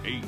8.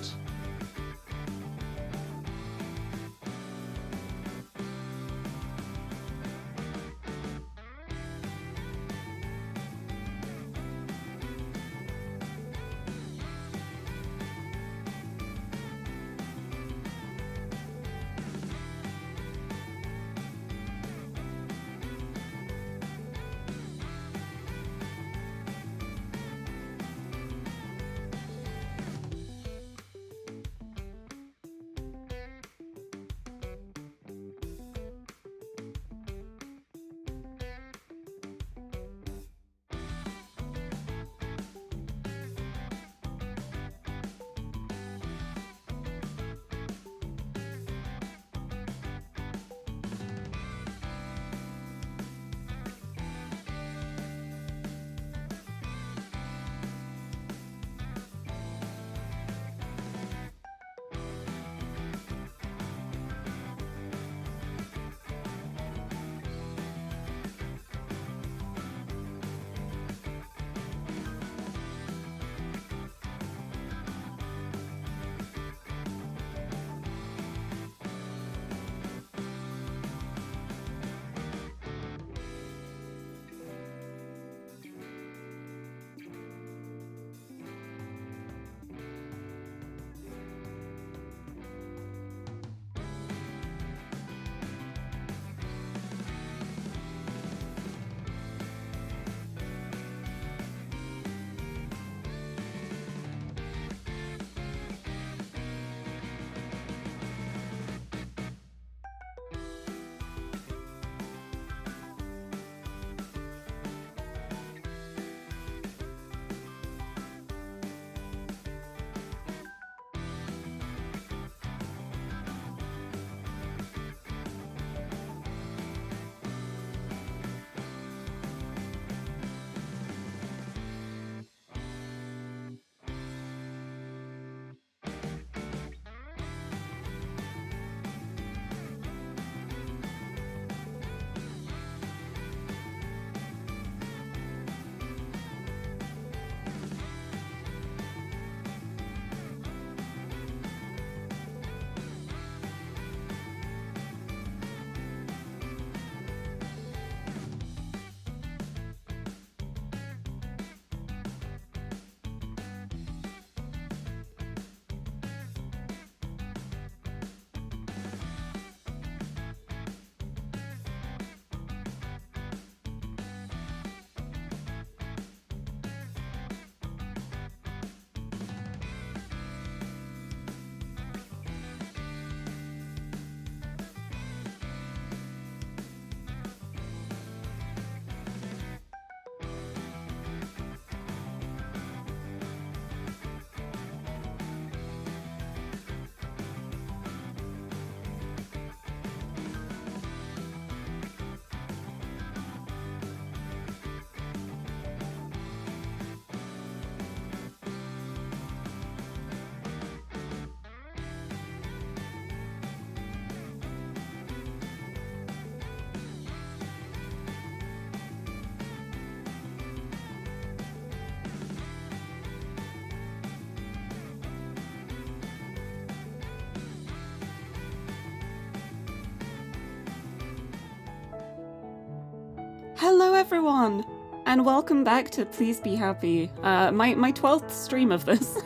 Hello everyone, and welcome back to Please Be Happy. My 12th stream of this.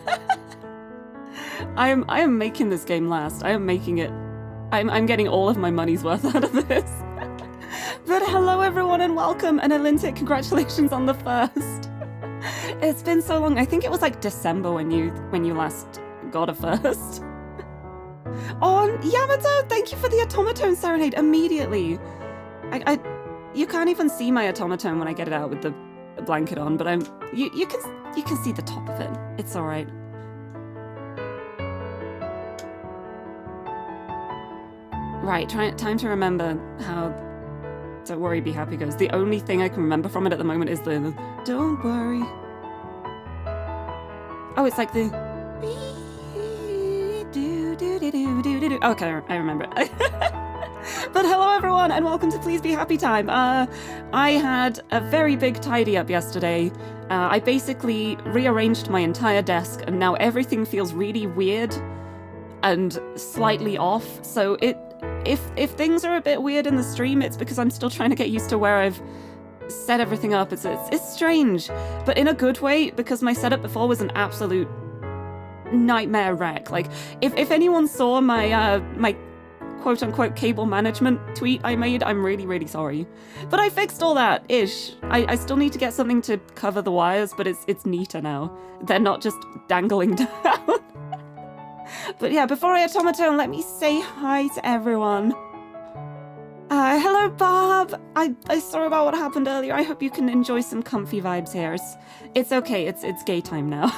I am making this game last. I am making it. I'm getting all of my money's worth out of this. But hello everyone and welcome, and Alintic, congratulations on the first. It's been so long. I think it was like December when you last got a first. Oh, Yamato, thank you for the automaton serenade immediately. You can't even see my automaton when I get it out with the blanket on, but you can see the top of it. It's all right. Right, time to remember how Don't Worry, Be Happy goes. The only thing I can remember from it at the moment is the Don't Worry. Oh, it's like the okay, I remember it. But hello everyone, and welcome to Please Be Happy Time. I had a very big tidy up yesterday. I basically rearranged my entire desk, and now everything feels really weird and slightly off. So if things are a bit weird in the stream, it's because I'm still trying to get used to where I've set everything up. It's strange, but in a good way, because my setup before was an absolute nightmare wreck. Like, if anyone saw my my quote-unquote cable management tweet I made, I'm really, really sorry. But I fixed all that, ish. I still need to get something to cover the wires, but it's neater now. They're not just dangling down. But yeah, before I automaton, let me say hi to everyone. Hello, Bob. I sorry about what happened earlier. I hope you can enjoy some comfy vibes here. It's okay. It's gay time now.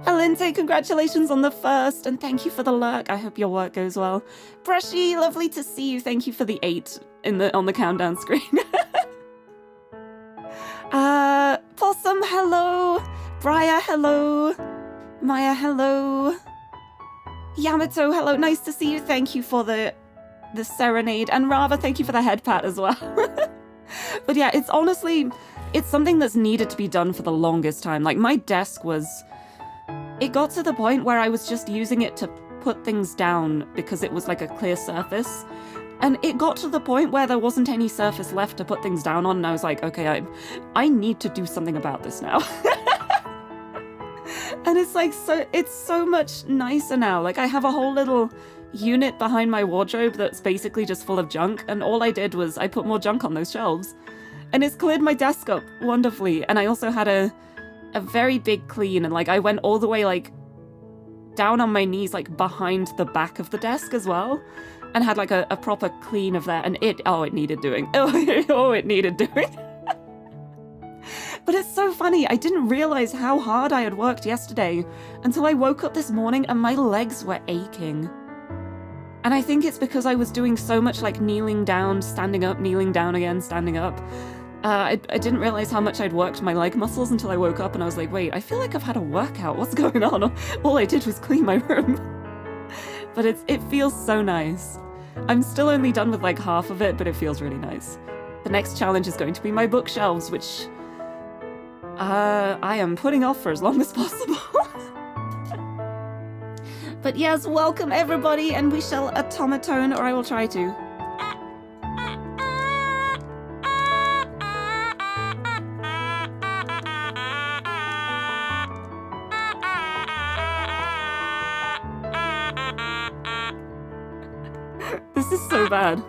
Alinte, congratulations on the first, and thank you for the lurk. I hope your work goes well. Brushy, lovely to see you. Thank you for the 8 on the countdown screen. Possum, hello. Briar, hello. Maya, hello. Yamato, hello. Nice to see you. Thank you for the serenade, and Rava, thank you for the head pat as well. But yeah, it's something that's needed to be done for the longest time. Like, my desk it got to the point where I was just using it to put things down because it was like a clear surface. And it got to the point where there wasn't any surface left to put things down on, and I was like, okay, I need to do something about this now. And it's so much nicer now. Like, I have a whole little unit behind my wardrobe that's basically just full of junk, and all I did was I put more junk on those shelves. And it's cleared my desk up wonderfully. And I also had a very big clean, and like I went all the way like down on my knees like behind the back of the desk as well, and had like a proper clean of that, and it needed doing. It needed doing. But it's so funny, I didn't realize how hard I had worked yesterday until I woke up this morning and my legs were aching. And I think it's because I was doing so much like kneeling down, standing up, kneeling down again, standing up. I didn't realize how much I'd worked my leg muscles until I woke up, and I was like, wait, I feel like I've had a workout. What's going on? All I did was clean my room. But it feels so nice. I'm still only done with like half of it, but it feels really nice. The next challenge is going to be my bookshelves, which I am putting off for as long as possible. But yes, welcome everybody, and we shall automaton, or I will try to. This is so bad.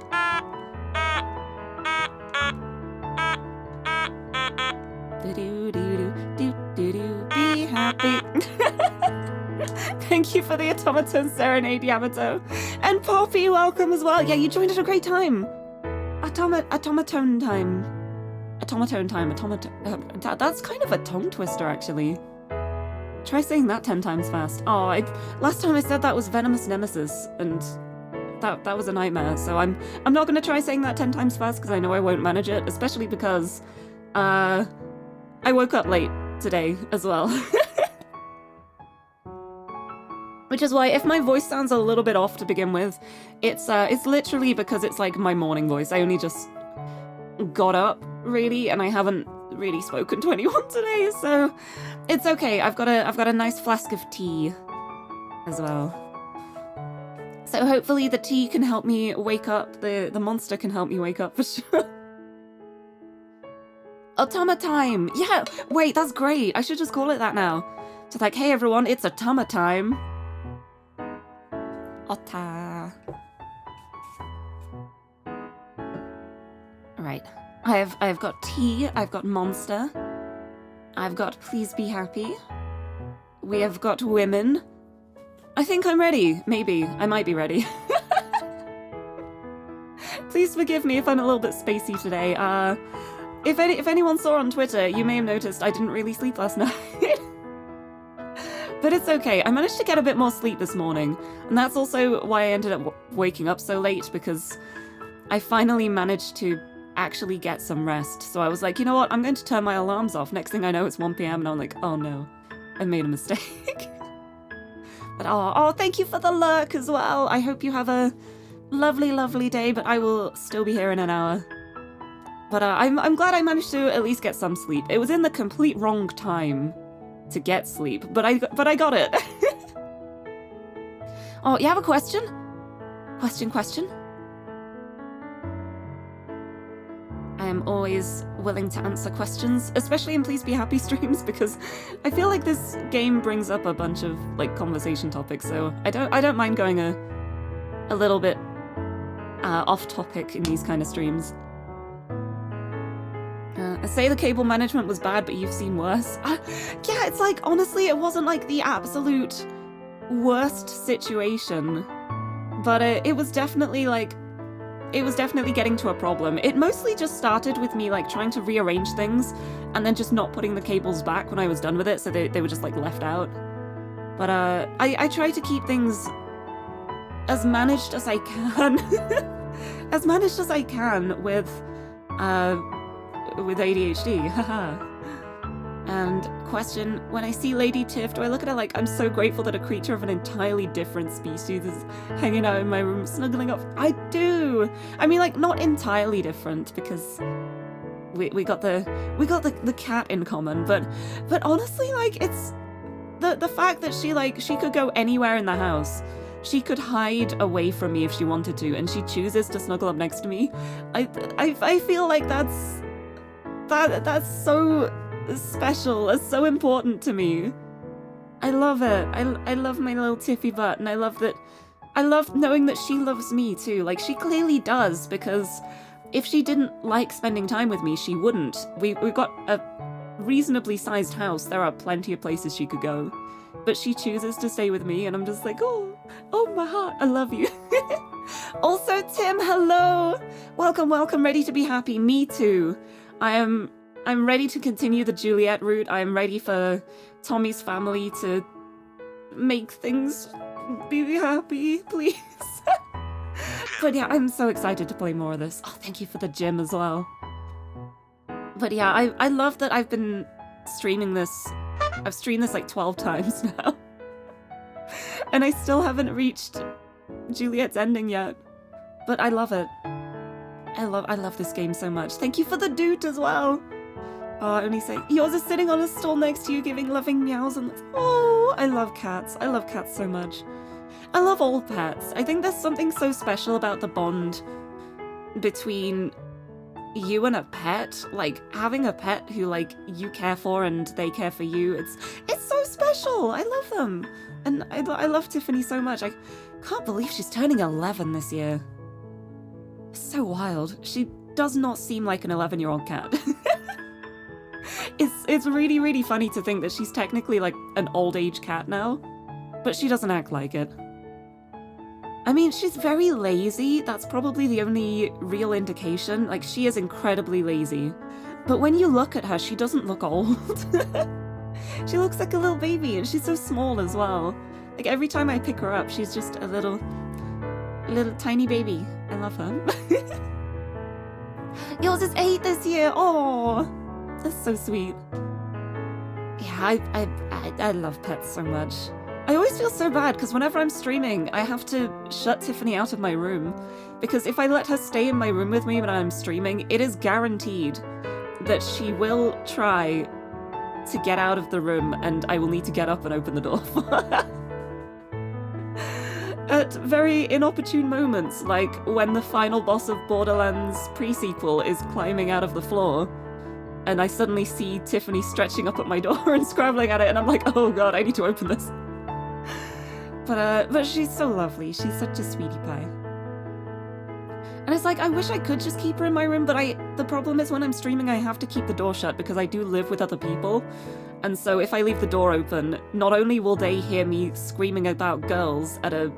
Be happy. Thank you for the automaton serenade, Yamato. And Poppy, welcome as well. Yeah, you joined at a great time. Automaton time. That's kind of a tongue twister, actually. Try saying that 10 times fast. Last time I said that was Venomous Nemesis, and that was a nightmare. So I'm not going to try saying that 10 times fast because I know I won't manage it, especially because I woke up late today as well. Which is why if my voice sounds a little bit off to begin with, it's literally because it's like my morning voice. I only just got up, really, and I haven't really spoken to anyone today, so it's okay. I've got a nice flask of tea as well. So hopefully the tea can help me wake up, the monster can help me wake up for sure. Automa time! Yeah, wait, that's great. I should just call it that now. So like, hey everyone, it's Automa time. Ota. Right. I've got tea, I've got monster. I've got please be happy. We have got women. I think I'm ready. Maybe. I might be ready. Please forgive me if I'm a little bit spacey today. If anyone saw on Twitter, you may have noticed I didn't really sleep last night. But it's okay. I managed to get a bit more sleep this morning. And that's also why I ended up waking up so late, because I finally managed to actually get some rest. So I was like, you know what? I'm going to turn my alarms off. Next thing I know, it's 1 p.m. and I'm like, oh no, I made a mistake. But oh, thank you for the lurk as well. I hope you have a lovely, lovely day, but I will still be here in an hour. But I'm glad I managed to at least get some sleep. It was in the complete wrong time to get sleep, but I got it. Oh, you have a question? Question? I am always willing to answer questions, especially in Please Be Happy streams, because I feel like this game brings up a bunch of like conversation topics, so I don't mind going a little bit off topic in these kind of streams. I say the cable management was bad, but you've seen worse. Yeah, it's like, honestly, it wasn't like the absolute worst situation, but it was definitely like, it was definitely getting to a problem. It mostly just started with me like trying to rearrange things and then just not putting the cables back when I was done with it, so they were just like left out. But I try to keep things as managed as I can. As managed as I can with ADHD, haha. And question, when I see Lady Tiff, do I look at her like, I'm so grateful that a creature of an entirely different species is hanging out in my room, snuggling up? I do! I mean, like, not entirely different, because we got the cat in common, but honestly, like, it's the fact that she could go anywhere in the house. She could hide away from me if she wanted to, and she chooses to snuggle up next to me. I feel like that's so special, it's so important to me. I love it. I love my little Tiffy butt, and I love knowing that she loves me too. Like, she clearly does, because if she didn't like spending time with me, she wouldn't. We've got a reasonably sized house. There are plenty of places she could go, but she chooses to stay with me, and I'm just like, oh my heart, I love you. Also, Tim, hello. Welcome, ready to be happy. Me too. I'm ready to continue the Juliet route. I'm ready for Tommy's family to make things be happy, please. But yeah, I'm so excited to play more of this. Oh, thank you for the gym as well. But yeah, I love that I've been streaming this. I've streamed this like 12 times now. And I still haven't reached Juliet's ending yet. But I love it. I love this game so much. Thank you for the dude as well. Oh, I only say, yours is sitting on a stool next to you giving loving meows and oh, I love cats. I love cats so much. I love all pets. I think there's something so special about the bond between you and a pet. Like, having a pet who, like, you care for and they care for you. It's so special. I love them. And I love Tiffany so much. I can't believe she's turning 11 this year. It's so wild. She does not seem like an 11-year-old cat. It's really, really funny to think that she's technically like an old age cat now, but she doesn't act like it. I mean, she's very lazy. That's probably the only real indication. Like, she is incredibly lazy. But when you look at her, she doesn't look old. She looks like a little baby, and she's so small as well. Like, every time I pick her up, she's just a little tiny baby. I love her. Yours is 8 this year. Oh, that's so sweet. Yeah, I love pets so much. I always feel so bad because whenever I'm streaming, I have to shut Tiffany out of my room, because if I let her stay in my room with me when I'm streaming, it is guaranteed that she will try to get out of the room and I will need to get up and open the door for her. At very inopportune moments, like when the final boss of Borderlands pre-sequel is climbing out of the floor, and I suddenly see Tiffany stretching up at my door and scrabbling at it, and I'm like, oh god, I need to open this. But she's so lovely. She's such a sweetie pie. And it's like, I wish I could just keep her in my room, but the problem is when I'm streaming, I have to keep the door shut because I do live with other people. And so if I leave the door open, not only will they hear me screaming about girls at a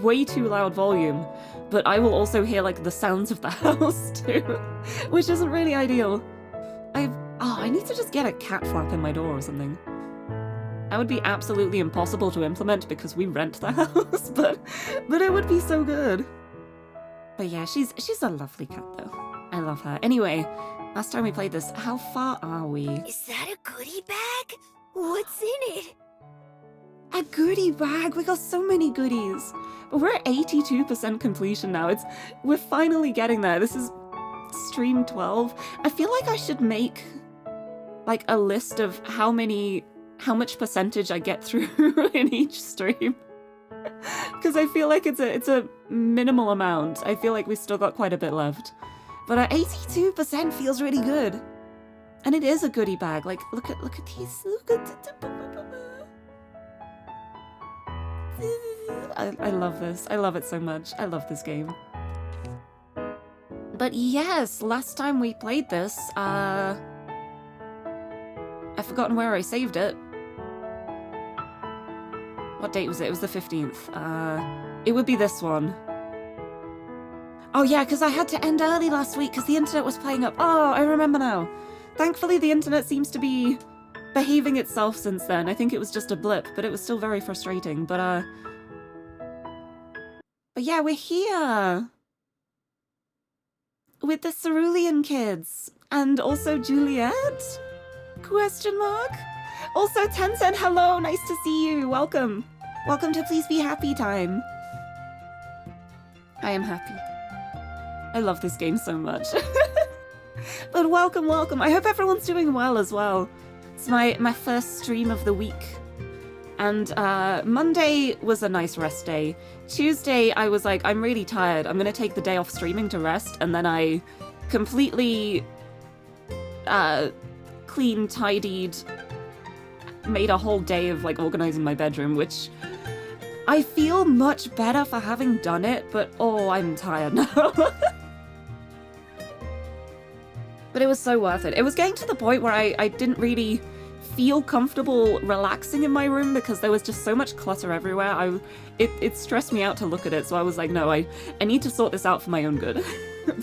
way too loud volume, but I will also hear like the sounds of the house too, which isn't really ideal. I need to just get a cat flap in my door or something. That would be absolutely impossible to implement because we rent the house, but it would be so good. But yeah, she's a lovely cat though. I love her. Anyway, last time we played this, how far are we? Is that a goodie bag? What's in it? A goodie bag? We got so many goodies. We're at 82% completion now. We're finally getting there. This is stream 12. I feel like I should make like a list of how much percentage I get through in each stream. Because I feel like it's a minimal amount. I feel like we still got quite a bit left. But 82% feels really good. And it is a goodie bag. Like, look at these. I love this. I love it so much. I love this game. But yes, last time we played this, I've forgotten where I saved it. What date was it? It was the 15th. It would be this one. Oh yeah, because I had to end early last week because the internet was playing up. Oh, I remember now. Thankfully, the internet seems to be behaving itself since then. I think it was just a blip, but it was still very frustrating. But yeah, we're here with the Cerulean kids and also Juliet? Question mark? Also, Tencent, hello, nice to see you. Welcome. Welcome to Please Be Happy time. I am happy. I love this game so much. But welcome, welcome. I hope everyone's doing well as well. It's my first stream of the week. And Monday was a nice rest day. Tuesday, I was like, I'm really tired. I'm gonna take the day off streaming to rest. And then I completely clean, tidied, made a whole day of like organizing my bedroom, which I feel much better for having done it, but oh, I'm tired now. But it was so worth it. It was getting to the point where I didn't really feel comfortable relaxing in my room because there was just so much clutter everywhere. It stressed me out to look at it, so I was like, no, I need to sort this out for my own good.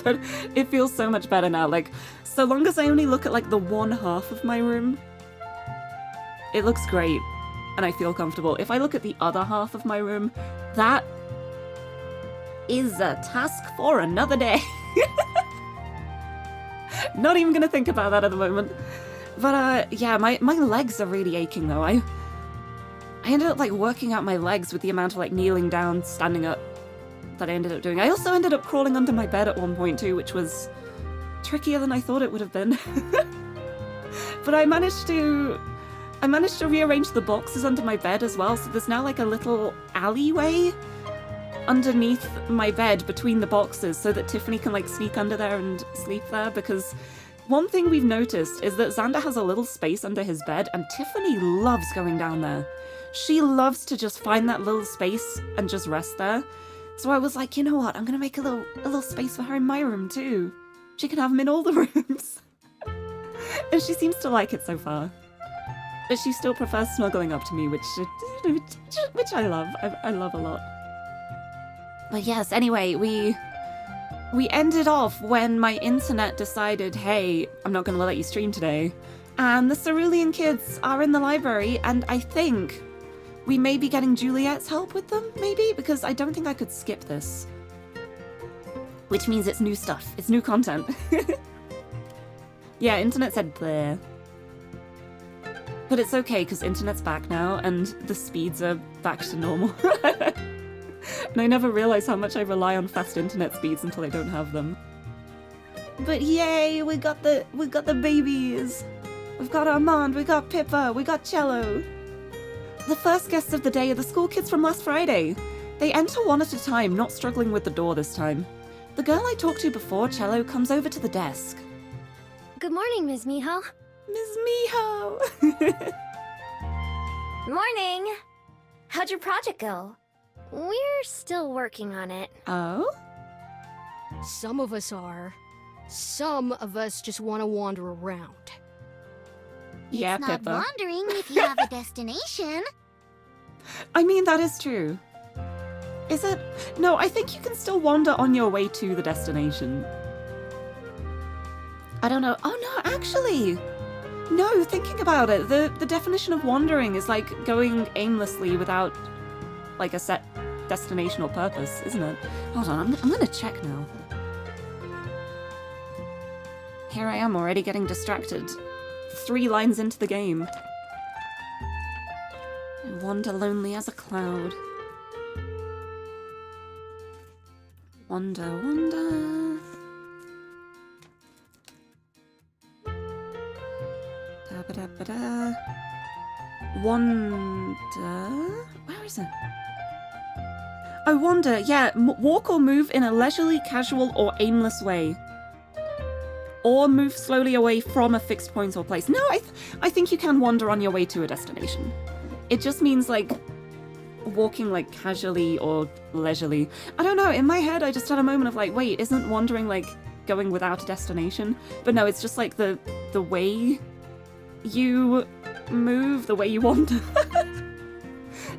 But it feels so much better now. Like, so long as I only look at like the one half of my room, it looks great and I feel comfortable. If I look at the other half of my room, that is a task for another day. Not even gonna think about that at the moment. But yeah, my legs are really aching though. I ended up like working out my legs with the amount of like kneeling down, standing up that I ended up doing. I also ended up crawling under my bed at one point too, which was trickier than I thought it would have been. But I managed to rearrange the boxes under my bed as well, so there's now like a little alleyway underneath my bed between the boxes so that Tiffany can like sneak under there and sleep there, because one thing we've noticed is that Xander has a little space under his bed and Tiffany loves going down there. She loves to just find that little space and just rest there. So I was like, you know what, I'm gonna make a little space for her in my room too. She can have them in all the rooms. And she seems to like it so far. But she still prefers snuggling up to me, which I love. I love a lot. But yes, anyway, we ended off when my internet decided, hey, I'm not going to let you stream today. And the Cerulean kids are in the library, and I think we may be getting Juliet's help with them, maybe? Because I don't think I could skip this. Which means it's new stuff. It's new content. Yeah, internet said bleh. But it's okay, because internet's back now, and the speeds are back to normal. And I never realize how much I rely on fast internet speeds until I don't have them. But yay, we got the babies. We've got Armand, we got Pippa, we got Cello. The first guests of the day are the school kids from last Friday. They enter one at a time, not struggling with the door this time. The girl I talked to before, Cello, comes over to the desk. Good morning, Ms. Miho. Ms. Miho! Morning! How'd your project go? We're still working on it. Oh? Some of us are. Some of us just want to wander around. Yeah, it's not Pippa. wandering if you have a destination. I mean, that is true. Is it? No, I think you can still wander on your way to the destination. I don't know. Oh no, actually! No, thinking about it, the definition of wandering is like going aimlessly without like a set destination or purpose, isn't it? Hold on, I'm gonna check now. Here I am already getting distracted. 3 lines into the game. I wander lonely as a cloud. Wonder, wonder. Da-ba-da-ba-da. Wander. Where is it? Oh, wander. Yeah, walk or move in a leisurely, casual, or aimless way. Or move slowly away from a fixed point or place. No, I think you can wander on your way to a destination. It just means, like, walking, like, casually or leisurely. I don't know, in my head I just had a moment of, like, wait, isn't wandering, like, going without a destination? But no, it's just, like, the way you move, the way you wander.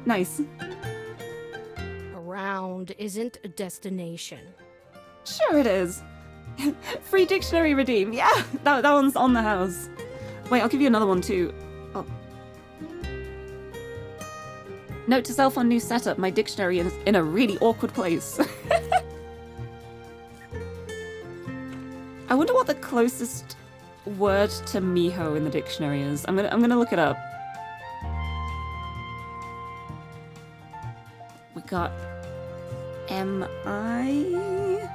Nice. Around isn't a destination. Sure it is. Free dictionary redeem. Yeah, that one's on the house. Wait, I'll give you another one too. Oh. Note to self on new setup. My dictionary is in a really awkward place. I wonder what the closest word to Miho in the dictionary is. I'm gonna look it up. We got M-I.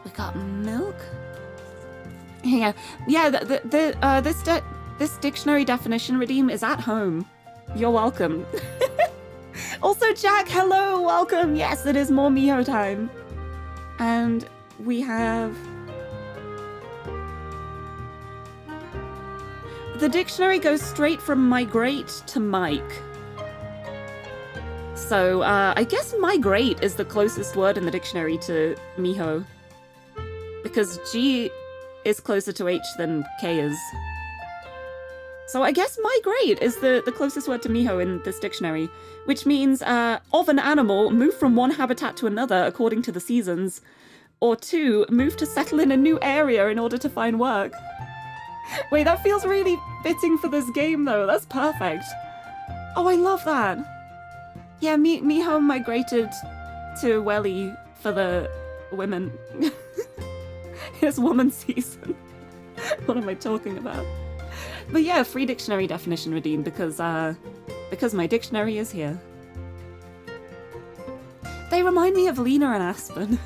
We got milk. Yeah. This dictionary definition redeem is at home. You're welcome. Also, Jack, hello, welcome. Yes, it is more Miho time. And we have the dictionary goes straight from migrate to Mike. So I guess migrate is the closest word in the dictionary to Miho. Because G is closer to H than K is. So I guess migrate is the closest word to Miho in this dictionary, which means of an animal, move from one habitat to another according to the seasons, or 2, move to settle in a new area in order to find work. Wait, that feels really fitting for this game though, that's perfect. Oh, I love that. Yeah, Miho migrated to Welly for the women. It's woman season. What am I talking about? But yeah, free dictionary definition redeemed because my dictionary is here. They remind me of Lena and Aspen.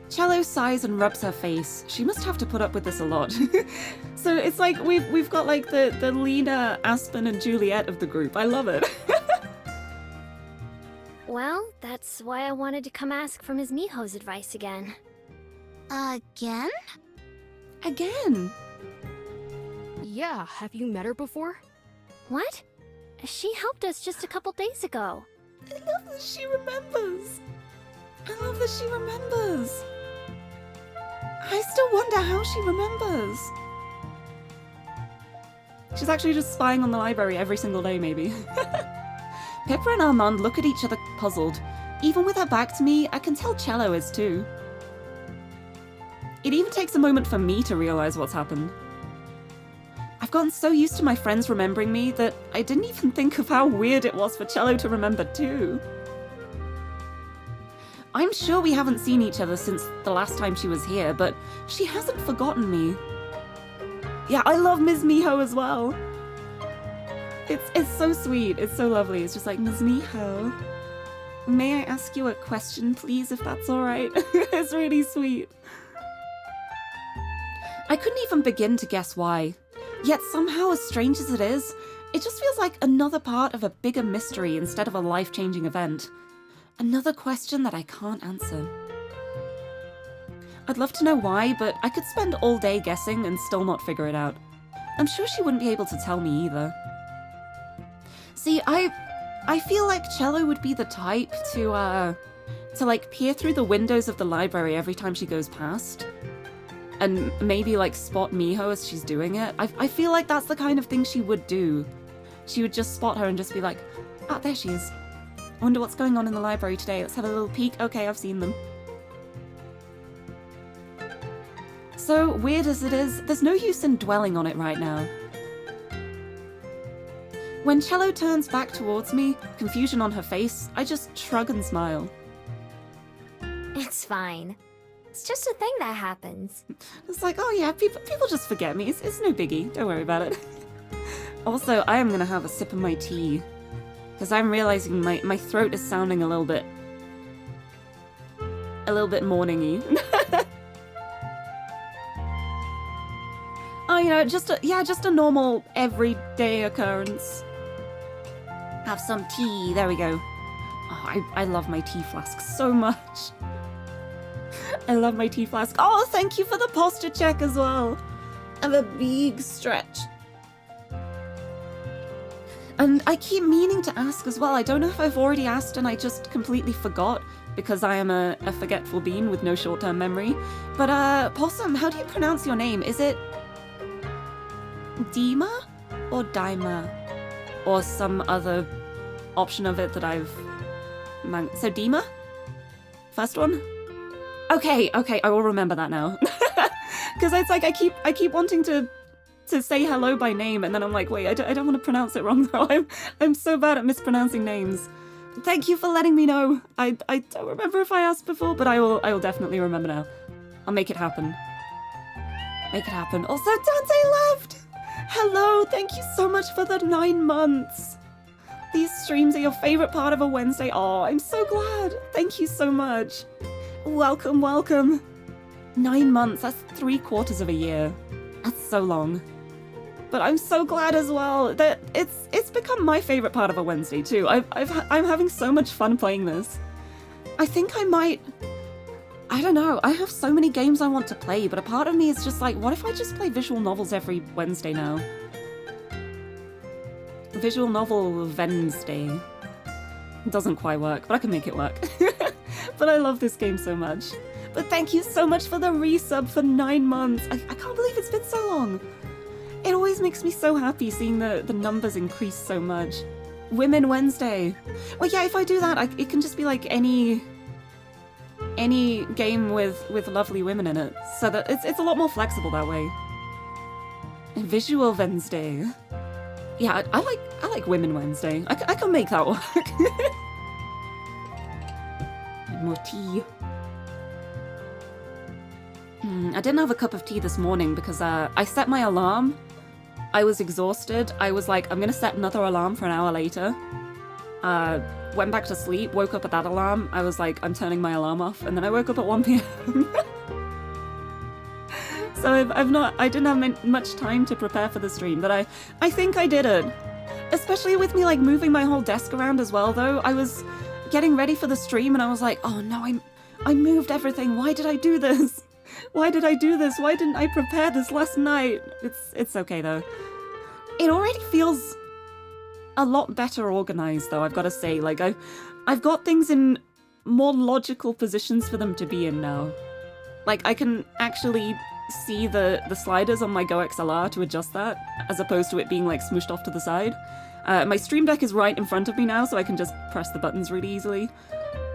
Cello sighs and rubs her face. She must have to put up with this a lot. So it's like we've got like the Lena, Aspen, and Juliet of the group. I love it. Well, that's why I wanted to come ask for Ms. Miho's advice again. Again? Again. Yeah, have you met her before? What? She helped us just a couple days ago. I love that she remembers. I love that she remembers. I still wonder how she remembers. She's actually just spying on the library every single day, maybe. Pippa and Armand look at each other puzzled. Even with her back to me, I can tell Cello is too. It even takes a moment for me to realize what's happened. I've gotten so used to my friends remembering me that I didn't even think of how weird it was for Cello to remember too. I'm sure we haven't seen each other since the last time she was here, but she hasn't forgotten me. Yeah, I love Ms. Miho as well. It's so sweet. It's so lovely. It's just like, Ms. Miho, may I ask you a question, please, if that's all right? It's really sweet. I couldn't even begin to guess why. Yet somehow, as strange as it is, it just feels like another part of a bigger mystery instead of a life-changing event. Another question that I can't answer. I'd love to know why, but I could spend all day guessing and still not figure it out. I'm sure she wouldn't be able to tell me either. See, I feel like Cello would be the type to like peer through the windows of the library every time she goes past. And maybe like spot Miho as she's doing it. I feel like that's the kind of thing she would do. She would just spot her and just be like, ah, there she is. I wonder what's going on in the library today. Let's have a little peek. Okay, I've seen them. So weird as it is, there's no use in dwelling on it right now. When Cello turns back towards me, confusion on her face, I just shrug and smile. It's fine. It's just a thing that happens. It's like, oh yeah, people just forget me. It's no biggie. Don't worry about it. Also, I am gonna have a sip of my tea Because I'm realizing my throat is sounding a little bit morning-y. Oh, you know, just a normal everyday occurrence. Have some tea. There we go. Oh, I love my tea flask so much. I love my tea flask. Oh, thank you for the posture check as well. Have a big stretch. And I keep meaning to ask as well. I don't know if I've already asked and I just completely forgot because I am a forgetful bean with no short-term memory. But Possum, how do you pronounce your name? Is it Dima or Daima? Or some other option of it that I've... So Dima? First one? Okay, I will remember that now. Because it's like I keep wanting to say hello by name, and then I'm like, wait, I don't want to pronounce it wrong though. I'm so bad at mispronouncing names. Thank you for letting me know. I don't remember if I asked before, but I will definitely remember now. I'll make it happen. Make it happen. Also, Dante left! Hello, thank you so much for the 9 months. These streams are your favorite part of a Wednesday. Oh, I'm so glad. Thank you so much. Welcome, welcome. 9 months, that's 3/4 of a year. That's so long. But I'm so glad as well that it's become my favorite part of a Wednesday too. I'm having so much fun playing this. I think I might... I don't know, I have so many games I want to play, but a part of me is just like, what if I just play visual novels every Wednesday now? Visual novel Wednesday. It doesn't quite work, but I can make it work. But I love this game so much. But thank you so much for the resub for 9 months. I can't believe it's been so long. It always makes me so happy seeing the numbers increase so much. Women Wednesday. Well, yeah, if I do that, it can just be like any game with lovely women in it. So that it's a lot more flexible that way. Visual Wednesday. Yeah, I like Women Wednesday. I can make that work. More tea. I didn't have a cup of tea this morning because I set my alarm. I was exhausted. I was like, I'm gonna set another alarm for an hour later. Went back to sleep, woke up at that alarm. I was like, I'm turning my alarm off, and then I woke up at 1 p.m. So I didn't have much time to prepare for the stream, but I think I did it. Especially with me like moving my whole desk around as well though. I was getting ready for the stream and I was like, oh no, I moved everything. Why did I do this? Why did I do this? Why didn't I prepare this last night? It's okay though. It already feels a lot better organized though, I've got to say. Like I've got things in more logical positions for them to be in now. Like I can actually see the sliders on my Go XLR to adjust that, as opposed to it being like smooshed off to the side. My Stream Deck is right in front of me now, so I can just press the buttons really easily.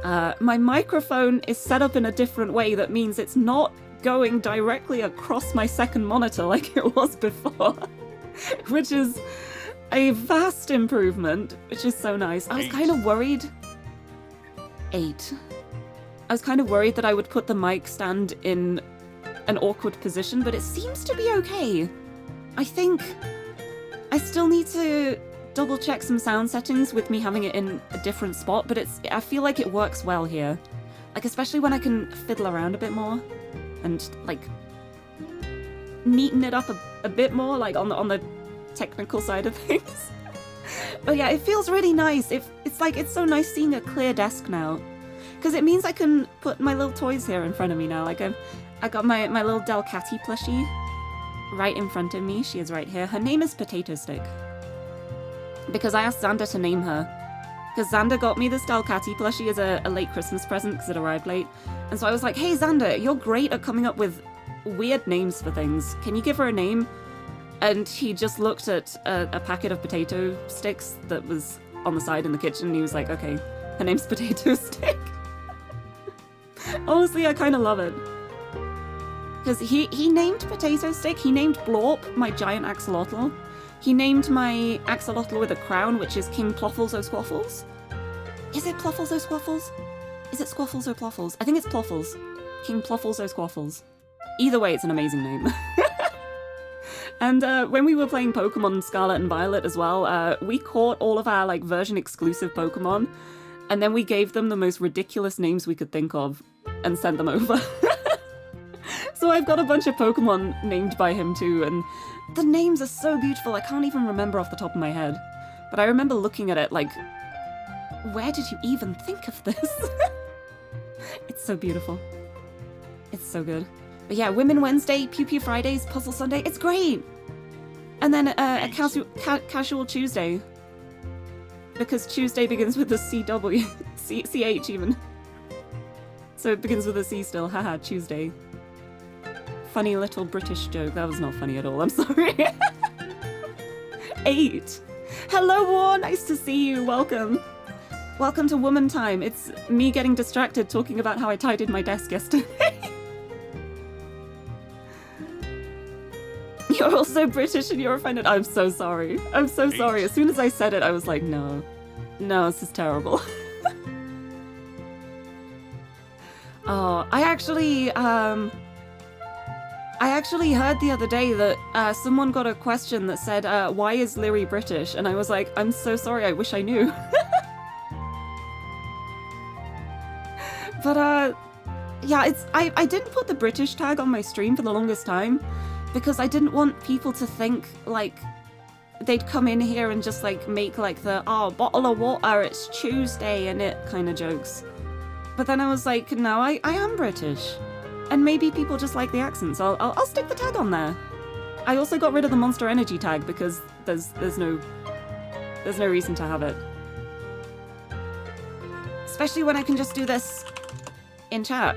My microphone is set up in a different way that means it's not going directly across my second monitor like it was before, which is a vast improvement, which is so nice. I was kind of worried... 8. I was kind of worried that I would put the mic stand in an awkward position, but it seems to be okay. I think I still need to double check some sound settings with me having it in a different spot, but I feel like it works well here. Like, especially when I can fiddle around a bit more and, like, neaten it up a bit more, like, on the technical side of things. But yeah, it feels really nice. It's like, it's so nice seeing a clear desk now. Because it means I can put my little toys here in front of me now. Like, I got my little Delcatty plushie right in front of me. She is right here. Her name is Potato Stick. Because I asked Xander to name her. Because Xander got me this Delcatty plushie as a late Christmas present because it arrived late. And so I was like, hey Xander, you're great at coming up with weird names for things. Can you give her a name? And he just looked at a packet of potato sticks that was on the side in the kitchen and he was like, okay, her name's Potato Stick. Honestly, I kind of love it. Because he named Potato Stick, he named Blorp, my giant axolotl. He named my axolotl with a crown, which is King Ploffles O Squaffles. Is it Ploffles O Squaffles? Is it Squaffles O Ploffles? I think it's Ploffles. King Ploffles O Squaffles. Either way, it's an amazing name. And when we were playing Pokemon Scarlet and Violet as well, we caught all of our like version exclusive Pokemon, and then we gave them the most ridiculous names we could think of and sent them over. So I've got a bunch of Pokemon named by him too, and the names are so beautiful. I can't even remember off the top of my head, but I remember looking at it like, where did you even think of this? It's so beautiful. It's so good. But yeah, Women Wednesday, Pew Pew Fridays, Puzzle Sunday, it's great! And then a casual Tuesday. Because Tuesday begins with the CW. CH even. So it begins with a C still, haha, Tuesday. Funny little British joke, that was not funny at all, I'm sorry. 8! Hello War, nice to see you, welcome. Welcome to Woman Time, it's me getting distracted talking about how I tidied my desk yesterday. You're also British and you're offended. I'm so sorry. I'm so sorry. As soon as I said it, I was like, no. No, this is terrible. Oh, I actually heard the other day that someone got a question that said, why is Lirie British? And I was like, I'm so sorry, I wish I knew. But, yeah, I didn't put the British tag on my stream for the longest time, because I didn't want people to think, like, they'd come in here and just, like, make, like, the, oh, bottle of water, it's Tuesday, and it kind of jokes. But then I was like, no, I am British. And maybe people just like the accent, so I'll stick the tag on there. I also got rid of the Monster Energy tag, because there's no reason to have it. Especially when I can just do this in chat.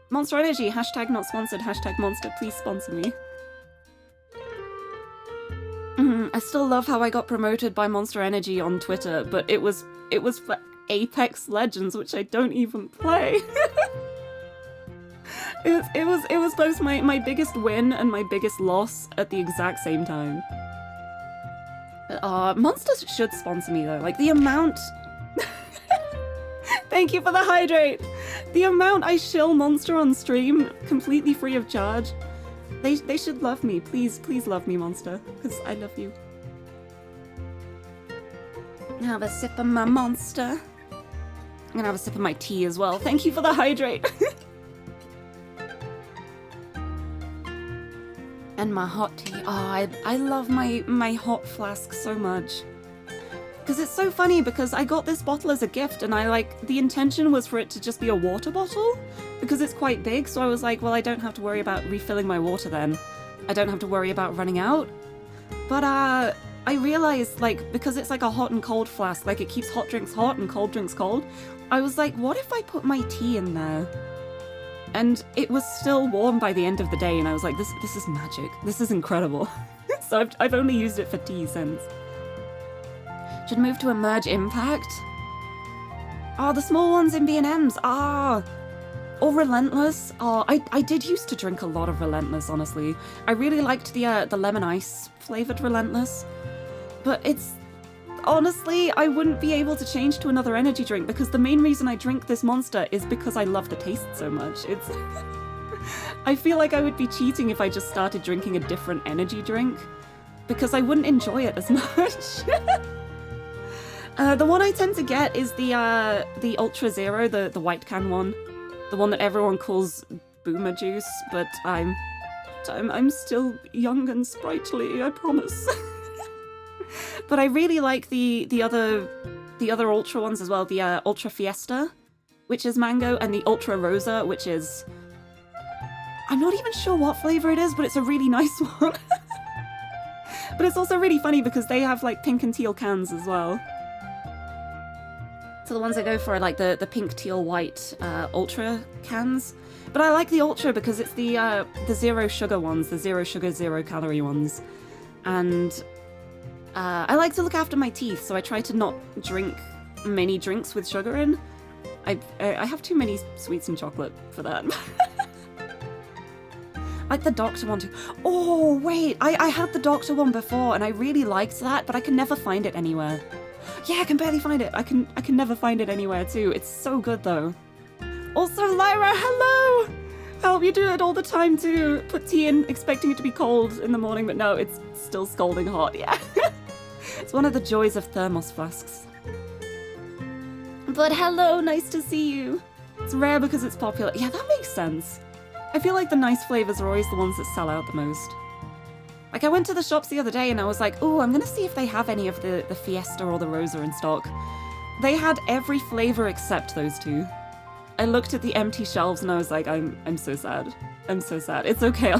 Monster Energy, hashtag not sponsored, hashtag monster, please sponsor me. I still love how I got promoted by Monster Energy on Twitter, but it was for Apex Legends, which I don't even play. it was both my biggest win and my biggest loss at the exact same time. Monsters should sponsor me though, like the amount... Thank you for the hydrate! The amount I shill Monster on stream, completely free of charge. They should love me. Please love me, Monster, because I love you. Have a sip of my Monster. I'm gonna have a sip of my tea as well. Thank you for the hydrate! And my hot tea. Oh, I love my hot flask so much. Because it's so funny, because I got this bottle as a gift, and the intention was for it to just be a water bottle, because it's quite big, so I was like, well, I don't have to worry about refilling my water then. I don't have to worry about running out. But, I realized, like, because it's like a hot and cold flask, like, it keeps hot drinks hot and cold drinks cold, I was like, what if I put my tea in there? And it was still warm by the end of the day, and I was like, this is magic. This is incredible. So I've only used it for tea since. Should move to Emerge Impact. Oh, the small ones in B&Ms. Ah. Or Relentless. Oh, I did used to drink a lot of Relentless, honestly. I really liked the lemon ice flavored Relentless. But it's... Honestly, I wouldn't be able to change to another energy drink, because the main reason I drink this Monster is because I love the taste so much. It's... I feel like I would be cheating if I just started drinking a different energy drink, because I wouldn't enjoy it as much. The one I tend to get is the Ultra Zero, the white can one. The one that everyone calls Boomer Juice, but I'm still young and sprightly, I promise. But I really like the other Ultra ones as well, the Ultra Fiesta, which is mango, and the Ultra Rosa, which is... I'm not even sure what flavor it is, but it's a really nice one. But it's also really funny because they have like pink and teal cans as well. So the ones I go for are like the pink, teal, white Ultra cans. But I like the Ultra because it's the zero sugar ones, the zero sugar, 0 calorie ones. And I like to look after my teeth, so I try to not drink many drinks with sugar in. I have too many sweets and chocolate for that. Like the Doctor one too. Oh, wait, I had the Doctor one before and I really liked that, but I can never find it anywhere. Yeah, I can barely find it. I can never find it anywhere too. It's so good though. Also, Lyra, hello! Help, you do it all the time too. Put tea in, expecting it to be cold in the morning, but no, it's still scalding hot, yeah. It's one of the joys of thermos flasks. But hello, nice to see you. It's rare because it's popular. Yeah, that makes sense. I feel like the nice flavors are always the ones that sell out the most. Like, I went to the shops the other day and I was like, oh, I'm gonna see if they have any of the Fiesta or the Rosa in stock. They had every flavor except those two. I looked at the empty shelves and I was like, I'm so sad. I'm so sad. It's okay,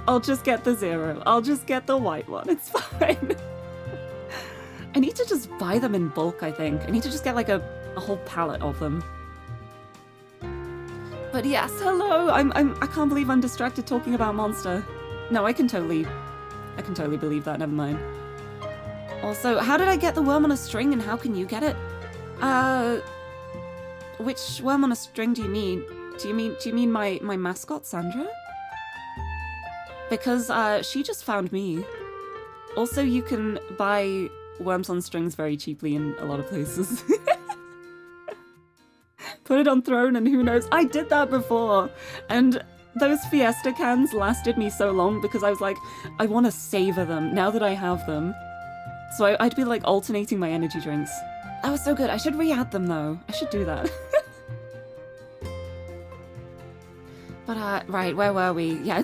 I'll just get the zero. I'll just get the white one, it's fine. I need to just buy them in bulk, I think. I need to just get like a whole pallet of them. But yes, hello! I can't believe I'm distracted talking about Monster. No, I can totally believe that, never mind. Also, how did I get the worm on a string and how can you get it? Which worm on a string do you mean? Do you mean my mascot, Sandra? Because, she just found me. Also, you can buy worms on strings very cheaply in a lot of places. Put it on throne and who knows, I did that before! And those Fiesta cans lasted me so long because I was like, I want to savor them now that I have them. So I'd be like alternating my energy drinks. That was so good. I should re-add them though. I should do that. But right, where were we? Yeah,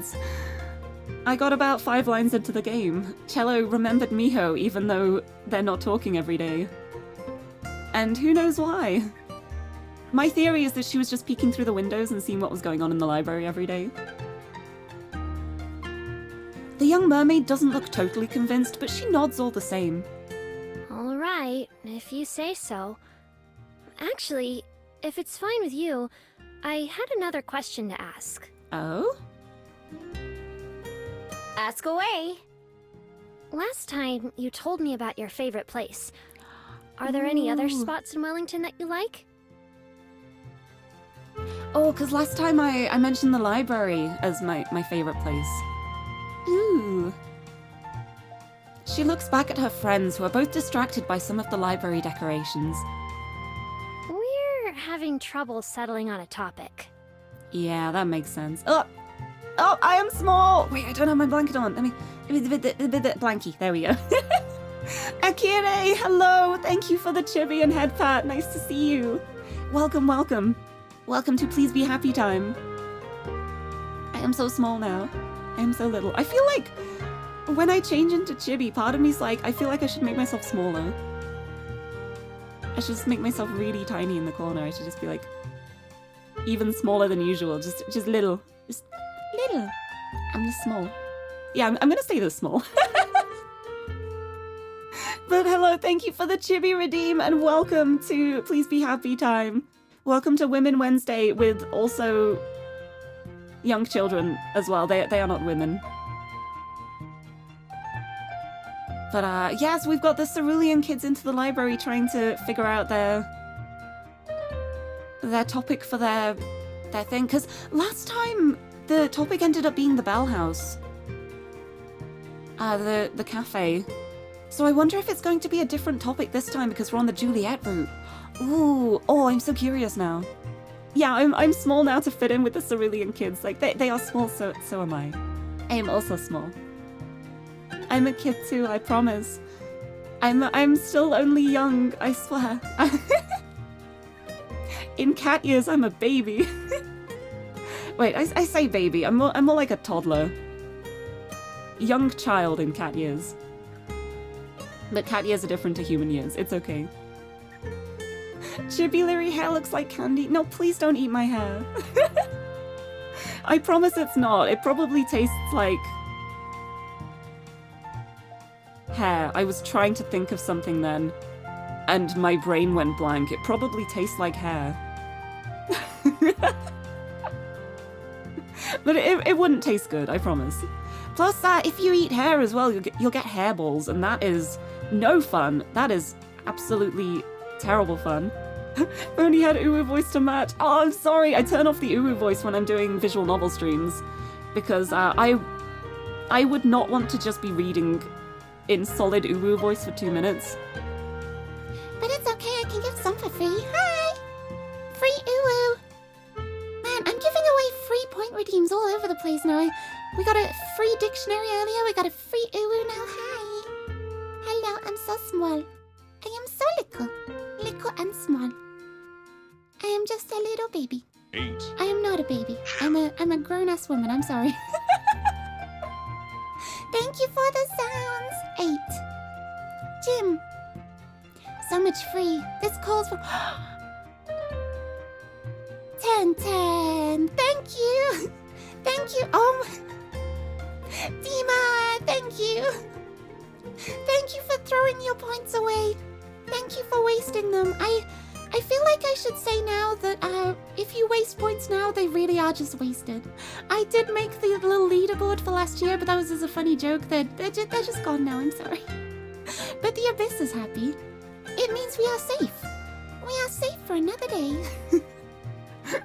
I got about 5 lines into the game. Cello remembered Miho even though they're not talking every day. And who knows why? My theory is that she was just peeking through the windows and seeing what was going on in the library every day. The young mermaid doesn't look totally convinced, but she nods all the same. All right, if you say so. Actually, if it's fine with you, I had another question to ask. Oh? Ask away! Last time, you told me about your favorite place. Are there any other spots in Wellington that you like? Oh, because last time I mentioned the library as my favorite place. Ooh. She looks back at her friends who are both distracted by some of the library decorations. We're having trouble settling on a topic. Yeah, that makes sense. Oh, I am small! Wait, I don't have my blanket on. Let me blankie, there we go. Akire, hello! Thank you for the chibi and head pat. Nice to see you. Welcome, welcome. Welcome to Please Be Happy Time. I am so small now. I am so little. I feel like when I change into chibi, part of me's like, I feel like I should make myself smaller. I should just make myself really tiny in the corner. I should just be like even smaller than usual. Just little. Just little. I'm just small. Yeah, I'm gonna stay this small. But hello, thank you for the chibi redeem and welcome to Please Be Happy Time. Welcome to Women Wednesday with also young children as well. They are not women. But yes, we've got the Cerulean kids into the library trying to figure out their topic for their thing. Because last time the topic ended up being the Bell House. The cafe. So I wonder if it's going to be a different topic this time because we're on the Juliet route. Ooh, oh, I'm so curious now. Yeah, I'm small now to fit in with the Cerulean kids. Like, they are small, so am I. I am also small. I'm a kid too, I promise. I'm still only young, I swear. In cat years, I'm a baby. Wait, I say baby, I'm more like a toddler. Young child in cat years. But cat years are different to human years, it's okay. Chibi Lirie hair looks like candy. No, please don't eat my hair. I promise it's not. It probably tastes like hair. I was trying to think of something then, and my brain went blank. It probably tastes like hair. But it wouldn't taste good, I promise. Plus, if you eat hair as well, you'll get hairballs, and that is no fun. That is absolutely terrible fun. If only had Uwu voice to match. Oh, I'm sorry. I turn off the Uwu voice when I'm doing visual novel streams because I would not want to just be reading in solid Uwu voice for 2 minutes. But it's okay, I can give some for free. Hi! Free Uwu! Man, I'm giving away free point redeems all plays now. We got a free dictionary earlier. We got a free uwu now. Hi. Hello, I'm so small. I am so little. Little and small. I am just a little baby. 8. I am not a baby. I'm a grown-ass woman. I'm sorry. Thank you for the sounds. 8. Jim. So much free. This calls for 10. Thank you. Thank you. Oh, Dima. Thank you. Thank you for throwing your points away. Thank you for wasting them. I feel like I should say now that if you waste points now, they really are just wasted. I did make the little leaderboard for last year, but that was as a funny joke. They're just gone now. I'm sorry. But the Abyss is happy. It means we are safe. We are safe for another day.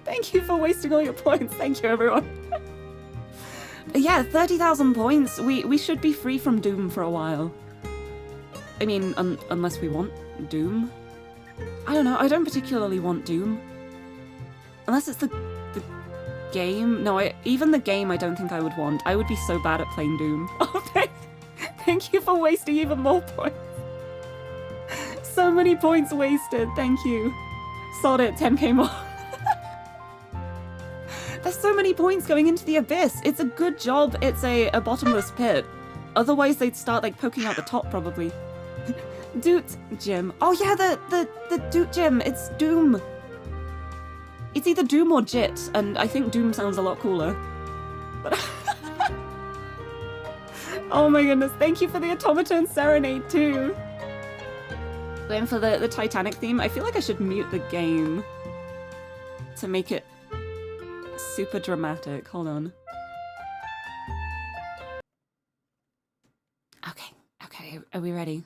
Thank you for wasting all your points. Thank you, everyone. Yeah, 30,000 points. We should be free from Doom for a while. I mean, unless we want Doom. I don't know. I don't particularly want Doom. Unless it's the game. No, even the game I don't think I would want. I would be so bad at playing Doom. Oh, thank you for wasting even more points. So many points wasted. Thank you. Sod it, 10k more. There's so many points going into the Abyss. It's a good job it's a bottomless pit. Otherwise they'd start like poking out the top probably. Doot Gym. Oh yeah, the Doot Gym. It's Doom. It's either Doom or Jit, and I think Doom sounds a lot cooler. But oh my goodness, thank you for the Automaton Serenade too. Going for the Titanic theme. I feel like I should mute the game to make it super dramatic. Hold on. Okay, are we ready?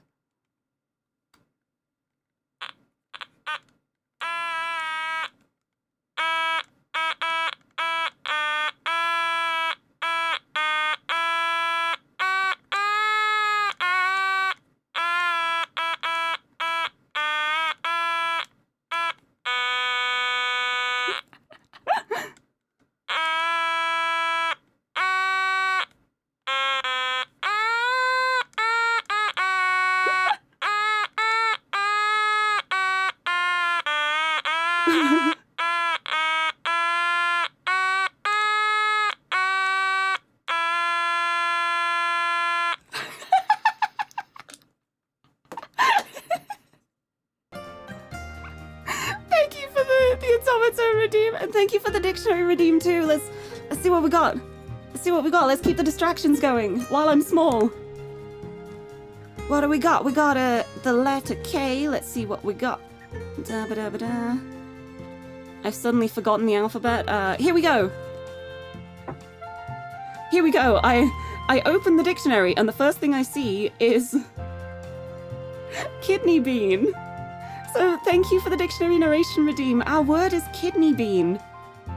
Redeem, and thank you for the dictionary redeem too. Let's see what we got. Let's keep the distractions going while I'm small. What do we got? We got the letter K. Let's see what we got. Da ba da ba da. I've suddenly forgotten the alphabet. Here we go. I open the dictionary and the first thing I see is kidney bean. So thank you for the dictionary narration redeem. Our word is kidney bean.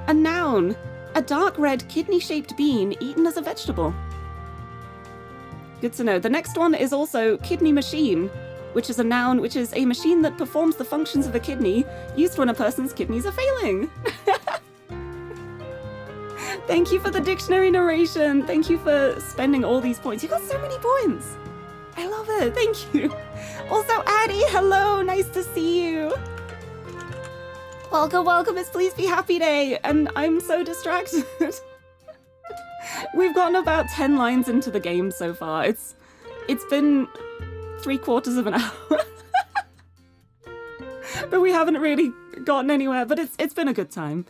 A noun. A dark red kidney-shaped bean eaten as a vegetable. Good to know. The next one is also kidney machine, which is a noun, which is a machine that performs the functions of a kidney used when a person's kidneys are failing. Thank you for the dictionary narration. Thank you for spending all these points. You got so many points. I love it. Thank you. Also, Addie, hello. Nice to see you. Welcome. It's Please Be Happy Day, and I'm so distracted. We've gotten about 10 lines into the game so far. It's been 3/4 of an hour. But we haven't really gotten anywhere, but it's been a good time.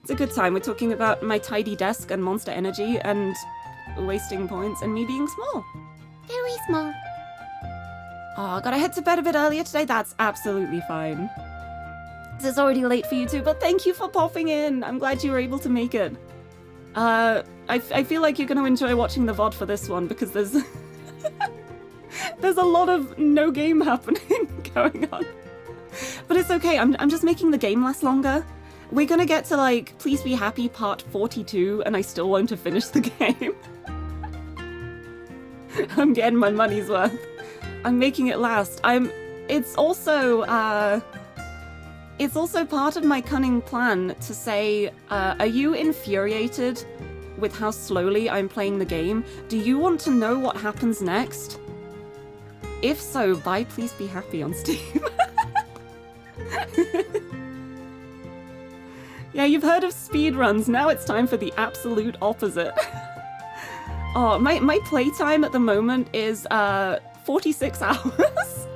It's a good time. We're talking about my tidy desk and Monster Energy and wasting points and me being small. Very small. Oh, gotta head to bed a bit earlier today. That's absolutely fine. This is already late for you too, but thank you for popping in. I'm glad you were able to make it. I feel like you're gonna enjoy watching the VOD for this one because there's there's a lot of no game happening going on. But it's okay. I'm just making the game last longer. We're gonna get to like Please Be Happy part 42 and I still want to finish the game. I'm getting my money's worth. I'm making it last. It's also part of my cunning plan to say, are you infuriated with how slowly I'm playing the game, do you want to know what happens next? If so, buy Please Be Happy on Steam. Yeah, you've heard of speedruns, now it's time for the absolute opposite. Oh, my playtime at the moment is 46 hours.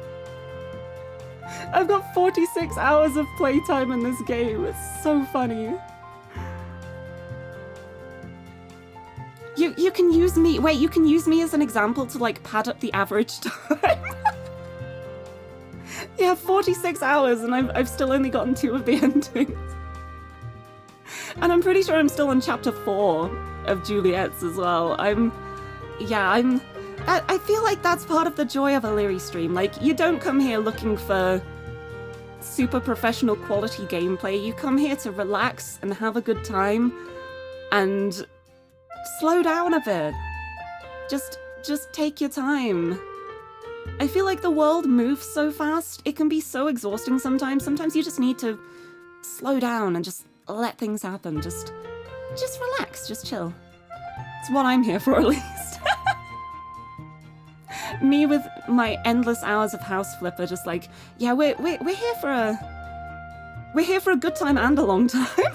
I've got 46 hours of playtime in this game, it's so funny. You can use me, wait, you can use me as an example to like pad up the average time. Yeah, 46 hours and I've still only gotten 2 of the endings. And I'm pretty sure I'm still on chapter 4 of Juliet's as well. I feel like that's part of the joy of a Lirie stream. Like, you don't come here looking for super professional quality gameplay. You come here to relax and have a good time and slow down a bit. Just take your time. I feel like the world moves so fast. It can be so exhausting sometimes. Sometimes you just need to slow down and just let things happen. Just relax, just chill. It's what I'm here for, at least. Me with my endless hours of house flipper, just like, yeah, we're here for a good time and a long time.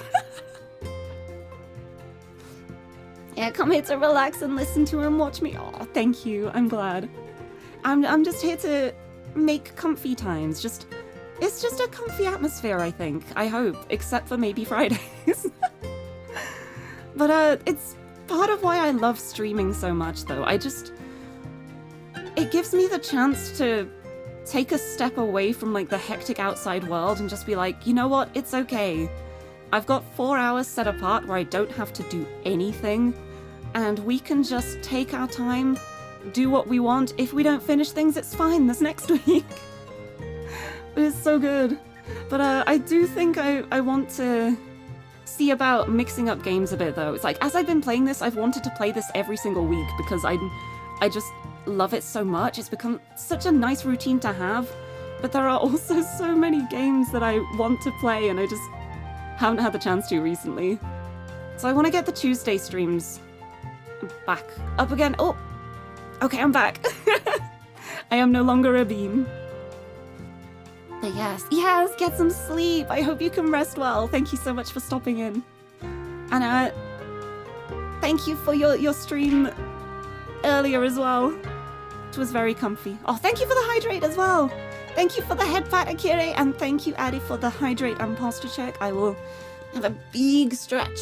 Yeah, come here to relax and listen to and watch me. Oh, thank you. I'm glad. I'm just here to make comfy times. It's just a comfy atmosphere, I think. I hope, except for maybe Fridays. But it's part of why I love streaming so much, though. It gives me the chance to take a step away from like the hectic outside world and just be like, you know what? It's okay. I've got 4 hours set apart where I don't have to do anything, and we can just take our time, do what we want. If we don't finish things, it's fine. There's next week. It's so good. But I do think I want to see about mixing up games a bit, though. It's like, as I've been playing this, I've wanted to play this every single week because I just love it so much. It's become such a nice routine to have. But there are also so many games that I want to play, and I just haven't had the chance to recently. So I want to get the Tuesday streams back up again. Oh, okay, I'm back. I am no longer a bean. But yes, get some sleep. I hope you can rest well. Thank you so much for stopping in. And thank you for your stream earlier as well. It was very comfy. Oh, thank you for the hydrate as well. Thank you for the head pat, Akire, and thank you, Addy, for the hydrate and posture check. I will have a big stretch.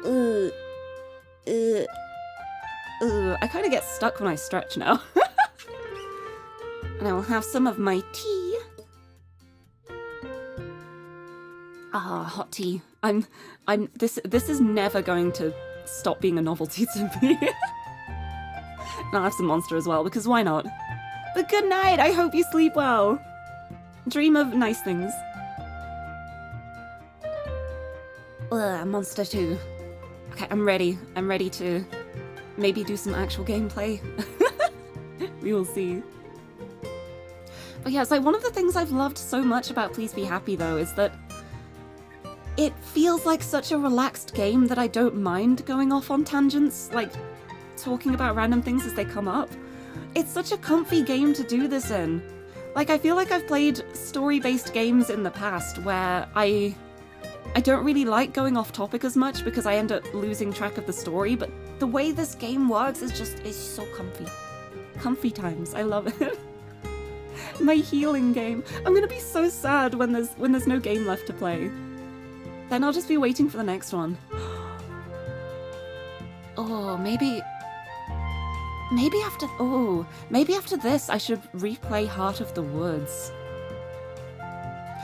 I kind of get stuck when I stretch now. And I will have some of my tea. Ah, hot tea. This is never going to stop being a novelty to me. And I'll have some Monster as well, because why not? But good night, I hope you sleep well. Dream of nice things. Monster 2. Okay, I'm ready. I'm ready to maybe do some actual gameplay. We will see. But yeah, so one of the things I've loved so much about Please Be Happy, though, is that it feels like such a relaxed game that I don't mind going off on tangents, like talking about random things as they come up. It's such a comfy game to do this in. Like, I feel like I've played story-based games in the past where I don't really like going off topic as much because I end up losing track of the story, but the way this game works is so comfy. Comfy times, I love it. My healing game. I'm gonna be so sad when there's no game left to play. Then I'll just be waiting for the next one. Oh, maybe after this I should replay Heart of the Woods.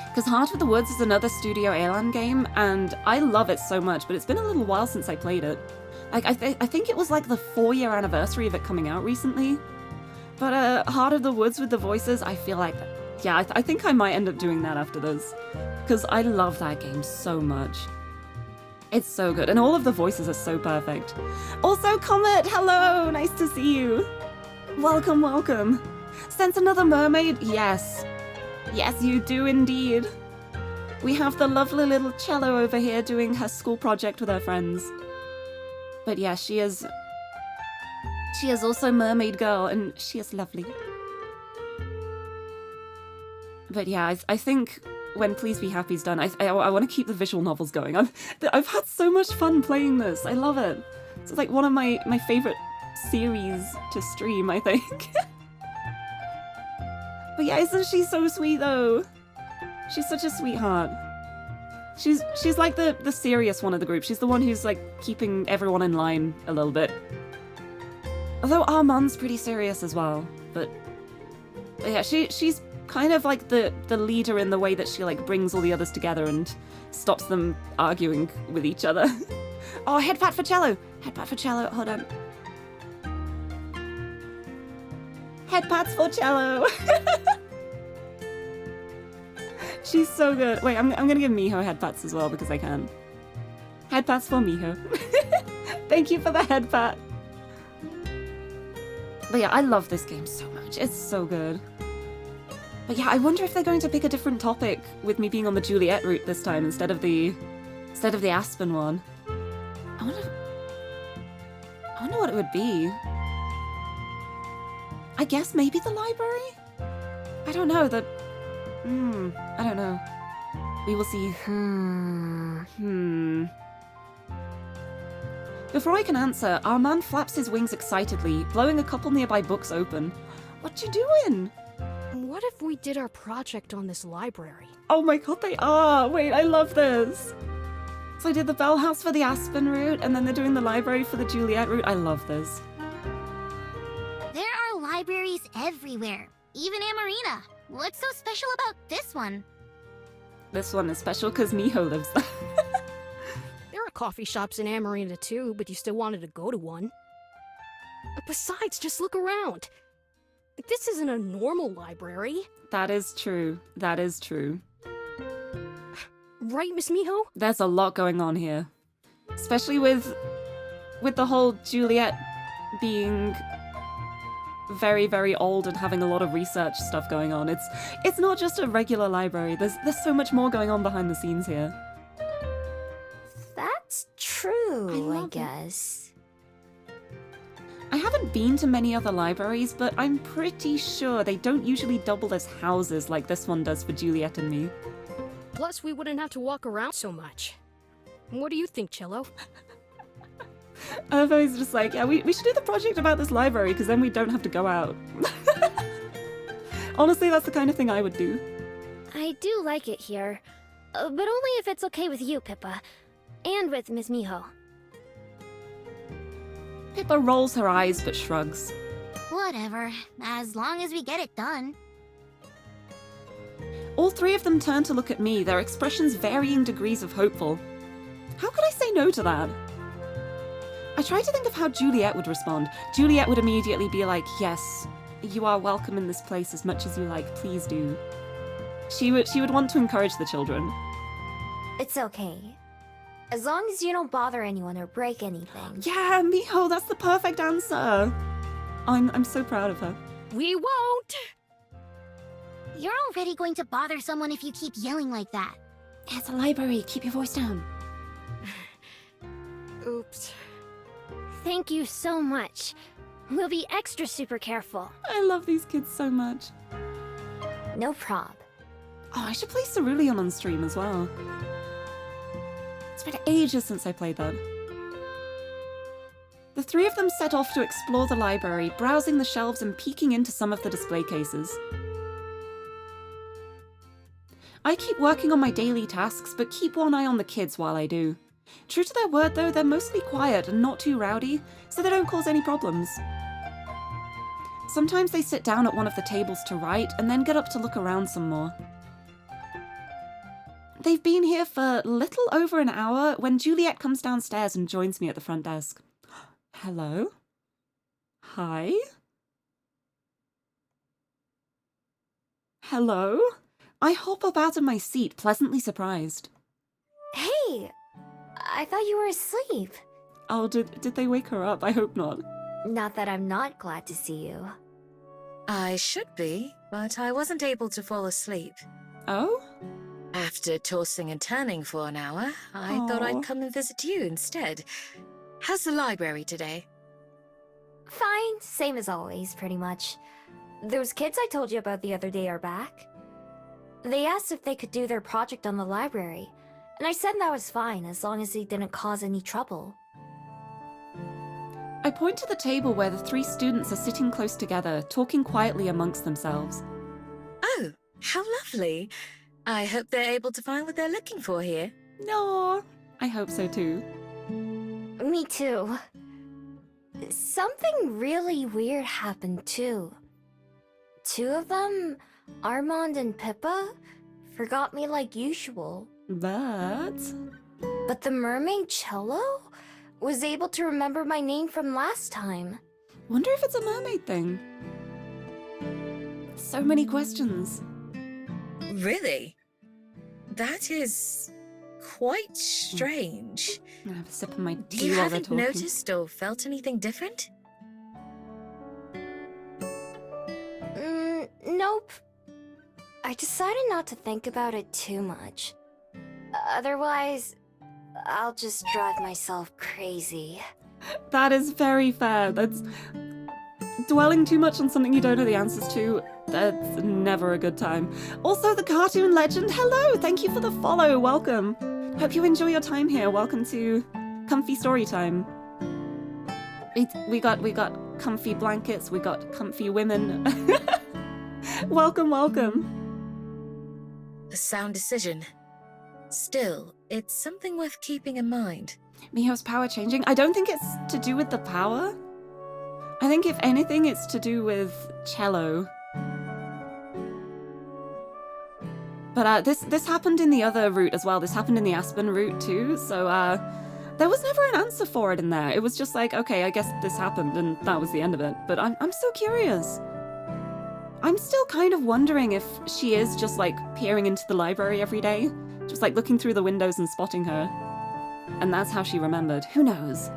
Because Heart of the Woods is another Studio Elan game, and I love it so much, but it's been a little while since I played it. Like, I think it was like the 4-year anniversary of it coming out recently. But Heart of the Woods with the voices, I feel like, yeah, I think I might end up doing that after this. Because I love that game so much. It's so good, and all of the voices are so perfect. Also, Comet, hello! Nice to see you. Welcome, welcome. Sense another mermaid? Yes. Yes, you do indeed. We have the lovely little cello over here doing her school project with her friends. But yeah, she is also Mermaid Girl, and she is lovely. But yeah, I think when Please Be Happy's done, I want to keep the visual novels going. I've had so much fun playing this. I love it. It's like one of my favorite series to stream, I think. But yeah, isn't she so sweet though? She's such a sweetheart. She's like the serious one of the group. She's the one who's like keeping everyone in line a little bit. Although Armand's pretty serious as well. But yeah, she's kind of like the leader in the way that she like brings all the others together and stops them arguing with each other. Oh, headpat for cello! Headpat for cello, hold on. Headpats for cello! She's so good. Wait, I'm gonna give Miho headpats as well because I can. Headpats for Miho. Thank you for the headpat. But yeah, I love this game so much. It's so good. But yeah, I wonder if they're going to pick a different topic with me being on the Juliet route this time instead of the Aspen one. I wonder what it would be. I guess maybe the library? I don't know, I don't know. We will see. Before I can answer, Armand flaps his wings excitedly, blowing a couple nearby books open. What you doing? What if we did our project on this library? Oh my god, they are! Wait, I love this! So I did the Bell House for the Aspen route, and then they're doing the library for the Juliet route. I love this. There are libraries everywhere, even Amarina. What's so special about this one? This one is special because Miho lives there. There are coffee shops in Amarina too, but you still wanted to go to one. Besides, just look around. This isn't a normal library. That is true. That is true. Right, Miss Miho? There's a lot going on here. Especially with the whole Juliet being very, very old and having a lot of research stuff going on. It's not just a regular library. There's so much more going on behind the scenes here. That's true, I it. guess. I haven't been to many other libraries, but I'm pretty sure they don't usually double as houses like this one does for Juliet and me. Plus, we wouldn't have to walk around so much. What do you think, Cello? I've always just like, yeah, we should do the project about this library because then we don't have to go out. Honestly, that's the kind of thing I would do. I do like it here, but only if it's okay with you, Pippa, and with Miss Miho. Pippa rolls her eyes but shrugs. Whatever, as long as we get it done. All three of them turn to look at me, their expressions varying degrees of hopeful. How could I say no to that? I try to think of how Juliet would respond. Juliet would immediately be like, yes, you are welcome in this place as much as you like, please do. She would want to encourage the children. It's okay. As long as you don't bother anyone or break anything. Yeah, Miho, that's the perfect answer. I'm so proud of her. We won't! You're already going to bother someone if you keep yelling like that. Yeah, it's a library, keep your voice down. Oops. Thank you so much. We'll be extra super careful. I love these kids so much. No prob. Oh, I should play Cerulean on stream as well. It's been ages since I played that. The three of them set off to explore the library, browsing the shelves and peeking into some of the display cases. I keep working on my daily tasks, but keep one eye on the kids while I do. True to their word though, they're mostly quiet and not too rowdy, so they don't cause any problems. Sometimes they sit down at one of the tables to write, and then get up to look around some more. They've been here for little over an hour when Juliet comes downstairs and joins me at the front desk. Hello? Hi? Hello? I hop up out of my seat, pleasantly surprised. Hey! I thought you were asleep. Oh, did they wake her up? I hope not. Not that I'm not glad to see you. I should be, but I wasn't able to fall asleep. Oh? After tossing and turning for an hour, I thought Aw. I'd come and visit you instead. How's the library today? Fine, same as always, pretty much. Those kids I told you about the other day are back. They asked if they could do their project on the library, and I said that was fine as long as they didn't cause any trouble. I point to the table where the 3 students are sitting close together, talking quietly amongst themselves. Oh, how lovely. I hope they're able to find what they're looking for here. No, I hope so too. Me too. Something really weird happened too. 2 of them, Armand and Pippa, forgot me like usual. But But the mermaid Cello was able to remember my name from last time. wonder if it's a mermaid thing. So many questions. Really? That is quite strange. I'm gonna have a sip of my tea You while they're haven't talking. noticed or felt anything different? Nope. I decided not to think about it too much. Otherwise, I'll just drive myself crazy. That is very fair. That's dwelling too much on something you don't know the answers to. That's never a good time. Also, the cartoon legend. Hello, thank you for the follow. Welcome. Hope you enjoy your time here. Welcome to Comfy Story Time. We got comfy blankets. We got comfy women. Welcome, welcome. A sound decision. Still, it's something worth keeping in mind. Miho's power changing. I don't think it's to do with the power. I think if anything, it's to do with cello. But this happened in the other route as well. This happened in the Aspen route too. So there was never an answer for it in there. It was just like, okay, I guess this happened, and that was the end of it. But I'm still curious. I'm still kind of wondering if she is just like peering into the library every day, just like looking through the windows and spotting her. And that's how she remembered. Who knows?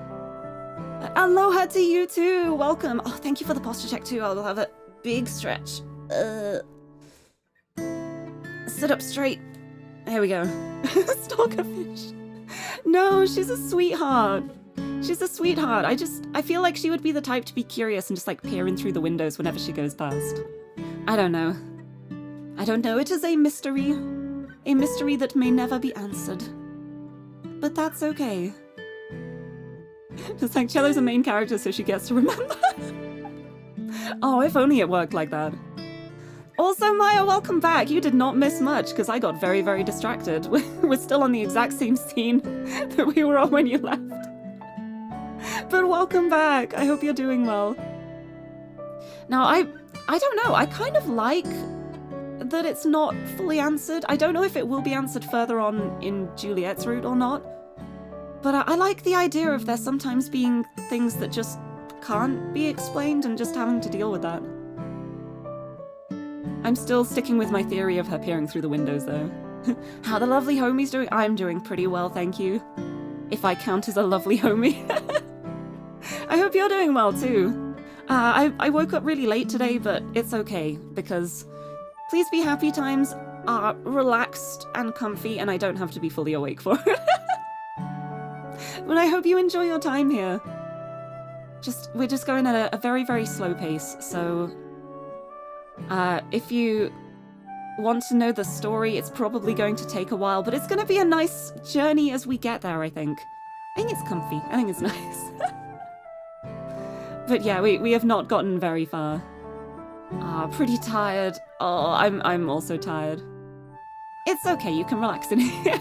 Aloha to you too. Welcome. Oh, thank you for the posture check too. I'll have a big stretch. Sit up straight. There we go. Stalkerfish. No, she's a sweetheart. She's a sweetheart. I feel like she would be the type to be curious and just like peering through the windows whenever she goes past. I don't know. I don't know. It is a mystery. A mystery that may never be answered. But that's okay. Just like Cello's a main character, so she gets to remember. Oh, if only it worked like that. Also, Maya, welcome back. You did not miss much, because I got very, very distracted. We're still on the exact same scene that we were on when you left. But welcome back. I hope you're doing well. Now, I don't know. I kind of like that it's not fully answered. I don't know if it will be answered further on in Juliet's route or not. But I like the idea of there sometimes being things that just can't be explained and just having to deal with that. I'm still sticking with my theory of her peering through the windows, though. How the lovely homie's doing? I'm doing pretty well, thank you. If I count as a lovely homie. I hope you're doing well, too. I woke up really late today, but it's okay, because Please Be Happy times are relaxed and comfy, and I don't have to be fully awake for it. But I hope you enjoy your time here. We're just going at a very, very slow pace, so if you want to know the story, it's probably going to take a while, but it's going to be a nice journey as we get there, I think. I think it's comfy. I think it's nice. But yeah, we have not gotten very far. Pretty tired. Oh, I'm also tired. It's okay, you can relax in here.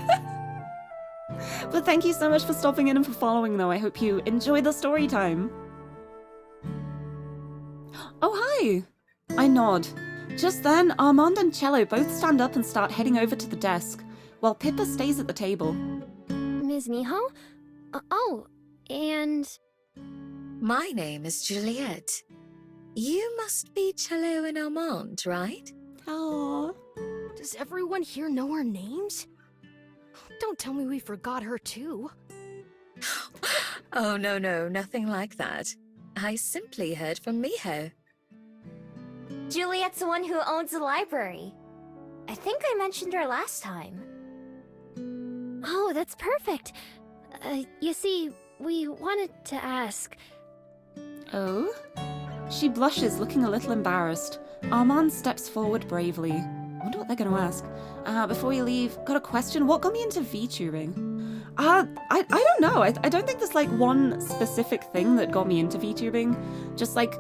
But thank you so much for stopping in and for following, though. I hope you enjoy the story time. Oh, hi! I nod. Just then, Armand and Cello both stand up and start heading over to the desk, while Pippa stays at the table. Ms. Miho? Oh, and... My name is Juliet. You must be Cello and Armand, right? Oh. Does everyone here know our names? Don't tell me we forgot her too. Oh, no, nothing like that. I simply heard from Miho. Juliet's the one who owns the library. I think I mentioned her last time. Oh, that's perfect. You see, we wanted to ask. Oh? She blushes, looking a little embarrassed. Armand steps forward bravely. Wonder what they're going to ask. Before you leave, got a question? What got me into VTubing? I don't know. I don't think there's like one specific thing that got me into VTubing. Just like,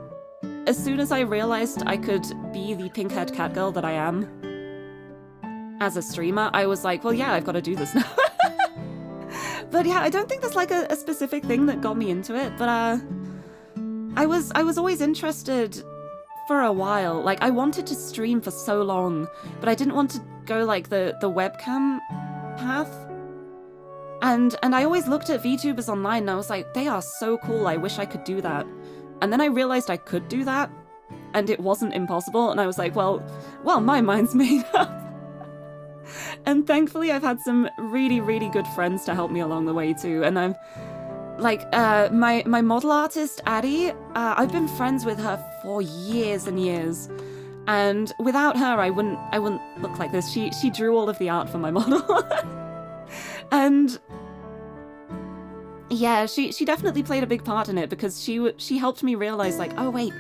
as soon as I realized I could be the pink-haired cat girl that I am as a streamer, I was like, well, yeah, I've got to do this now. But yeah, I don't think there's like a specific thing that got me into it, but I was always interested for a while. Like, I wanted to stream for so long, but I didn't want to go like the webcam path. And I always looked at VTubers online and I was like, they are so cool, I wish I could do that. And then I realized I could do that, and it wasn't impossible, and I was like, well, my mind's made up. And thankfully I've had some really, really good friends to help me along the way too, and I'm like, my model artist, Addie, I've been friends with her for years and years, and without her I wouldn't look like this. She drew all of the art for my model. And yeah, she definitely played a big part in it, because she helped me realize, like, oh wait,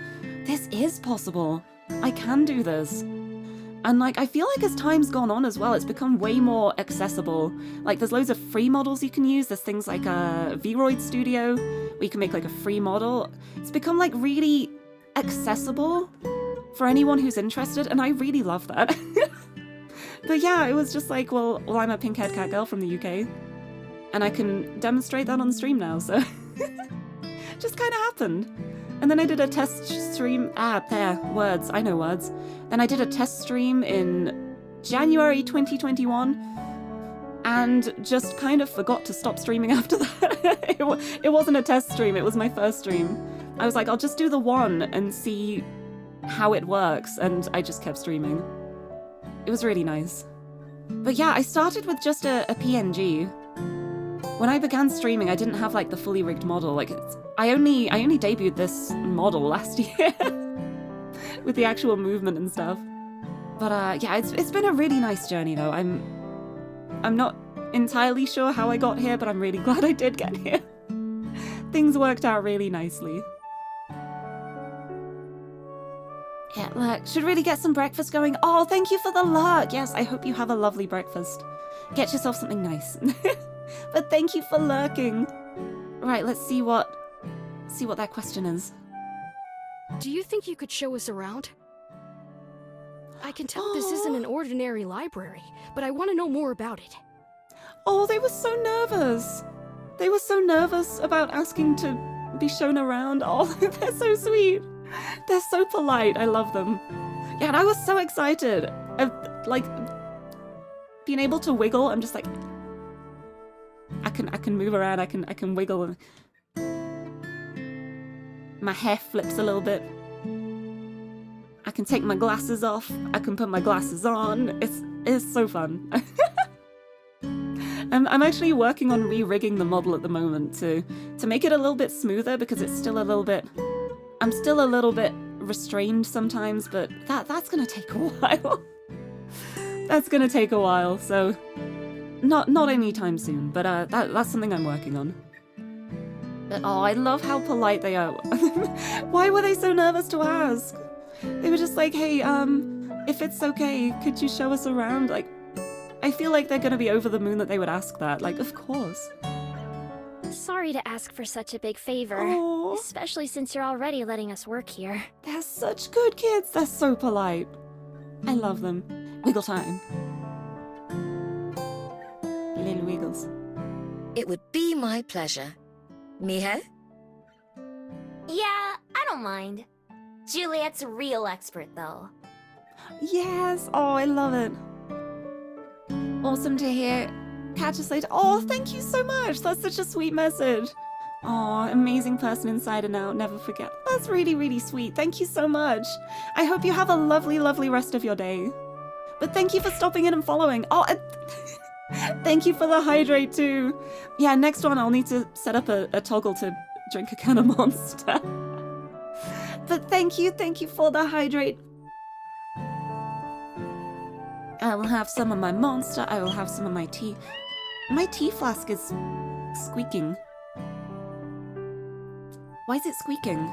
this is possible. I can do this. And like, I feel like as time's gone on as well, it's become way more accessible. Like, there's loads of free models you can use. There's things like Vroid Studio, where you can make like a free model. It's become like really accessible for anyone who's interested, and I really love that. But yeah, it was just like, well, I'm a pink-haired cat girl from the UK, and I can demonstrate that on stream now, so just kind of happened. And then I did a test stream, words, I know words. Then I did a test stream in January 2021, and just kind of forgot to stop streaming after that. It wasn't a test stream, it was my first stream. I was like, I'll just do the one and see how it works, and I just kept streaming. It was really nice. But yeah, I started with just a PNG. When I began streaming, I didn't have like the fully rigged model. Like, I only debuted this model last year with the actual movement and stuff. But yeah, it's been a really nice journey though. I'm not entirely sure how I got here, but I'm really glad I did get here. Things worked out really nicely. Yeah, look, should really get some breakfast going. Oh, thank you for the lurk. Yes, I hope you have a lovely breakfast. Get yourself something nice. But thank you for lurking. Right, let's see what that question is. Do you think you could show us around? I can tell this isn't an ordinary library, but I want to know more about it. Oh, they were so nervous. They were so nervous about asking to be shown around. Oh, they're so sweet. They're so polite. I love them. Yeah, and I was so excited. Like, being able to wiggle, I'm just like, I can move around, I can wiggle. My hair flips a little bit. I can take my glasses off. I can put my glasses on. It's so fun. I'm actually working on re-rigging the model at the moment to make it a little bit smoother, because it's still a little bit... I'm still a little bit restrained sometimes, but that's gonna take a while. That's gonna take a while, so not anytime soon, but that's something I'm working on. But oh, I love how polite they are. Why were they so nervous to ask? They were just like, hey, if it's okay, could you show us around? Like, I feel like they're gonna be over the moon that they would ask that. Like, of course. Sorry to ask for such a big favor, Aww. especially since you're already letting us work here. They're such good kids. They're so polite. I love them. Wiggle time. Little wiggles. It would be my pleasure. Miho? Yeah, I don't mind. Juliet's a real expert, though. Yes. Oh, I love it. Awesome to hear. Catch us later. Oh, thank you so much. That's such a sweet message. Oh, amazing person inside and out. Never forget. That's really, really sweet. Thank you so much. I hope you have a lovely, lovely rest of your day. But thank you for stopping in and following. Oh, thank you for the hydrate too. Yeah, next one I'll need to set up a toggle to drink a can of Monster. But thank you for the hydrate. I will have some of my Monster. I will have some of my tea. My tea flask is squeaking. Why is it squeaking?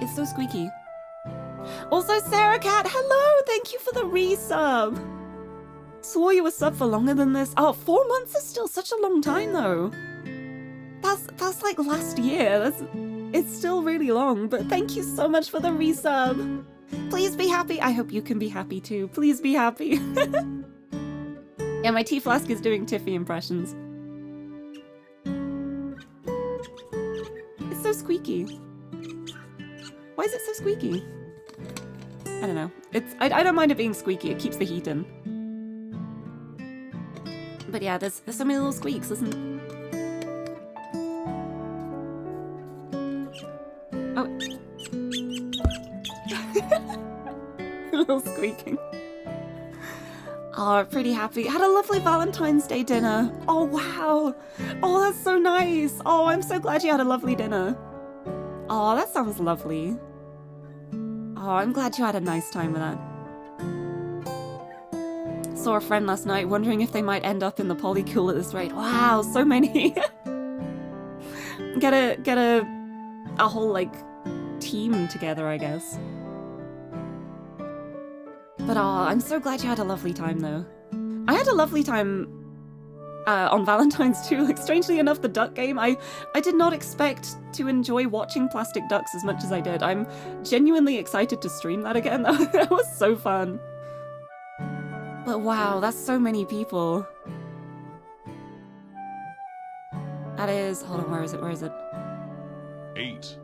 It's so squeaky. Also, Sarah Cat, hello! Thank you for the resub! Swore you were sub for longer than this. Oh, 4 months is still such a long time, though. That's like last year. It's still really long, but thank you so much for the resub. Please be happy. I hope you can be happy too. Please be happy. Yeah, my tea flask is doing Tiffy impressions. It's so squeaky. Why is it so squeaky? I don't know. I don't mind it being squeaky. It keeps the heat in. But yeah, there's so many little squeaks. Listen. Oh. A little squeaking. Oh, pretty happy. Had a lovely Valentine's Day dinner. Oh, wow. Oh, that's so nice. Oh, I'm so glad you had a lovely dinner. Oh, that sounds lovely. Oh, I'm glad you had a nice time with that. Saw a friend last night wondering if they might end up in the polycule at this rate. Wow, so many. Get a whole, like, team together, I guess. But I'm so glad you had a lovely time, though. I had a lovely time on Valentine's too. Like, strangely enough, the duck game, I did not expect to enjoy watching plastic ducks as much as I did. I'm genuinely excited to stream that again. That was so fun. But wow, that's so many people. That is... Hold on, where is it? Where is it? 8.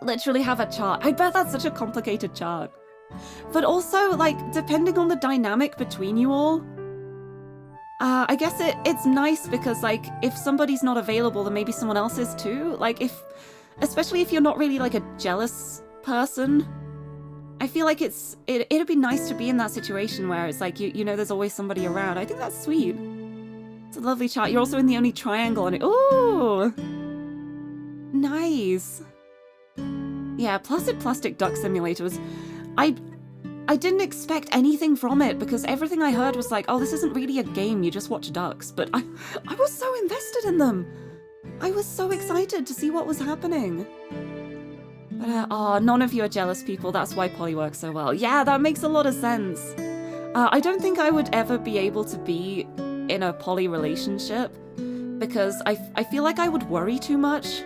Literally have a chart. I bet that's such a complicated chart. But also, like, depending on the dynamic between you all, I guess it's nice because, like, if somebody's not available, then maybe someone else is too. Like, especially if you're not really, like, a jealous person, I feel like it'd be nice to be in that situation where it's like, you know there's always somebody around. I think that's sweet. It's a lovely chart. You're also in the only triangle on it. Ooh! Nice. Yeah, Placid Plastic Duck Simulator was... I didn't expect anything from it because everything I heard was like, oh, this isn't really a game, you just watch ducks. But I was so invested in them. I was so excited to see what was happening. But, none of you are jealous people. That's why Poly works so well. Yeah, that makes a lot of sense. I don't think I would ever be able to be in a poly relationship because I feel like I would worry too much.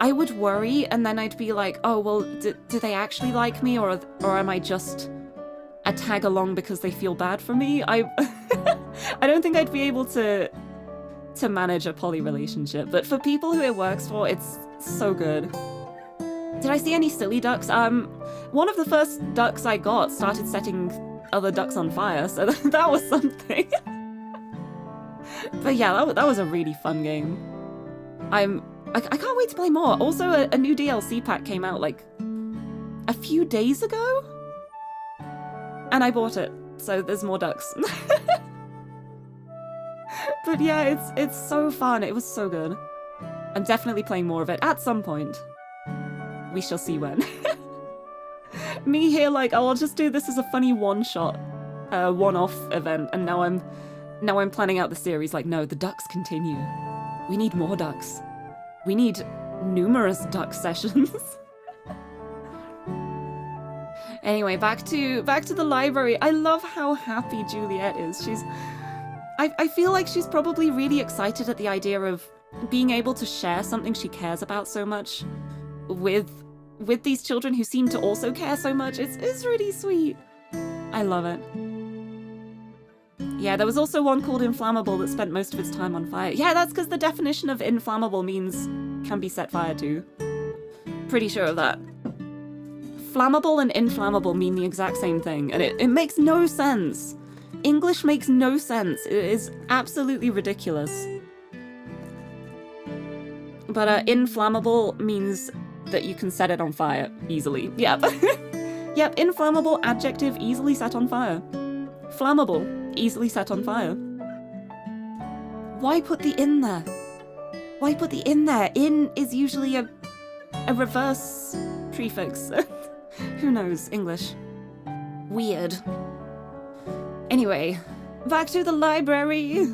I would worry and then I'd be like, oh, well, do they actually like me or am I just a tag along because they feel bad for me? I don't think I'd be able to manage a poly relationship, but for people who it works for, it's so good. Did I see any silly ducks? One of the first ducks I got started setting other ducks on fire, so that was something. But yeah, that was a really fun game. I can't wait to play more. Also, a new DLC pack came out like a few days ago, and I bought it, so there's more ducks. But yeah, it's so fun. It was so good. I'm definitely playing more of it at some point. We shall see when. Me here like, oh, I'll just do this as a funny one-shot, one-off event, and now I'm planning out the series like, no, the ducks continue. We need more ducks. We need numerous duck sessions. Anyway, back to the library. I love how happy Juliet is. I feel like she's probably really excited at the idea of being able to share something she cares about so much with these children who seem to also care so much. It's really sweet. I love it. Yeah, there was also one called Inflammable that spent most of its time on fire. Yeah, that's because the definition of inflammable means can be set fire to. Pretty sure of that. Flammable and inflammable mean the exact same thing, and it makes no sense. English makes no sense. It is absolutely ridiculous. But inflammable means that you can set it on fire easily. Yep. Yep, inflammable adjective easily set on fire. Flammable, easily set on fire. Why put the in there? Why put the in there? In is usually a reverse prefix. Who knows? English. Weird. Anyway, back to the library.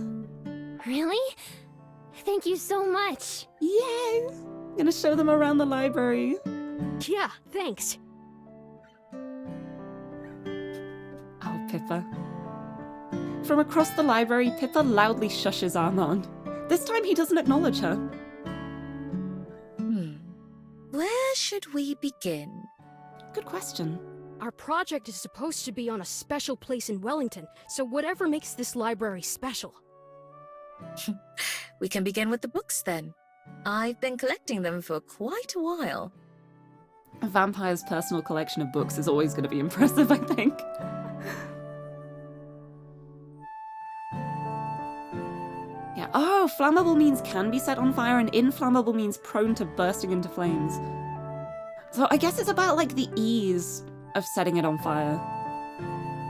Really? Thank you so much. Yay! I'm gonna show them around the library. Yeah, thanks. Oh, Pippa. From across the library, Pippa loudly shushes Armand. This time he doesn't acknowledge her. Where should we begin? Good question. Our project is supposed to be on a special place in Wellington, so whatever makes this library special. We can begin with the books then. I've been collecting them for quite a while. A vampire's personal collection of books is always going to be impressive, I think. Yeah. Oh, flammable means can be set on fire, and inflammable means prone to bursting into flames. So I guess it's about, like, the ease of setting it on fire.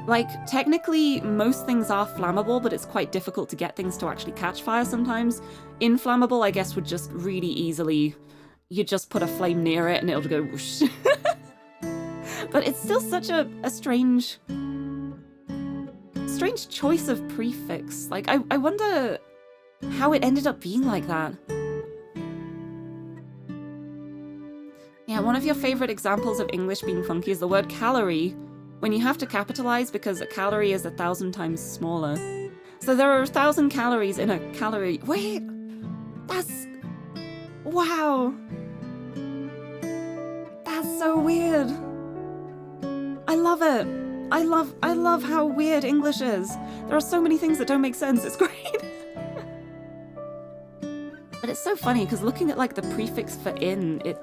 Like, technically, most things are flammable, but it's quite difficult to get things to actually catch fire sometimes. Inflammable, I guess, would just really easily... You just put a flame near it and it'll go whoosh. But it's still such a strange choice of prefix. Like, I wonder how it ended up being like that. Yeah, one of your favorite examples of English being funky is the word calorie, when you have to capitalize because a calorie is 1,000 times smaller. So there are 1,000 calories in a calorie. Wait, that's... Wow. That's so weird. I love it. I love how weird English is. There are so many things that don't make sense. It's great. But it's so funny because looking at like the prefix for in, it...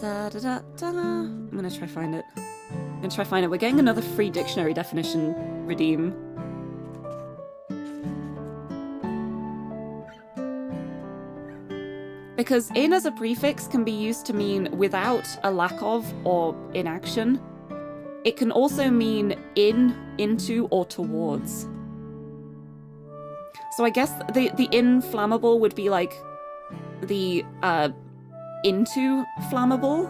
Da, da, da, da. I'm gonna try find it. We're getting another free dictionary definition redeem. Because in as a prefix can be used to mean without a lack of or inaction. It can also mean in, into, or towards. So I guess the inflammable would be like the into flammable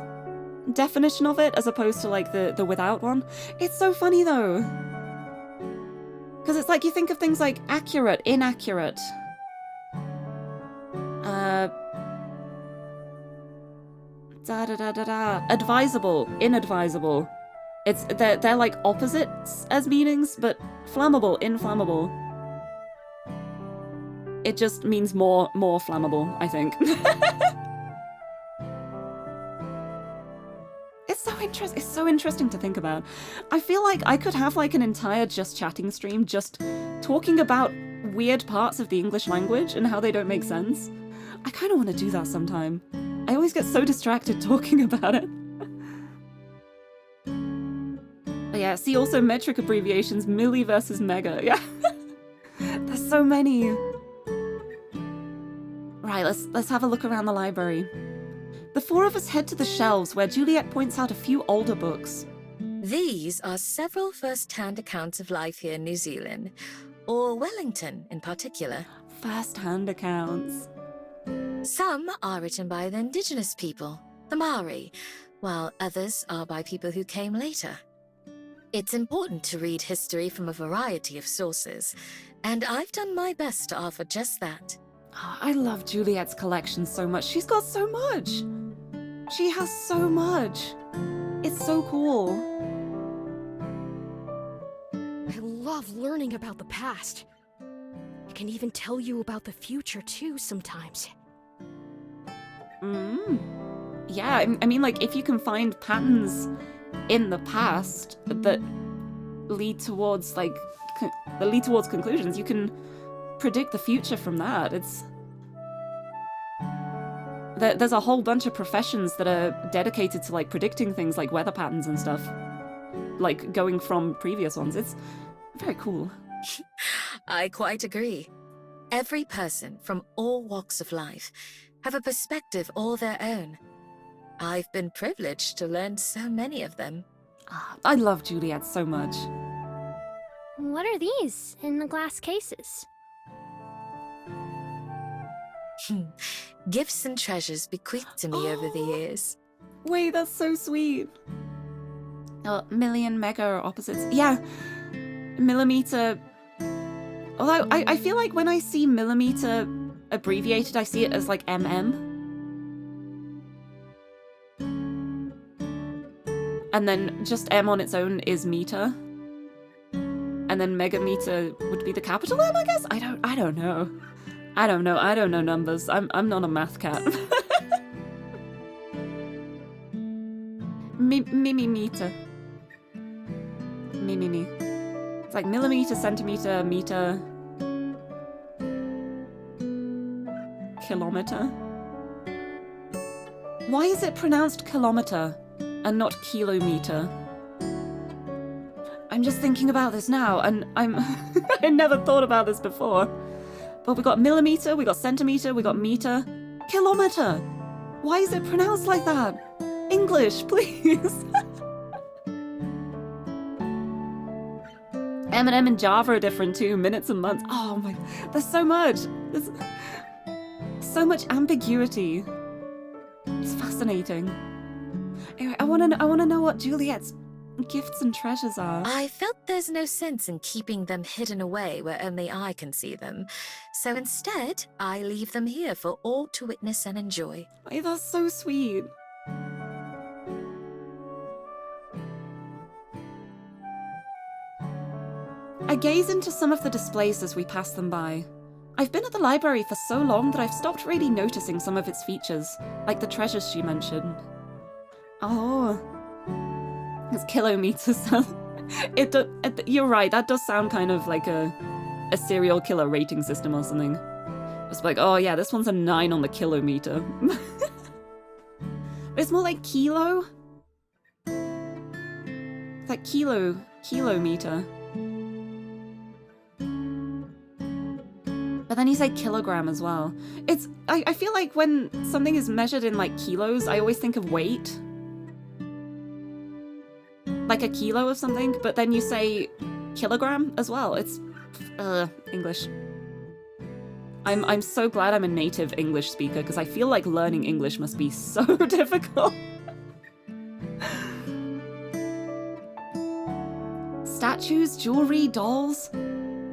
definition of it, as opposed to like the without one. It's so funny though. Because it's like you think of things like accurate, inaccurate. Advisable, inadvisable. They're like opposites as meanings, but flammable, inflammable. It just means more flammable, I think. It's so interesting to think about. I feel like I could have like an entire just chatting stream just talking about weird parts of the English language and how they don't make sense. I kind of want to do that sometime. I always get so distracted talking about it. But yeah, see also metric abbreviations, milli versus mega. Yeah. There's so many. Right, let's have a look around the library. The four of us head to the shelves where Juliet points out a few older books. These are several first-hand accounts of life here in New Zealand, or Wellington in particular. First-hand accounts. Some are written by the indigenous people, the Maori, while others are by people who came later. It's important to read history from a variety of sources, and I've done my best to offer just that. Oh, I love Juliet's collection so much. She's got so much. She has so much. It's so cool. I love learning about the past. I can even tell you about the future too sometimes. Yeah, I mean, like, if you can find patterns in the past that lead towards, like, conclusions, you can predict the future from that. There's a whole bunch of professions that are dedicated to, like, predicting things like weather patterns and stuff. Like, going from previous ones. It's very cool. I quite agree. Every person from all walks of life have a perspective all their own. I've been privileged to learn so many of them. I love Juliet so much. What are these in the glass cases? Gifts and treasures bequeathed to me over the years. Wait, that's so sweet. Million, mega are opposites. Yeah. millimeter. Although I feel like when I see millimeter abbreviated, I see it as like mm. And then just M on its own is meter. And then megameter would be the capital M, I guess? I don't know. I don't know numbers. I'm not a math cat. Meter. Me. It's like millimeter, centimeter, meter, kilometer. Why is it pronounced kilometer and not kilometer? I'm just thinking about this now, and I never thought about this before. But we got millimeter, we got centimeter, we got meter, kilometer. Why is it pronounced like that? English, please. M&M and Java are different too, minutes and months. Oh my, there's so much. There's so much ambiguity. It's fascinating. Anyway, I wanna know what Juliet's gifts and treasures are. I felt there's no sense in keeping them hidden away where only I can see them. So instead, I leave them here for all to witness and enjoy. Hey, that's so sweet. I gaze into some of the displays as we pass them by. I've been at the library for so long that I've stopped really noticing some of its features, like the treasures she mentioned. Oh, it's kilometers. You're right, that does sound kind of like a serial killer rating system or something. It's like, oh yeah, this one's a 9 on the kilometer. It's more like kilo. It's like kilometer. But then you say kilogram as well. I feel like when something is measured in like kilos, I always think of weight. Like a kilo of something, but then you say kilogram as well. It's English. I'm so glad I'm a native English speaker because I feel like learning English must be so difficult. Statues, jewelry, dolls.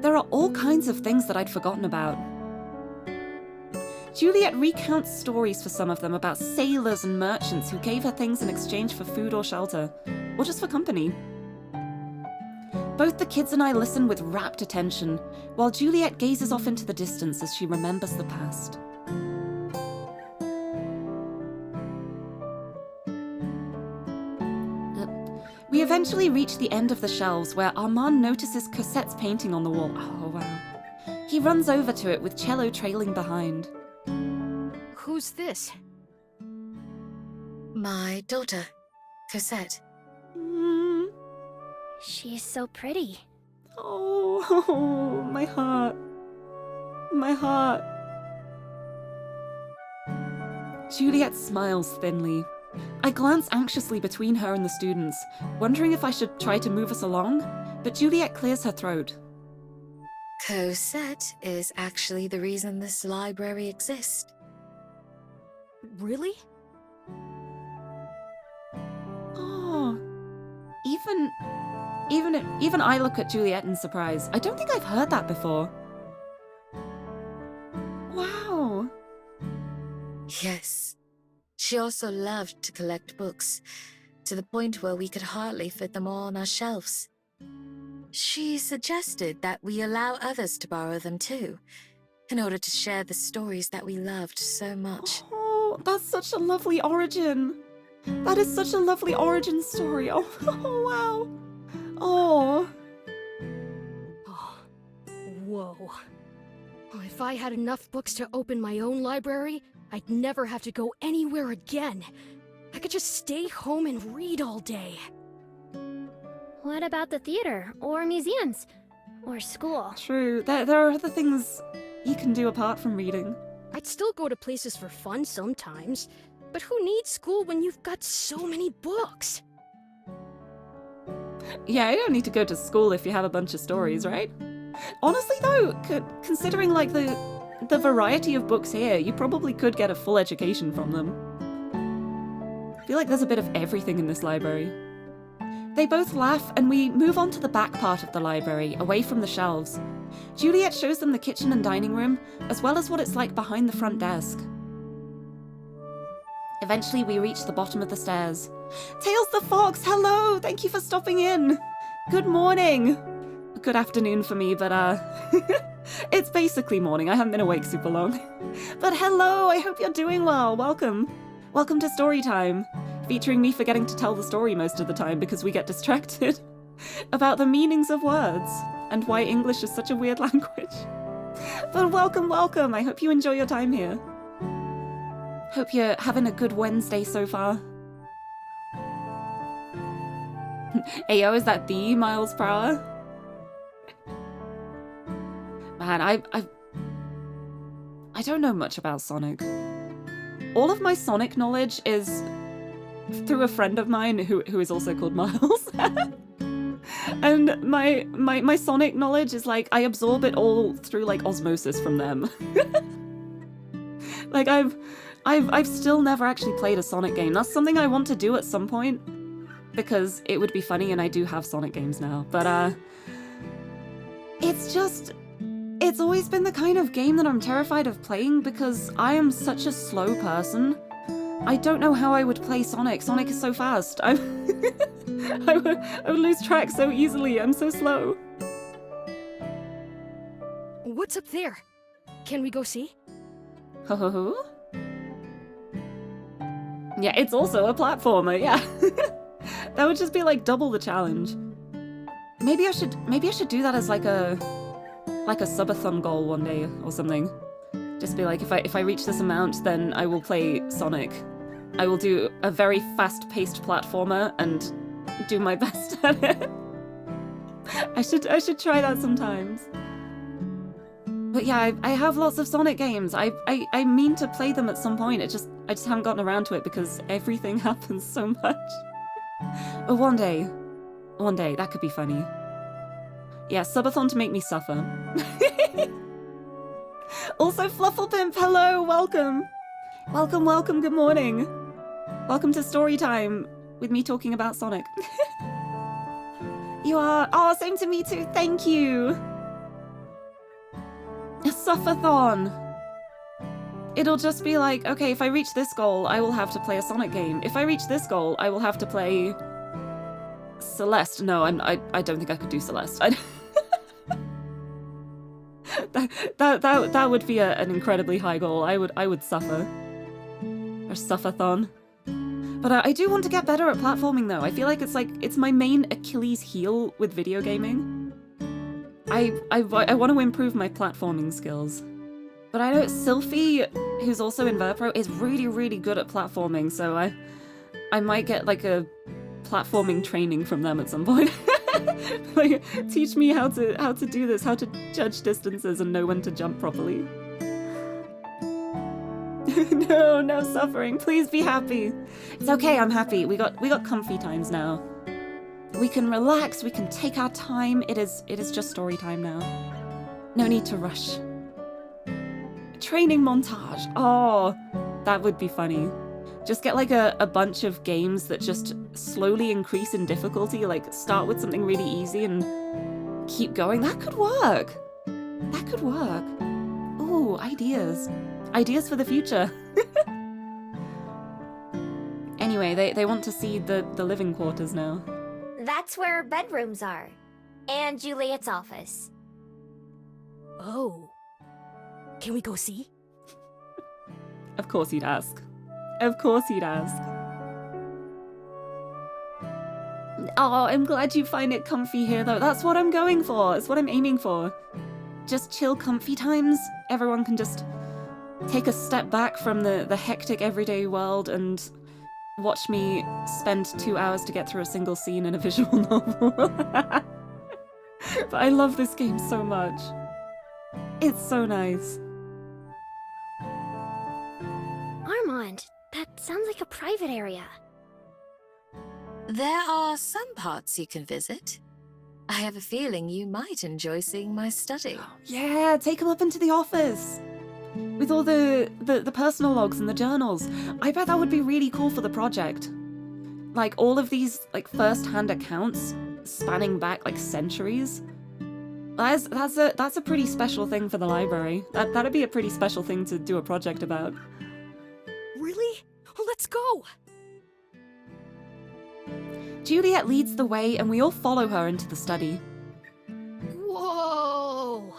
There are all kinds of things that I'd forgotten about. Juliet recounts stories for some of them about sailors and merchants who gave her things in exchange for food or shelter, or just for company. Both the kids and I listen with rapt attention, while Juliet gazes off into the distance as she remembers the past. We eventually reach the end of the shelves where Armand notices Cosette's painting on the wall. Oh, wow. He runs over to it with cello trailing behind. Who's this? My daughter, Cosette. She's so pretty. Oh, my heart. My heart. Juliet smiles thinly. I glance anxiously between her and the students, wondering if I should try to move us along, but Juliet clears her throat. Cosette is actually the reason this library exists. Really? Oh, even I look at Juliet in surprise. I don't think I've heard that before. Wow. Yes. She also loved to collect books, to the point where we could hardly fit them all on our shelves. She suggested that we allow others to borrow them too, in order to share the stories that we loved so much. Oh, that's such a lovely origin. That is such a lovely origin story. Oh, wow. Oh. Whoa. If I had enough books to open my own library, I'd never have to go anywhere again. I could just stay home and read all day. What about the theater, or museums, or school? True. There are other things you can do apart from reading. I'd still go to places for fun sometimes, but who needs school when you've got so many books? Yeah, you don't need to go to school if you have a bunch of stories, right? Honestly though, considering like the variety of books here, you probably could get a full education from them. I feel like there's a bit of everything in this library. They both laugh, and we move on to the back part of the library, away from the shelves. Juliet shows them the kitchen and dining room, as well as what it's like behind the front desk. Eventually, we reach the bottom of the stairs. Tails the Fox, hello! Thank you for stopping in! Good morning! Good afternoon for me, but it's basically morning. I haven't been awake super long. But hello, I hope you're doing well. Welcome. Welcome to story time, featuring me forgetting to tell the story most of the time because we get distracted about the meanings of words and why English is such a weird language. But welcome, welcome. I hope you enjoy your time here. Hope you're having a good Wednesday so far. Ayo, is that the miles per hour? Man, I don't know much about Sonic. All of my Sonic knowledge is through a friend of mine who is also called Miles. And my Sonic knowledge is like, I absorb it all through like osmosis from them. Like I've still never actually played a Sonic game. That's something I want to do at some point, because it would be funny, and I do have Sonic games now. But it's always been the kind of game that I'm terrified of playing because I am such a slow person. I don't know how I would play Sonic. Sonic is so fast. I would lose track so easily. I'm so slow. What's up there? Can we go see? Ho. Yeah, it's also a platformer, yeah. That would just be like double the challenge. Maybe I should do that as like a subathon goal one day or something. Just be like, if I reach this amount, then I will play Sonic. I will do a very fast-paced platformer and do my best at it. I should try that sometimes. But yeah, I have lots of Sonic games. I mean to play them at some point. I just haven't gotten around to it because everything happens so much. But one day, that could be funny. Yeah, subathon to make me suffer. Also, Flufflepimp, hello, welcome. Welcome, good morning. Welcome to story time with me talking about Sonic. You are, oh, same to me too, thank you. A suffathon. It'll just be like, okay, if I reach this goal, I will have to play a Sonic game. If I reach this goal, I will have to play Celeste. No, I don't think I could do Celeste. That would be an incredibly high goal. I would suffer. Or suffathon. But I do want to get better at platforming though. I feel like it's my main Achilles heel with video gaming. I want to improve my platforming skills. But I know Sylphie, who's also in Verpro, is really, really good at platforming, so I might get like a platforming training from them at some point. Like, teach me how to do this, how to judge distances and know when to jump properly. No suffering. Please be happy. It's okay, I'm happy. We got comfy times now. We can relax, we can take our time. It is just story time now. No need to rush. Training montage. Oh, that would be funny. Just get like a bunch of games that just slowly increase in difficulty, like start with something really easy and keep going. That could work. That could work. Ooh, ideas. Ideas for the future. Anyway, they want to see the living quarters now. That's where bedrooms are. And Juliet's office. Oh. Can we go see? Of course he'd ask. Of course he'd ask. Oh, I'm glad you find it comfy here though. That's what I'm going for. That's what I'm aiming for. Just chill comfy times. Everyone can just take a step back from the hectic everyday world and watch me spend 2 hours to get through a single scene in a visual novel. But I love this game so much. It's so nice. Armand, that sounds like a private area. There are some parts you can visit. I have a feeling you might enjoy seeing my study. Yeah, take him up into the office. With all the personal logs and the journals. I bet that would be really cool for the project. like all of these like first-hand accounts spanning back like centuries. That's a pretty special thing for the library. That'd be a pretty special thing to do a project about. Really? Oh, let's go! Juliet leads the way, and we all follow her into the study. Whoa!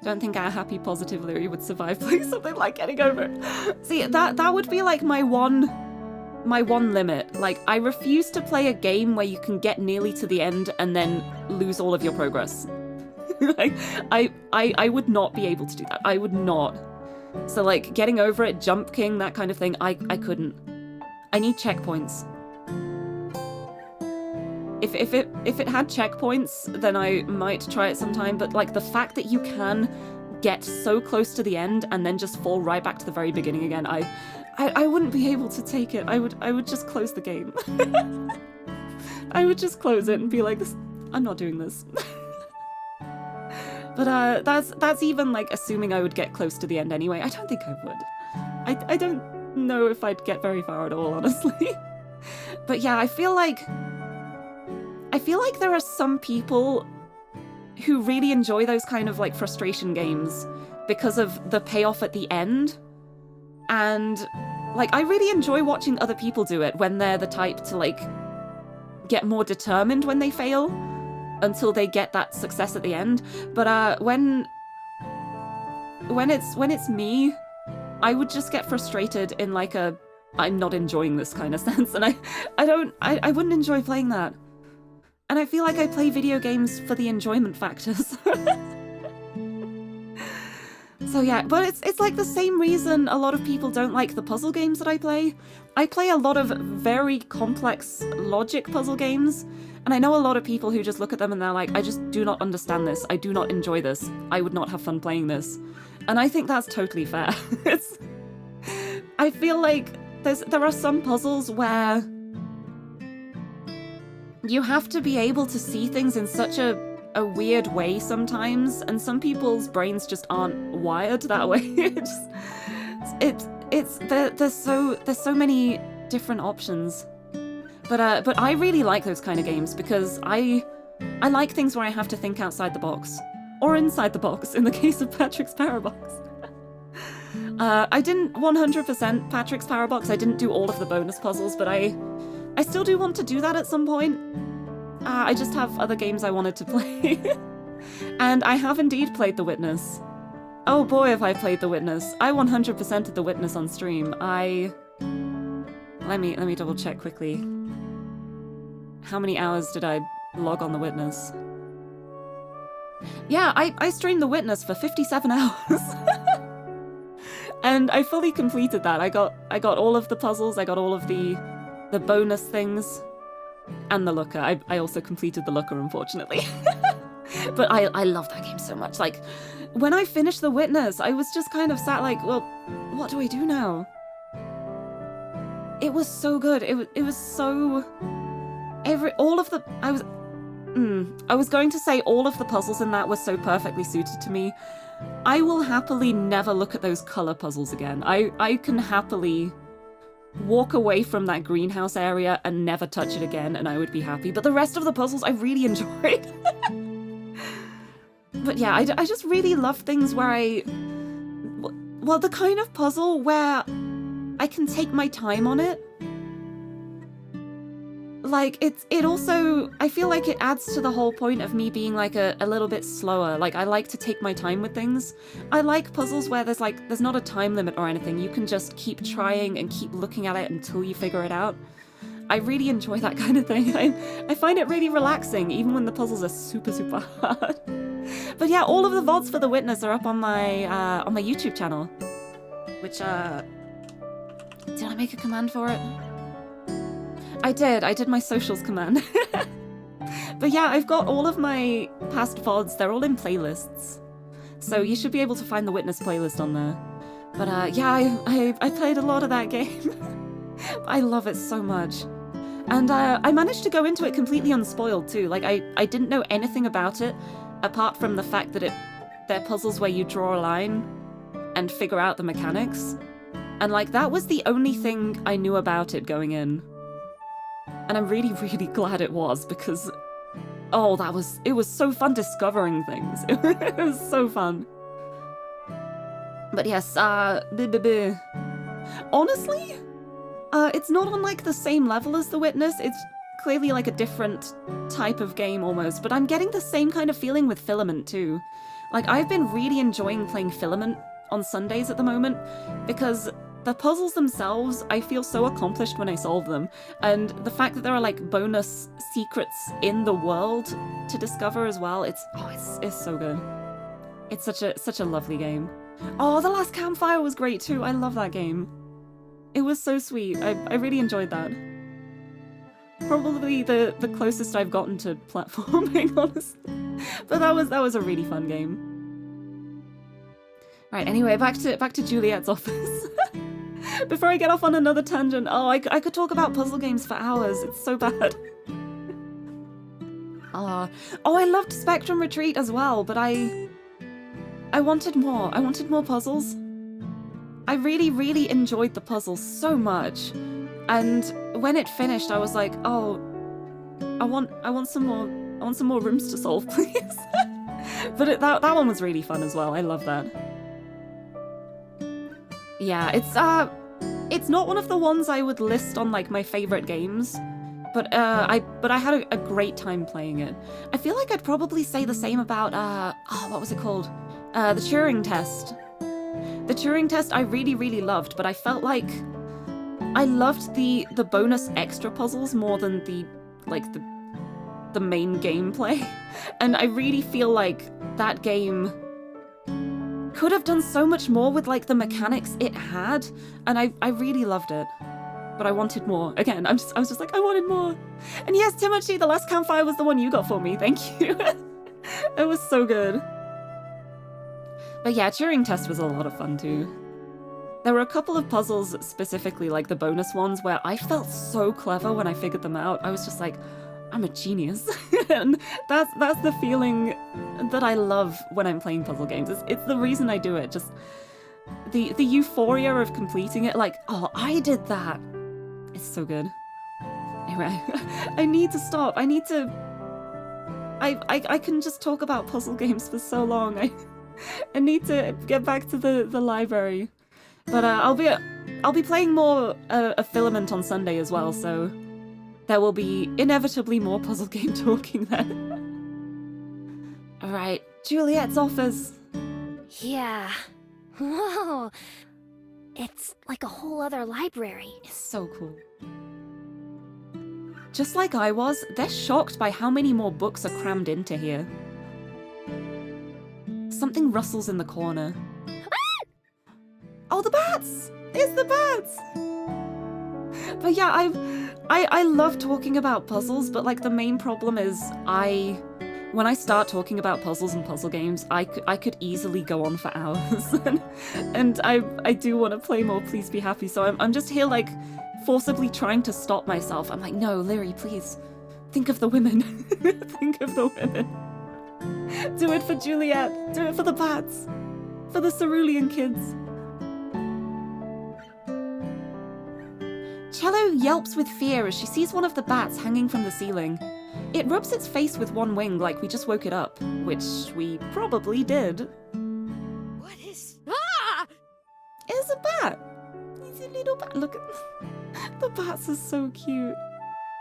Don't think our happy, positive Lirie would survive playing something like Getting Over It. See, that would be like my one limit. Like, I refuse to play a game where you can get nearly to the end and then lose all of your progress. Like, I would not be able to do that. I would not. So, like, Getting Over It, Jump King, that kind of thing, I couldn't. I need checkpoints. If it had checkpoints, then I might try it sometime, but like the fact that you can get so close to the end and then just fall right back to the very beginning again, I wouldn't be able to take it. I would just close the game. I would just close it and be like, I'm not doing this. But that's even like assuming I would get close to the end anyway. I don't think I would. I don't know if I'd get very far at all, honestly. But yeah, I feel like there are some people who really enjoy those kind of like frustration games because of the payoff at the end. And like, I really enjoy watching other people do it when they're the type to like get more determined when they fail until they get that success at the end. But when it's me, I would just get frustrated in like a I'm not enjoying this kind of sense, and I wouldn't enjoy playing that. And I feel like I play video games for the enjoyment factors. So yeah, but it's like the same reason a lot of people don't like the puzzle games that I play. I play a lot of very complex logic puzzle games, and I know a lot of people who just look at them and they're like, I just do not understand this, I do not enjoy this, I would not have fun playing this. And I think that's totally fair. I feel like there are some puzzles where you have to be able to see things in such a weird way sometimes, and some people's brains just aren't wired that way. There's so many different options. But I really like those kind of games because I like things where I have to think outside the box. Or inside the box, in the case of Patrick's Parabox. I didn't 100% Patrick's Parabox, I didn't do all of the bonus puzzles, but I still do want to do that at some point. I just have other games I wanted to play. And I have indeed played The Witness. Oh boy, have I played The Witness. I 100%ed The Witness on stream. Let me double check quickly. How many hours did I log on The Witness? Yeah, I streamed The Witness for 57 hours. And I fully completed that. I got all of the puzzles, I got all of the bonus things, and the looker. I also completed the looker, unfortunately. But I love that game so much. Like, when I finished The Witness, I was just kind of sat like, well, what do I do now? It was so good. It was so... I was going to say all of the puzzles in that were so perfectly suited to me. I will happily never look at those color puzzles again. I can happily walk away from that greenhouse area and never touch it again, and I would be happy. But the rest of the puzzles I really enjoyed. But yeah, I just really love things where well, the kind of puzzle where I can take my time on it. Like, it also, I feel like it adds to the whole point of me being like a little bit slower. Like, I like to take my time with things. I like puzzles where there's not a time limit or anything. You can just keep trying and keep looking at it until you figure it out. I really enjoy that kind of thing. I find it really relaxing, even when the puzzles are super, super hard. But yeah, all of the VODs for The Witness are up on my YouTube channel. Which, did I make a command for it? I did my socials command. But yeah, I've got all of my past VODs, they're all in playlists. So you should be able to find the Witness playlist on there. But yeah, I played a lot of that game. I love it so much. And I managed to go into it completely unspoiled too. Like, I didn't know anything about it, apart from the fact that they're puzzles where you draw a line and figure out the mechanics. And like, that was the only thing I knew about it going in. And I'm really, really glad it was, because oh, it was so fun discovering things. It was so fun. But yes, honestly, it's not on like the same level as The Witness. It's clearly like a different type of game almost, but I'm getting the same kind of feeling with Filament too. Like, I've been really enjoying playing Filament on Sundays at the moment, because the puzzles themselves, I feel so accomplished when I solve them, and the fact that there are like bonus secrets in the world to discover as well, it's so good. It's such a lovely game. Oh, The Last Campfire was great too. I love that game. It was so sweet. I really enjoyed that. Probably the closest I've gotten to platforming, honestly. But that was a really fun game. Right, anyway, back to Juliet's office. Before I get off on another tangent, oh, I could talk about puzzle games for hours. It's so bad. Oh, I loved Spectrum Retreat as well, but I wanted more. I wanted more puzzles. I really, really enjoyed the puzzles so much. And when it finished, I was like, oh, I want some more rooms to solve, please. But that one was really fun as well. I love that. Yeah, it's not one of the ones I would list on like my favorite games, but I had a great time playing it. I feel like I'd probably say the same about what was it called? The Turing Test. The Turing Test I really, really loved, but I felt like I loved the bonus extra puzzles more than the main gameplay. And I really feel like that game could have done so much more with like the mechanics it had, and I really loved it. But I wanted more. Again, I was just like, I wanted more. And yes, Timothy, The Last Campfire was the one you got for me. Thank you. It was so good. But yeah, Turing Test was a lot of fun too. There were a couple of puzzles, specifically like the bonus ones, where I felt so clever when I figured them out. I was just like, I'm a genius. And that's the feeling that I love when I'm playing puzzle games. It's the reason I do it. Just the euphoria of completing it, like, oh, I did that. It's so good. Anyway, I need to stop. I can just talk about puzzle games for so long. I need to get back to the library. But I'll be playing more a Filament on Sunday as well, so there will be inevitably more puzzle game talking then. Alright, Juliet's office. Yeah. Whoa. It's like a whole other library. It's so cool. Just like I was, they're shocked by how many more books are crammed into here. Something rustles in the corner. Oh, the bats! It's the bats! But yeah, I love talking about puzzles, but like the main problem is when I start talking about puzzles and puzzle games, I could easily go on for hours. and I do want to play more Please Be Happy, so I'm just here like forcibly trying to stop myself. I'm like, no, Lirie, please. Think of the women. Think of the women. Do it for Juliet. Do it for the bats. For the cerulean kids. Cello yelps with fear as she sees one of the bats hanging from the ceiling. It rubs its face with one wing like we just woke it up, which we probably did. What is... Ah! It's a bat. It's a little bat. Look at... The bats are so cute.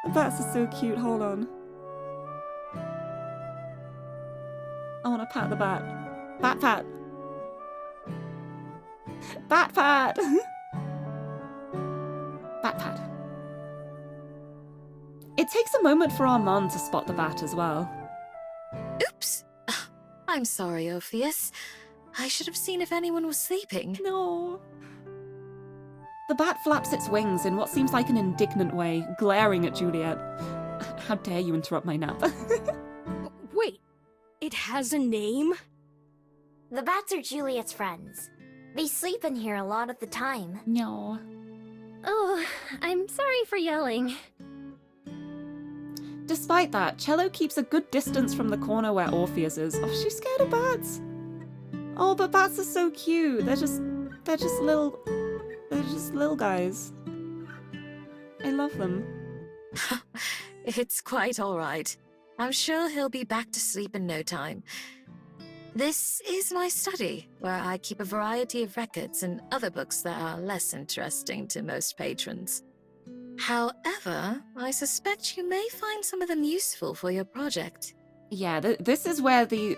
The bats are so cute. Hold on. I want to pat the bat. Bat pat. Bat pat. Bat pat. It takes a moment for Armand to spot the bat as well. Oops! I'm sorry, Orpheus. I should have seen if anyone was sleeping. No. The bat flaps its wings in what seems like an indignant way, glaring at Juliet. How dare you interrupt my nap? Wait, it has a name? The bats are Juliet's friends. They sleep in here a lot of the time. No. Oh, I'm sorry for yelling. Despite that, Cello keeps a good distance from the corner where Orpheus is. Oh, she's scared of bats. Oh, but bats are so cute. They're just little guys. I love them. It's quite all right. I'm sure he'll be back to sleep in no time. This is my study, where I keep a variety of records and other books that are less interesting to most patrons. However, I suspect you may find some of them useful for your project. Yeah, this is where the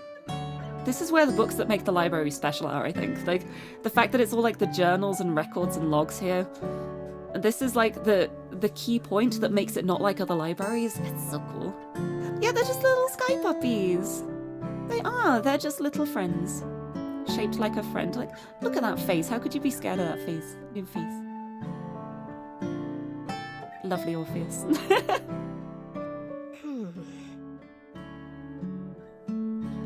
books that make the library special are, I think. Like, the fact that it's all like the journals and records and logs here. This is like the key point that makes it not like other libraries. It's so cool. Yeah, they're just little sky puppies. They are. They're just little friends. Shaped like a friend. Like, look at that face. How could you be scared of that face? New face. Lovely Orpheus.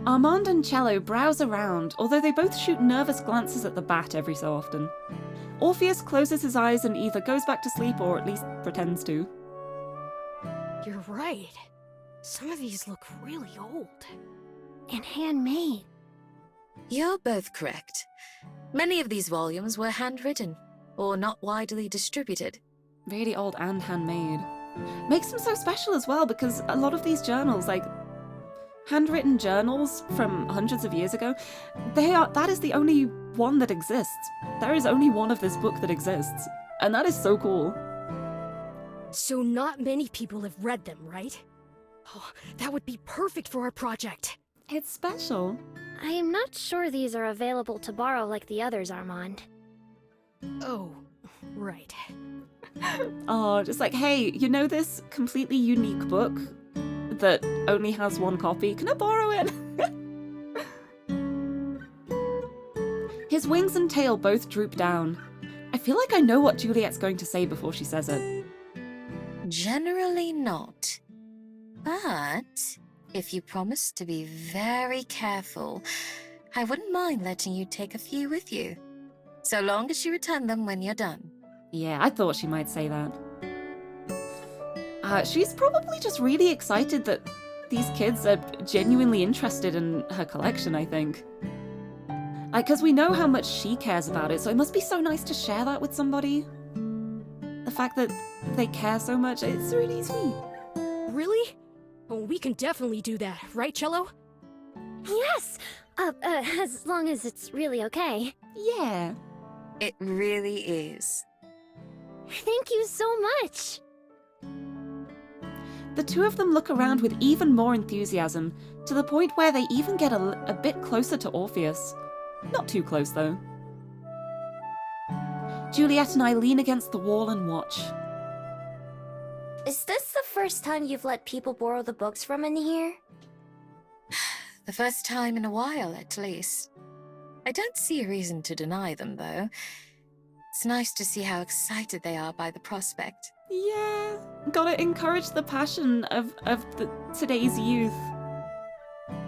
Armand and Cello browse around, although they both shoot nervous glances at the bat every so often. Orpheus closes his eyes and either goes back to sleep or at least pretends to. You're right. Some of these look really old. And handmade. You're both correct. Many of these volumes were handwritten, or not widely distributed. Really old and handmade. Makes them so special as well, because a lot of these journals, like handwritten journals from hundreds of years ago, that is the only one that exists. There is only one of this book that exists, and that is so cool. So not many people have read them, right? Oh, that would be perfect for our project. It's special. I am not sure these are available to borrow like the others, Armand. Oh, right. Oh, just like, hey, you know this completely unique book that only has one copy? Can I borrow it? His wings and tail both droop down. I feel like I know what Juliet's going to say before she says it. Generally not. But if you promise to be very careful, I wouldn't mind letting you take a few with you, so long as you return them when you're done. Yeah, I thought she might say that. She's probably just really excited that these kids are genuinely interested in her collection, I think. Like, because we know how much she cares about it, so it must be so nice to share that with somebody. The fact that they care so much, it's really sweet. Really? Oh, we can definitely do that, right, Cello? Yes! As long as it's really okay. Yeah. It really is. Thank you so much! The two of them look around with even more enthusiasm, to the point where they even get a bit closer to Orpheus. Not too close, though. Juliet and I lean against the wall and watch. Is this the first time you've let people borrow the books from in here? The first time in a while, at least. I don't see a reason to deny them, though. It's nice to see how excited they are by the prospect. Yeah, gotta encourage the passion of today's youth.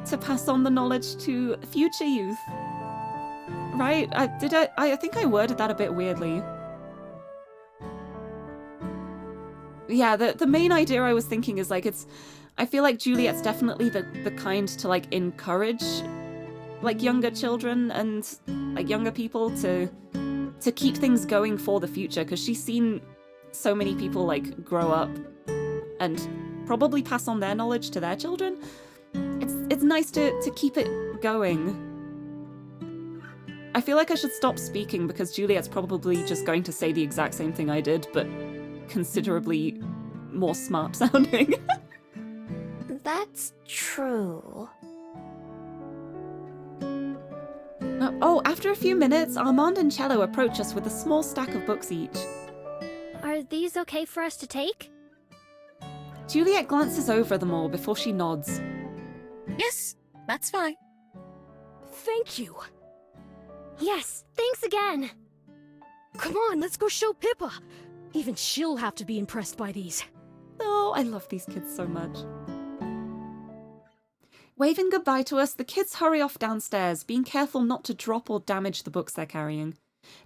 To pass on the knowledge to future youth. Right? I think I worded that a bit weirdly. Yeah, the main idea I was thinking is like I feel like Juliet's definitely the kind to like encourage like younger children and like younger people to keep things going for the future, because she's seen so many people like grow up and probably pass on their knowledge to their children. It's nice to keep it going. I feel like I should stop speaking because Juliet's probably just going to say the exact same thing I did, but considerably more smart sounding. That's true. After a few minutes, Armand and Cello approach us with a small stack of books each. Are these okay for us to take? Juliet glances over them all before she nods. Yes, that's fine. Thank you. Yes, thanks again. Come on, let's go show Pippa. Even she'll have to be impressed by these. Oh, I love these kids so much. Waving goodbye to us, the kids hurry off downstairs, being careful not to drop or damage the books they're carrying.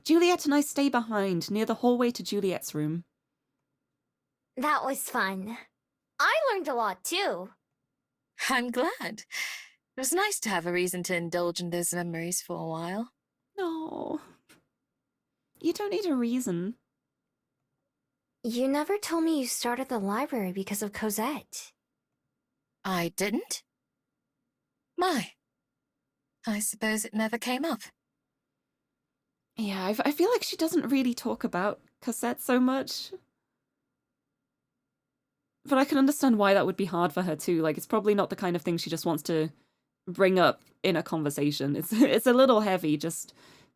Juliet and I stay behind, near the hallway to Juliet's room. That was fun. I learned a lot too. I'm glad. It was nice to have a reason to indulge in those memories for a while. No. You don't need a reason. You never told me you started the library because of Cosette. I didn't? My. I suppose it never came up. Yeah, I feel like she doesn't really talk about Cosette so much. But I can understand why that would be hard for her too. Like, it's probably not the kind of thing she just wants to bring up in a conversation. It's a little heavy, just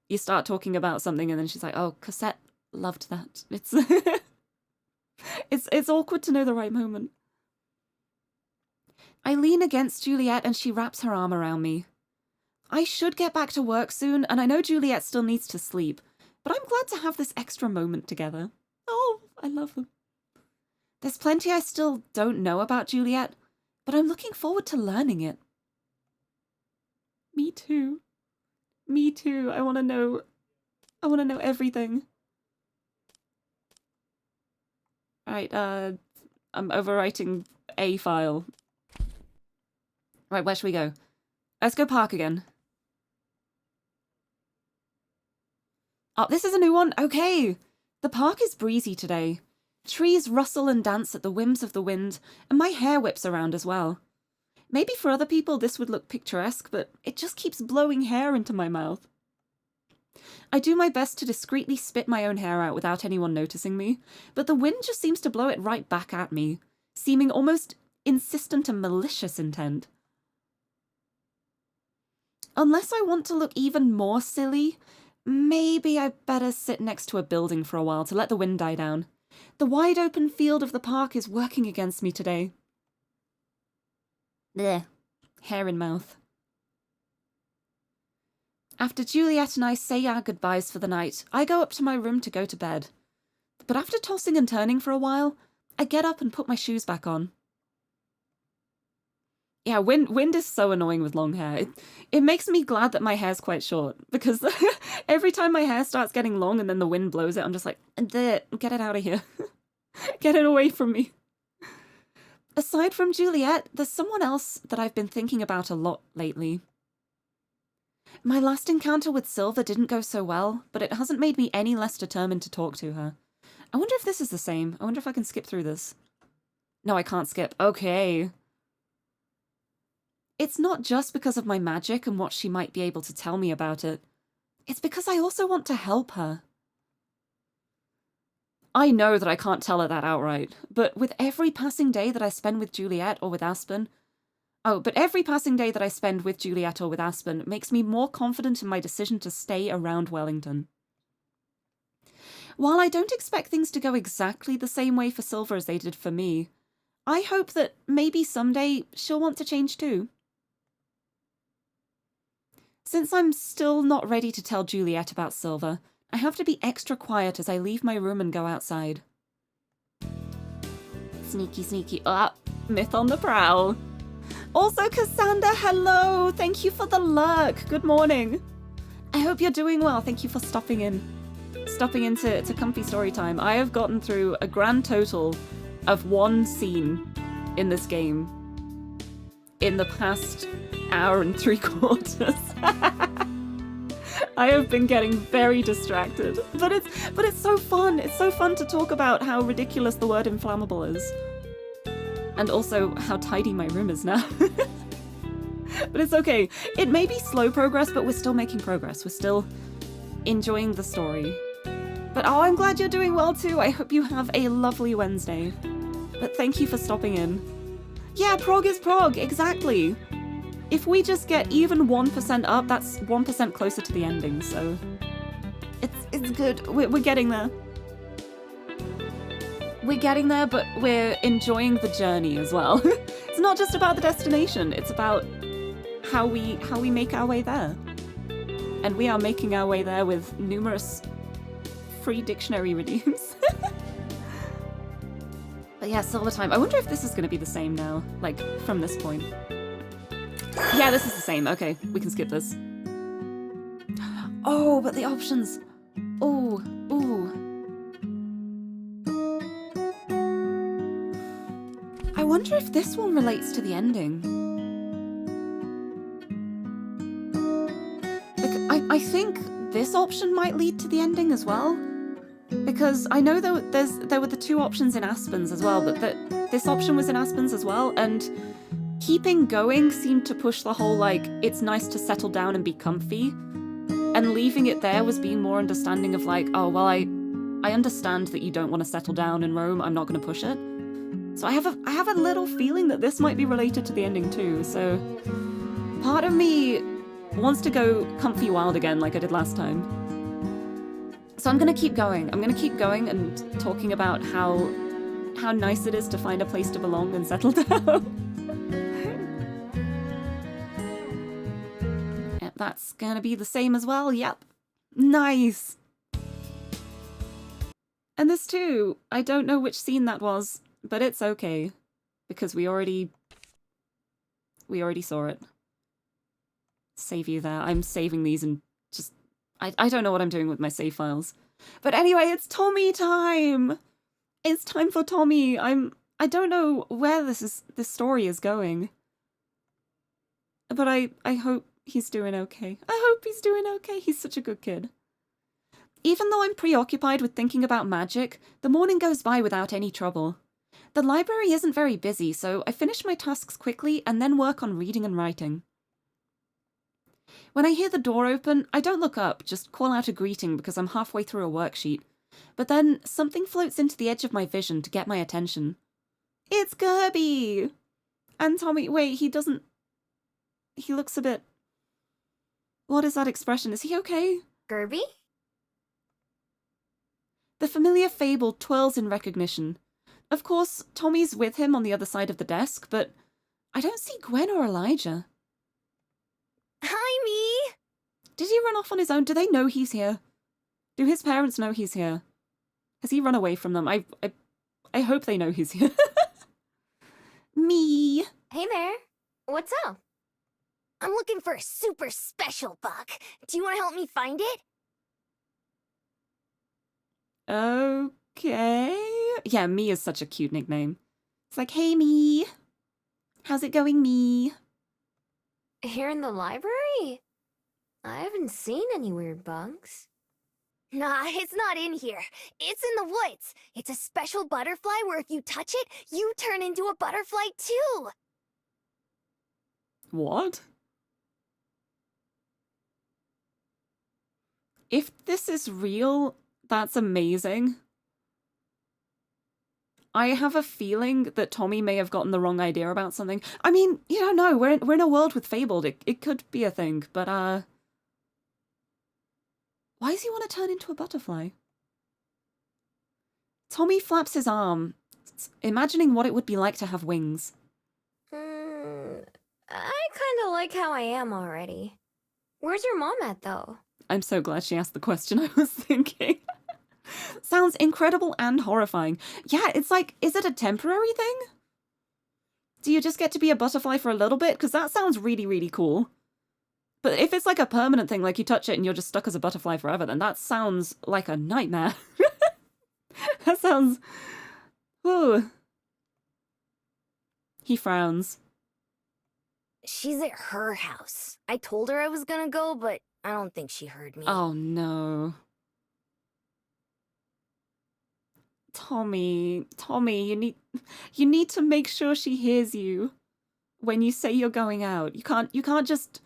you start talking about something and then she's like, oh, Cosette loved that. It's it's awkward to know the right moment. I lean against Juliet and she wraps her arm around me. I should get back to work soon, and I know Juliet still needs to sleep, but I'm glad to have this extra moment together. Oh, I love them. There's plenty I still don't know about Juliet, but I'm looking forward to learning it. Me too. Me too. I want to know everything. Right, I'm overwriting a file. Right, where should we go? Let's go park again. Oh, this is a new one? Okay. The park is breezy today. Trees rustle and dance at the whims of the wind, and my hair whips around as well. Maybe for other people this would look picturesque, but it just keeps blowing hair into my mouth. I do my best to discreetly spit my own hair out without anyone noticing me, but the wind just seems to blow it right back at me, seeming almost insistent and malicious intent. Unless I want to look even more silly, maybe I better sit next to a building for a while to let the wind die down. The wide open field of the park is working against me today. Blech. Hair in mouth. After Juliet and I say our goodbyes for the night, I go up to my room to go to bed. But after tossing and turning for a while, I get up and put my shoes back on. Yeah, wind is so annoying with long hair. It makes me glad that my hair's quite short, because every time my hair starts getting long and then the wind blows it, I'm just like, get it out of here. Get it away from me. Aside from Juliet, there's someone else that I've been thinking about a lot lately. My last encounter with Silver didn't go so well, but it hasn't made me any less determined to talk to her. I wonder if this is the same. I wonder if I can skip through this. No, I can't skip. Okay. It's not just because of my magic and what she might be able to tell me about it. It's because I also want to help her. I know that I can't tell her that outright, but with every passing day that I spend with Juliet or with Aspen... every passing day that I spend with Juliet or with Aspen makes me more confident in my decision to stay around Wellington. While I don't expect things to go exactly the same way for Silver as they did for me, I hope that maybe someday she'll want to change too. Since I'm still not ready to tell Juliet about Silver, I have to be extra quiet as I leave my room and go outside. Sneaky, sneaky. Myth on the prowl. Also, Cassandra, hello! Thank you for the lurk. Good morning. I hope you're doing well. Thank you for stopping in. Stopping into Comfy Storytime. I have gotten through a grand total of one scene in this game in the past hour and 3/4. I have been getting very distracted, but it's so fun. It's so fun to talk about how ridiculous the word inflammable is. And also how tidy my room is now. But it's okay. It may be slow progress, but we're still making progress. We're still enjoying the story. But oh, I'm glad you're doing well too. I hope you have a lovely Wednesday. But thank you for stopping in. Yeah, prog is prog, exactly. If we just get even 1% up, that's 1% closer to the ending, so... It's good. We're getting there. We're getting there, but we're enjoying the journey as well. It's not just about the destination, it's about how we make our way there. And we are making our way there with numerous free dictionary redeems. But yeah, Silver Time. I wonder if this is going to be the same now, like, from this point. Yeah, this is the same. Okay, we can skip this. Oh, but the options. Oh, ooh. I wonder if this one relates to the ending. Like, I think this option might lead to the ending as well. Because I know there were the two options in Aspens as well, but this option was in Aspens as well, and keeping going seemed to push the whole, like, it's nice to settle down and be comfy, and leaving it there was being more understanding of, like, oh, well, I understand that you don't want to settle down in Rome, I'm not going to push it. So I have a little feeling that this might be related to the ending too, so part of me wants to go comfy wild again like I did last time. So I'm gonna keep going. I'm gonna keep going and talking about how nice it is to find a place to belong and settle down. Yeah, that's gonna be the same as well, yep. Nice! And this too, I don't know which scene that was, but it's okay. Because we already saw it. Save you there. I'm saving these and just... I don't know what I'm doing with my save files. But anyway, it's Tommy time! It's time for Tommy! I don't know where this story is going. But I hope he's doing okay. I hope he's doing okay. He's such a good kid. Even though I'm preoccupied with thinking about magic, the morning goes by without any trouble. The library isn't very busy, so I finish my tasks quickly and then work on reading and writing. When I hear the door open, I don't look up, just call out a greeting because I'm halfway through a worksheet. But then, something floats into the edge of my vision to get my attention. It's Kirby! And Tommy, wait, he looks a bit... What is that expression? Is he okay? Kirby? The familiar fable twirls in recognition. Of course, Tommy's with him on the other side of the desk, but I don't see Gwen or Elijah. Hi, me! Did he run off on his own? Do they know he's here? Do his parents know he's here? Has he run away from them? I hope they know he's here. Me. Hey there. What's up? I'm looking for a super special book. Do you want to help me find it? Okay. Yeah, Me is such a cute nickname. It's like, hey, Me. How's it going, Me? Here in the library? I haven't seen any weird bugs. Nah, it's not in here. It's in the woods. It's a special butterfly where if you touch it, you turn into a butterfly too. What? If this is real, that's amazing. I have a feeling that Tommy may have gotten the wrong idea about something. I mean, you don't know. We're in a world with Fabled. It could be a thing, but why does he want to turn into a butterfly? Tommy flaps his arm, imagining what it would be like to have wings. I kind of like how I am already. Where's your mom at, though? I'm so glad she asked the question I was thinking. Sounds incredible and horrifying. Yeah, it's like, is it a temporary thing? Do you just get to be a butterfly for a little bit? Because that sounds really, really cool. But if it's like a permanent thing, like you touch it and you're just stuck as a butterfly forever, then that sounds like a nightmare. That sounds... Ooh. He frowns. She's at her house. I told her I was gonna go, but I don't think she heard me. Oh, no. Tommy, you need to make sure she hears you when you say you're going out. You can't just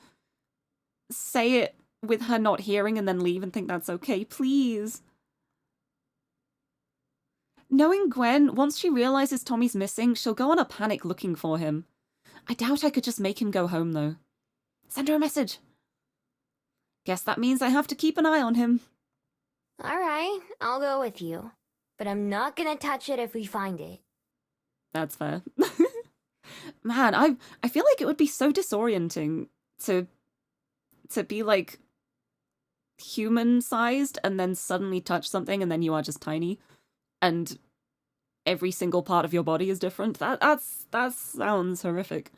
say it with her not hearing and then leave and think that's okay, please. Knowing Gwen, once she realizes Tommy's missing, she'll go on a panic looking for him. I doubt I could just make him go home, though. Send her a message. Guess that means I have to keep an eye on him. Alright, I'll go with you. But I'm not gonna touch it if we find it. That's fair. Man, I feel like it would be so disorienting to be, like, human-sized and then suddenly touch something and then you are just tiny. And every single part of your body is different. That sounds horrific.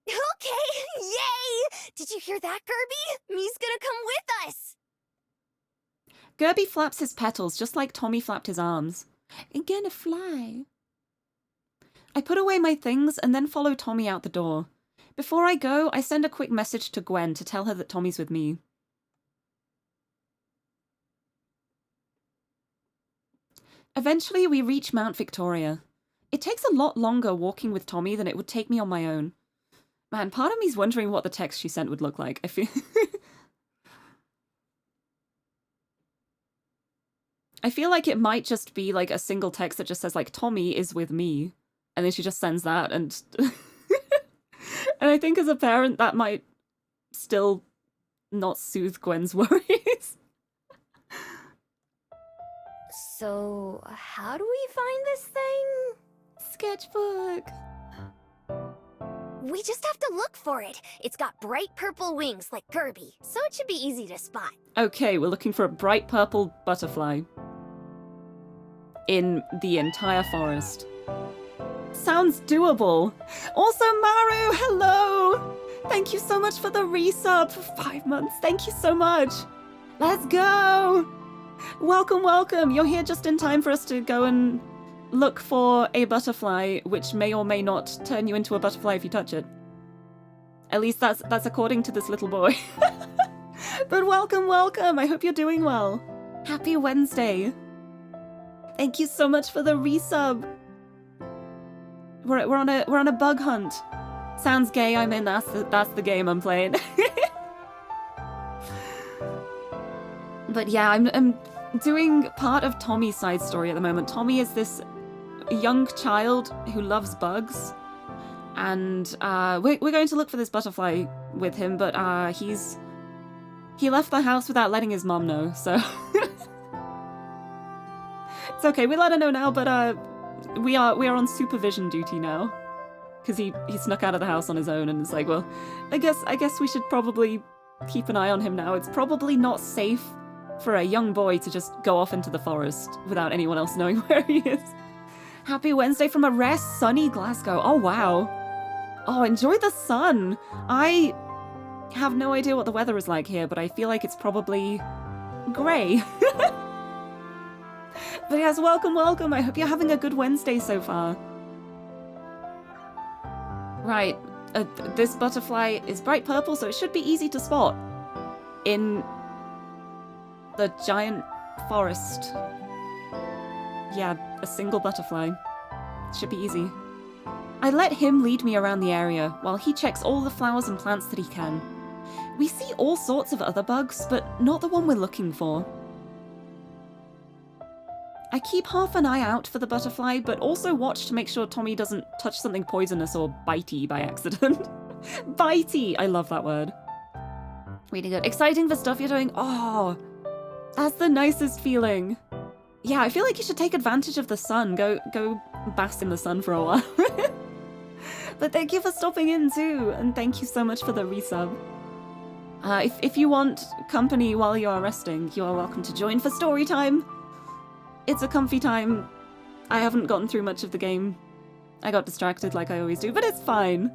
Okay, yay! Did you hear that, Kirby? Me's gonna come with us! Gerby flaps his petals just like Tommy flapped his arms. I'm gonna fly. I put away my things and then follow Tommy out the door. Before I go, I send a quick message to Gwen to tell her that Tommy's with me. Eventually, we reach Mount Victoria. It takes a lot longer walking with Tommy than it would take me on my own. Man, part of me's wondering what the text she sent would look like. I feel... I feel like it might just be like a single text that just says like, Tommy is with me. And then she just sends that and... and I think as a parent that might still not soothe Gwen's worries. So, how do we find this thing? Sketchbook. We just have to look for it. It's got bright purple wings like Kirby, so it should be easy to spot. Okay, we're looking for a bright purple butterfly. In the entire forest. Sounds doable. Also, Maru, hello! Thank you so much for the resub for 5 months. Thank you so much. Let's go! Welcome, welcome. You're here just in time for us to go and look for a butterfly, which may or may not turn you into a butterfly if you touch it. At least that's according to this little boy. But welcome, welcome. I hope you're doing well. Happy Wednesday. Thank you so much for the resub. We're on a bug hunt. Sounds gay. I'm in. That's the game I'm playing. But yeah, I'm doing part of Tommy's side story at the moment. Tommy is this young child who loves bugs, and we're going to look for this butterfly with him. But he left the house without letting his mom know, so. It's okay, we let her know now, but we are on supervision duty now. Because he snuck out of the house on his own and it's like, well, I guess we should probably keep an eye on him now. It's probably not safe for a young boy to just go off into the forest without anyone else knowing where he is. Happy Wednesday from a rare sunny Glasgow. Oh wow. Oh, enjoy the sun. I have no idea what the weather is like here, but I feel like it's probably grey. But yes, welcome, welcome. I hope you're having a good Wednesday so far. Right, this butterfly is bright purple, so it should be easy to spot in the giant forest. Yeah, a single butterfly. Should be easy. I let him lead me around the area while he checks all the flowers and plants that he can. We see all sorts of other bugs, but not the one we're looking for. I keep half an eye out for the butterfly, but also watch to make sure Tommy doesn't touch something poisonous or bitey by accident. Bitey! I love that word. Really good. Exciting for stuff you're doing. Oh, that's the nicest feeling. Yeah, I feel like you should take advantage of the sun. Go bask in the sun for a while. But thank you for stopping in too, and thank you so much for the resub. If you want company while you are resting, you are welcome to join for story time. It's a comfy time. I haven't gotten through much of the game. I got distracted like I always do, but it's fine.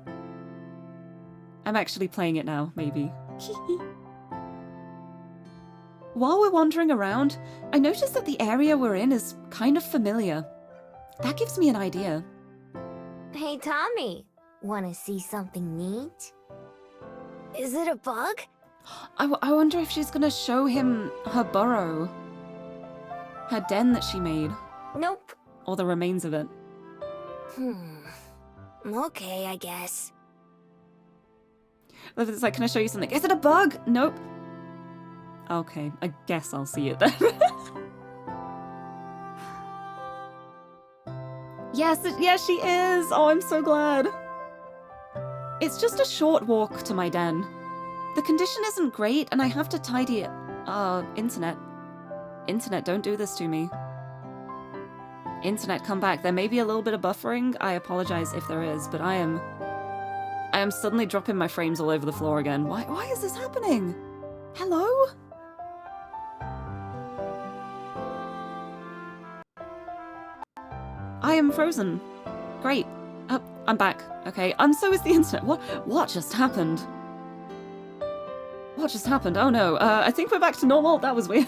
I'm actually playing it now, maybe. While we're wandering around, I noticed that the area we're in is kind of familiar. That gives me an idea. Hey, Tommy. Wanna see something neat? Is it a bug? I wonder if she's gonna show him her burrow. Her den that she made. Nope. Or the remains of it. Okay, I guess. It's like, can I show you something? Is it a bug? Nope. Okay, I guess I'll see it then. Yes, she is! Oh, I'm so glad. It's just a short walk to my den. The condition isn't great, and I have to tidy it. Internet. Internet, don't do this to me. Internet, come back. There may be a little bit of buffering. I apologize if there is, but I am suddenly dropping my frames all over the floor again. Why is this happening? Hello? I am frozen. Great. I'm back. Okay, so is the internet. What just happened? What just happened? Oh no, I think we're back to normal. That was weird.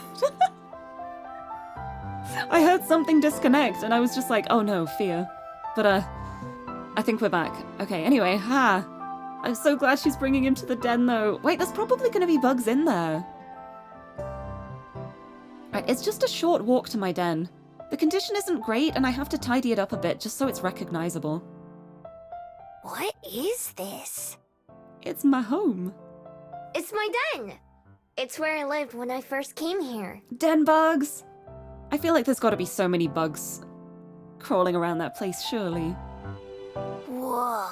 I heard something disconnect and I was just like, oh no, fear. But I think we're back. Okay, anyway, I'm so glad she's bringing him to the den though. Wait, there's probably gonna be bugs in there. Right, it's just a short walk to my den. The condition isn't great, and I have to tidy it up a bit just so it's recognizable. What is this? It's my home. It's my den. It's where I lived when I first came here. Den bugs! I feel like there's gotta be so many bugs crawling around that place, surely. Whoa.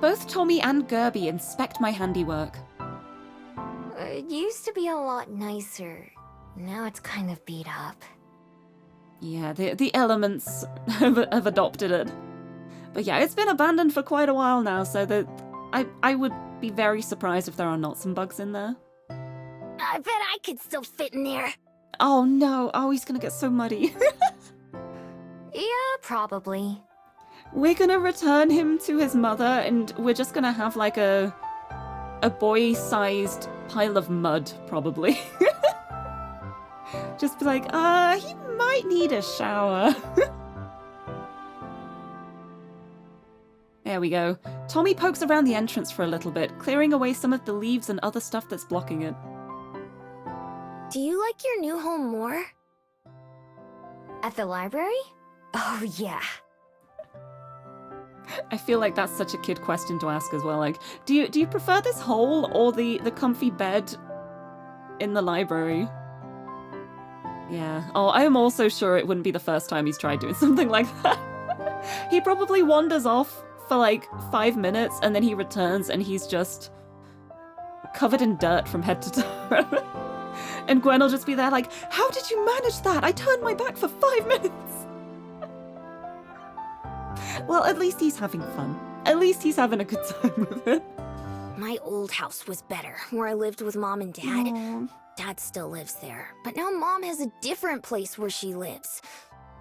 Both Tommy and Gerby inspect my handiwork. It used to be a lot nicer. Now it's kind of beat up. Yeah, the elements have adopted it. But yeah, it's been abandoned for quite a while now, so that I would be very surprised if there are not some bugs in there. I bet I could still fit in there. Oh no, oh, he's gonna get so muddy. Yeah, probably. We're gonna return him to his mother, and we're just gonna have like a boy-sized pile of mud, probably. Just be like, he might need a shower. There we go. Tommy pokes around the entrance for a little bit, clearing away some of the leaves and other stuff that's blocking it. Do you like your new home more? At the library? Oh, yeah. I feel like that's such a kid question to ask as well. Like, do you prefer this hole or the comfy bed in the library? Yeah. Oh, I am also sure it wouldn't be the first time he's tried doing something like that. He probably wanders off for like 5 minutes and then he returns and he's just covered in dirt from head to toe. And Gwen will just be there like, how did you manage that? I turned my back for 5 minutes. Well, at least he's having fun. At least he's having a good time with it. My old house was better, where I lived with Mom and Dad. Aww. Dad still lives there, but now Mom has a different place where she lives.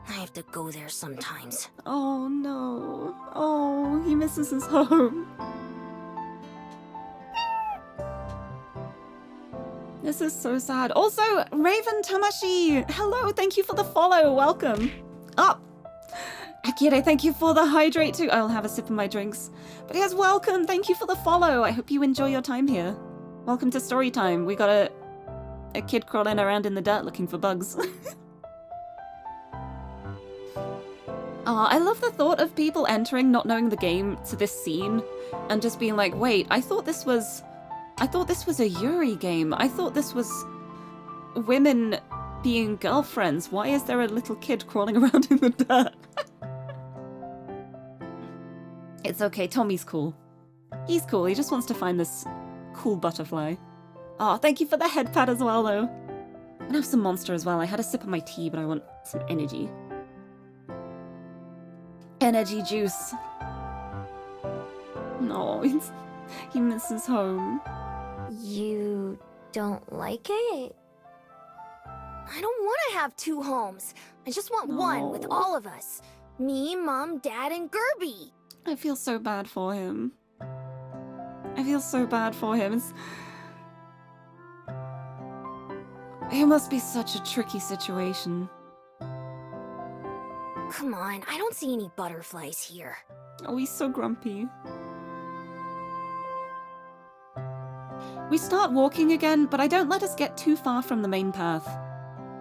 I have to go there sometimes. Oh no. Oh, he misses his home. This is so sad. Also, Raven Tamashi, hello, thank you for the follow, welcome. Up. Akira, thank you for the hydrate too. I'll have a sip of my drinks. But yes, welcome, thank you for the follow. I hope you enjoy your time here. Welcome to story time. We got a kid crawling around in the dirt looking for bugs. I love the thought of people entering, not knowing the game, to this scene, and just being like, wait, I thought this was a Yuri game. I thought this was women being girlfriends. Why is there a little kid crawling around in the dirt? It's okay, Tommy's cool. He's cool, he just wants to find this cool butterfly. Oh, thank you for the head pad as well, though. And have some Monster as well. I had a sip of my tea, but I want some energy. Energy juice. No, he misses home. You don't like it? I don't want to have 2 homes. I just want one with all of us. Me, Mom, Dad, and Gerby. I feel so bad for him. I feel so bad for him. It must be such a tricky situation. Come on, I don't see any butterflies here. Oh, he's so grumpy. We start walking again, but I don't let us get too far from the main path.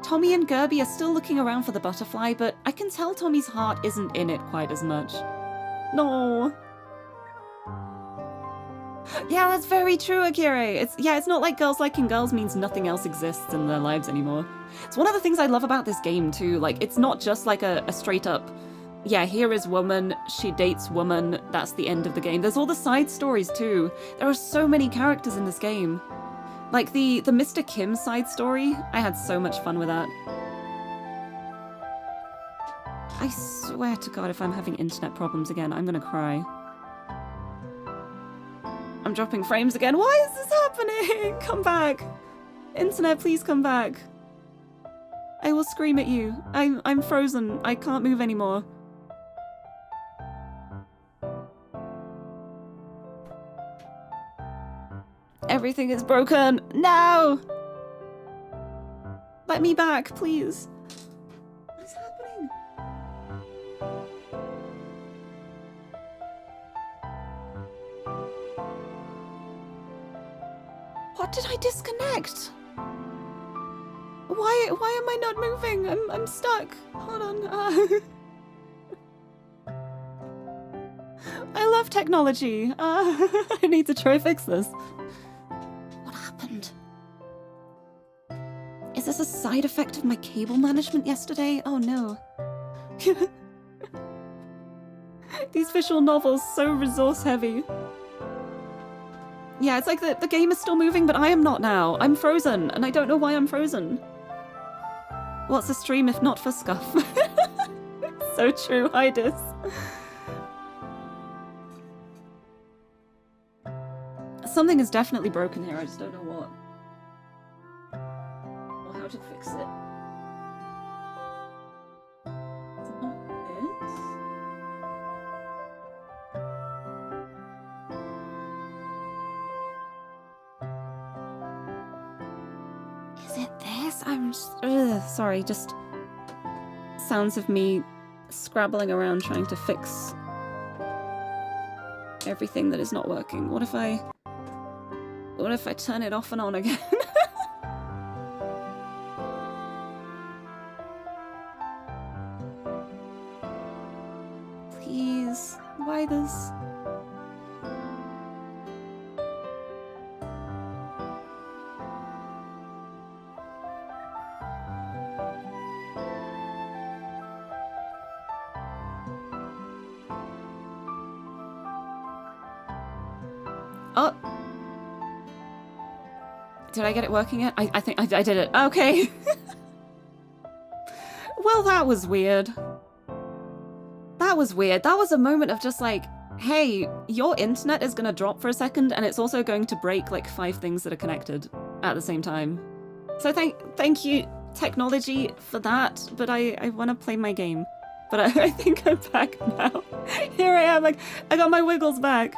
Tommy and Gerby are still looking around for the butterfly, but I can tell Tommy's heart isn't in it quite as much. No. Yeah, that's very true, Akira. It's not like girls liking girls means nothing else exists in their lives anymore. It's one of the things I love about this game too. Like, it's not just like a straight up, yeah, here is woman, she dates woman, that's the end of the game. There's all the side stories too. There are so many characters in this game. Like the Mr. Kim side story, I had so much fun with that. I swear to God, if I'm having internet problems again, I'm gonna cry. I'm dropping frames again. Why is this happening? Come back. Internet, please come back. I will scream at you. I'm frozen. I can't move anymore. Everything is broken. No! Let me back, please. What is happening? What did I disconnect? Why am I not moving? I'm stuck. Hold on. I love technology. I need to try fix this. What happened? Is this a side effect of my cable management yesterday? Oh no. These visual novels, so resource heavy. Yeah, it's like the game is still moving, but I am not now. I'm frozen, and I don't know why I'm frozen. What's a stream if not for scuff? So true, hi Dis. Something is definitely broken here, I just don't know what. Or how to fix it. Is it not it? Is it this? I'm sorry, just sounds of me scrabbling around trying to fix everything that is not working. What if I turn it off and on again? Please, why this? Oh! Did I get it working yet? I think I did it. Okay. Well, that was weird. That was weird. That was a moment of just like, hey, your internet is gonna drop for a second, and it's also going to break like 5 things that are connected at the same time. So thank you, technology, for that, but I want to play my game. But I think I'm back now. Here I am, like, I got my wiggles back.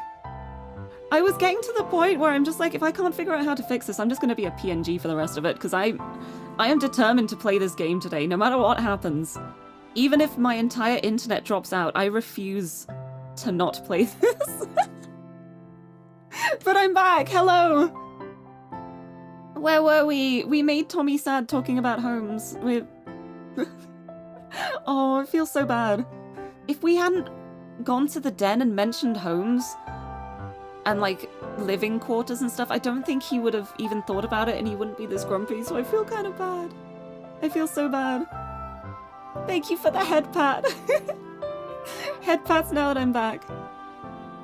I was getting to the point where I'm just like, if I can't figure out how to fix this, I'm just going to be a PNG for the rest of it, because I am determined to play this game today, no matter what happens. Even if my entire internet drops out, I refuse to not play this. But I'm back, hello! Where were we? We made Tommy sad talking about homes. Oh, it feels so bad. If we hadn't gone to the den and mentioned homes, and like living quarters and stuff, I don't think he would have even thought about it and he wouldn't be this grumpy, so I feel kind of bad. I feel so bad. Thank you for the head pat. Head pats now that I'm back.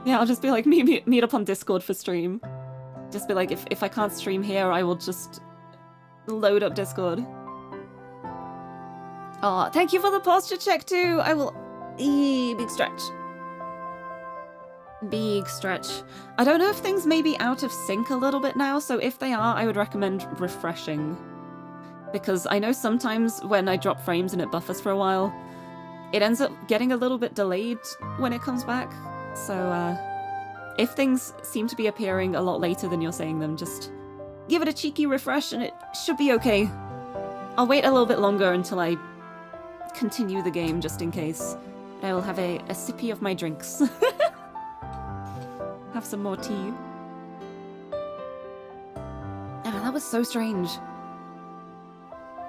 Yeah, I'll just be like, meet up on Discord for stream. Just be like, if I can't stream here, I will just load up Discord. Oh, thank you for the posture check too. I will... big stretch. Big stretch. I don't know if things may be out of sync a little bit now, so if they are, I would recommend refreshing. Because I know sometimes when I drop frames and it buffers for a while, it ends up getting a little bit delayed when it comes back. So, if things seem to be appearing a lot later than you're saying them, just give it a cheeky refresh and it should be okay. I'll wait a little bit longer until I continue the game, just in case. I will have a sippy of my drinks. Have some more tea. Oh, that was so strange.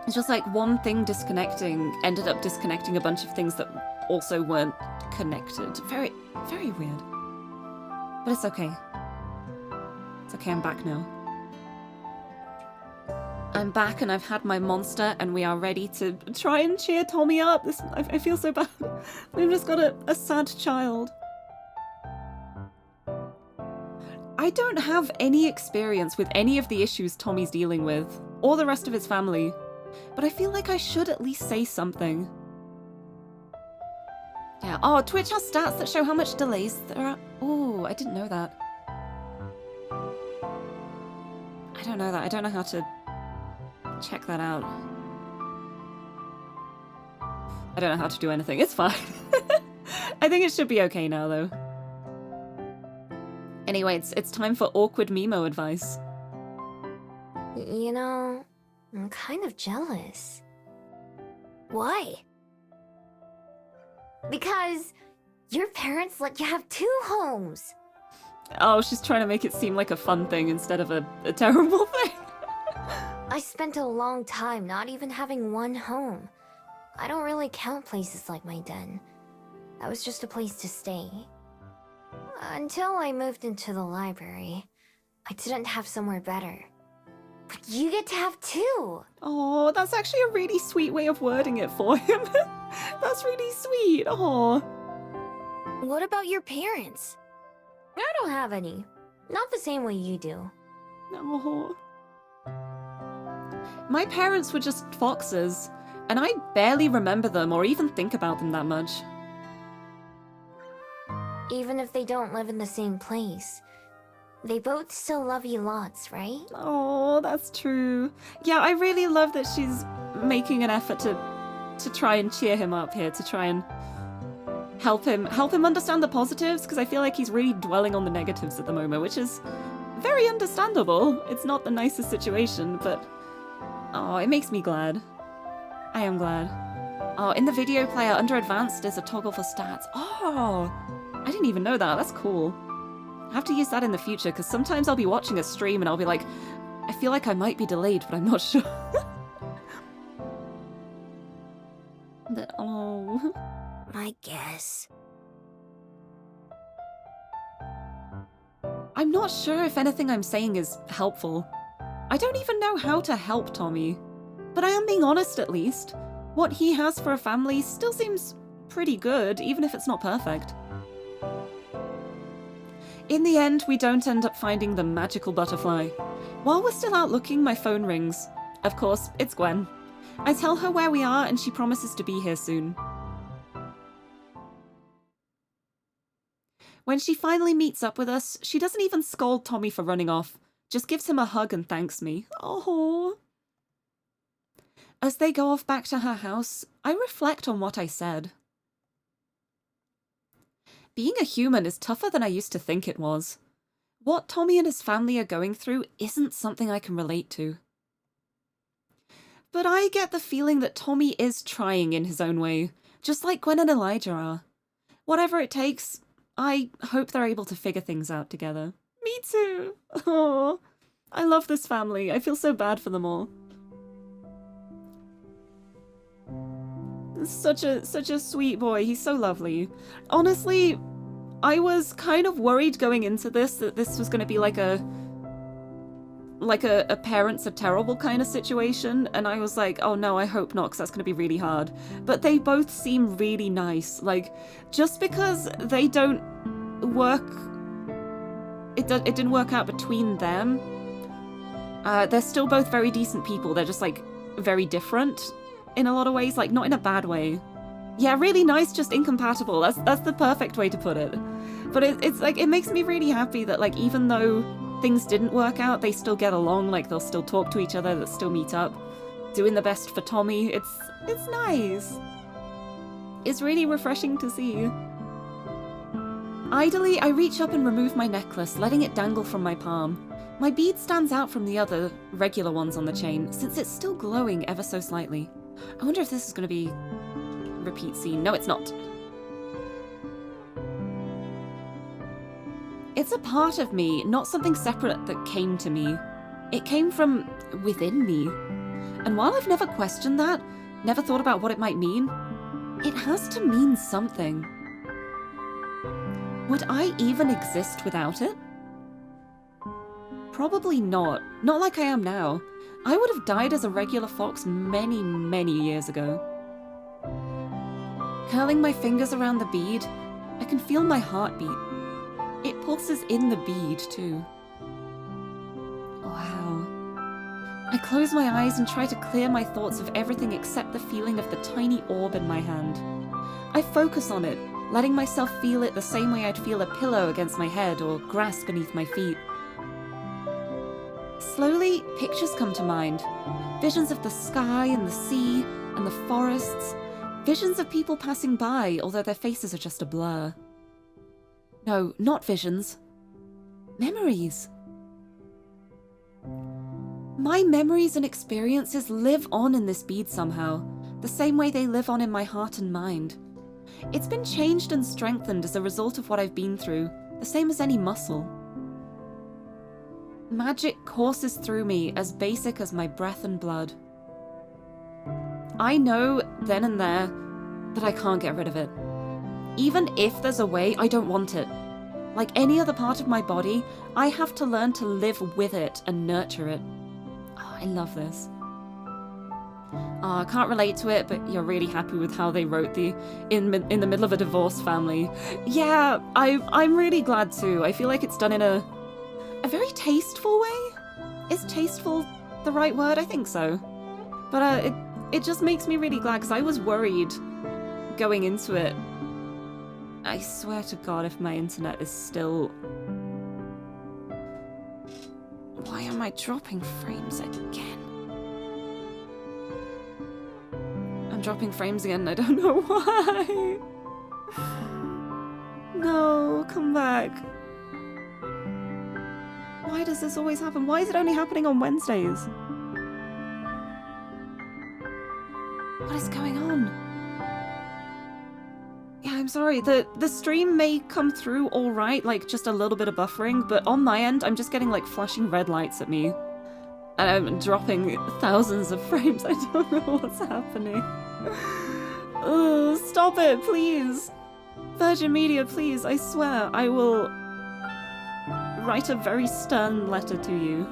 It's just like one thing disconnecting ended up disconnecting a bunch of things that also weren't connected. Very, very weird. But it's okay. It's okay, I'm back now. I'm back and I've had my monster and we are ready to try and cheer Tommy up. I feel so bad. We've just got a sad child. I don't have any experience with any of the issues Tommy's dealing with, or the rest of his family, but I feel like I should at least say something. Yeah, oh, Twitch has stats that show how much delays there are. Oh, I didn't know that. I don't know that. I don't know how to check that out. I don't know how to do anything. It's fine. I think it should be okay now, though. Anyway, it's time for awkward Mimo advice. You know, I'm kind of jealous. Why? Because your parents let you have 2 homes. Oh, she's trying to make it seem like a fun thing instead of a terrible thing. I spent a long time not even having one home. I don't really count places like my den. That was just a place to stay. Until I moved into the library. I didn't have somewhere better. But you get to have two! Oh, that's actually a really sweet way of wording it for him. That's really sweet. Oh. What about your parents? I don't have any. Not the same way you do. Oh. My parents were just foxes, and I barely remember them or even think about them that much. Even if they don't live in the same place, they both still love you lots, right? Oh, that's true. Yeah, I really love that she's making an effort to try and cheer him up here, to try and help him understand the positives, because I feel like he's really dwelling on the negatives at the moment, which is very understandable. It's not the nicest situation, but oh, it makes me glad. I am glad. Oh, in the video player, under advanced, there's a toggle for stats. Oh, I didn't even know that. That's cool. I have to use that in the future, because sometimes I'll be watching a stream and I'll be like, I feel like I might be delayed, but I'm not sure. But, oh. I guess. I'm not sure if anything I'm saying is helpful. I don't even know how to help Tommy. But I am being honest at least. What he has for a family still seems pretty good, even if it's not perfect. In the end, we don't end up finding the magical butterfly. While we're still out looking, my phone rings. Of course, it's Gwen. I tell her where we are and she promises to be here soon. When she finally meets up with us, she doesn't even scold Tommy for running off, just gives him a hug and thanks me. Oh. As they go off back to her house, I reflect on what I said. Being a human is tougher than I used to think it was. What Tommy and his family are going through isn't something I can relate to. But I get the feeling that Tommy is trying in his own way, just like Gwen and Elijah are. Whatever it takes, I hope they're able to figure things out together. Me too! Oh, I love this family. I feel so bad for them all. Such a sweet boy. He's so lovely. Honestly, I was kind of worried going into this that this was going to be like a parents are terrible kind of situation, and I was like, oh no, I hope not, because that's going to be really hard. But they both seem really nice. Like, just because they don't work, it didn't work out between them, they're still both very decent people. They're just like very different in a lot of ways, like not in a bad way. Yeah, really nice, just incompatible. That's the perfect way to put it. But it's like, it makes me really happy that like even though things didn't work out, they still get along, like they'll still talk to each other, they'll still meet up, doing the best for Tommy. It's nice. It's really refreshing to see. Idly, I reach up and remove my necklace, letting it dangle from my palm. My bead stands out from the other regular ones on the chain, since it's still glowing ever so slightly. I wonder if this is going to be a repeat scene. No, it's not. It's a part of me, not something separate that came to me. It came from within me. And while I've never questioned that, never thought about what it might mean, it has to mean something. Would I even exist without it? Probably not. Not like I am now. I would have died as a regular fox many, many years ago. Curling my fingers around the bead, I can feel my heart beat. It pulses in the bead, too. Wow. I close my eyes and try to clear my thoughts of everything except the feeling of the tiny orb in my hand. I focus on it, letting myself feel it the same way I'd feel a pillow against my head or grass beneath my feet. Slowly, pictures come to mind. Visions of the sky and the sea and the forests. Visions of people passing by, although their faces are just a blur. No, not visions. Memories. My memories and experiences live on in this bead somehow, the same way they live on in my heart and mind. It's been changed and strengthened as a result of what I've been through, the same as any muscle. magic courses through me as basic as my breath and blood. I know then and there that I can't get rid of it. Even if there's a way, I don't want it. Like any other part of my body, I have to learn to live with it and nurture it. Oh, I love this. I can't relate to it, but you're really happy with how they wrote the in the middle of a divorced family. Yeah, I'm really glad too. I feel like it's done in a very tasteful way. Is tasteful the right word? I think so. But it just makes me really glad because I was worried going into it. I swear to God, if my internet is still... Why am I dropping frames again? I'm dropping frames again and I don't know why. No, come back. Why does this always happen? Why is it only happening on Wednesdays? What is going on? Yeah, I'm sorry. The stream may come through all right, like just a little bit of buffering, but on my end, I'm just getting like flashing red lights at me. And I'm dropping thousands of frames. I don't know what's happening. Ugh, stop it, please. Virgin Media, please. I swear, I will write a very stern letter to you.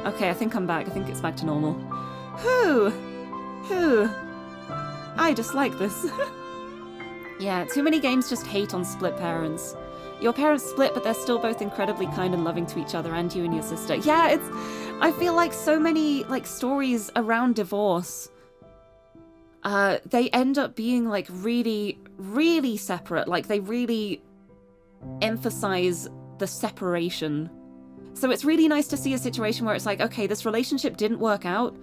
Okay, I think I'm back. I think it's back to normal. Whew. I dislike this. Yeah, too many games just hate on split parents. Your parents split, but they're still both incredibly kind and loving to each other, and you and your sister. Yeah, I feel like so many, like, stories around divorce, they end up being, like, really, really separate. Like, they really emphasize the separation. So it's really nice to see a situation where it's like, okay, this relationship didn't work out,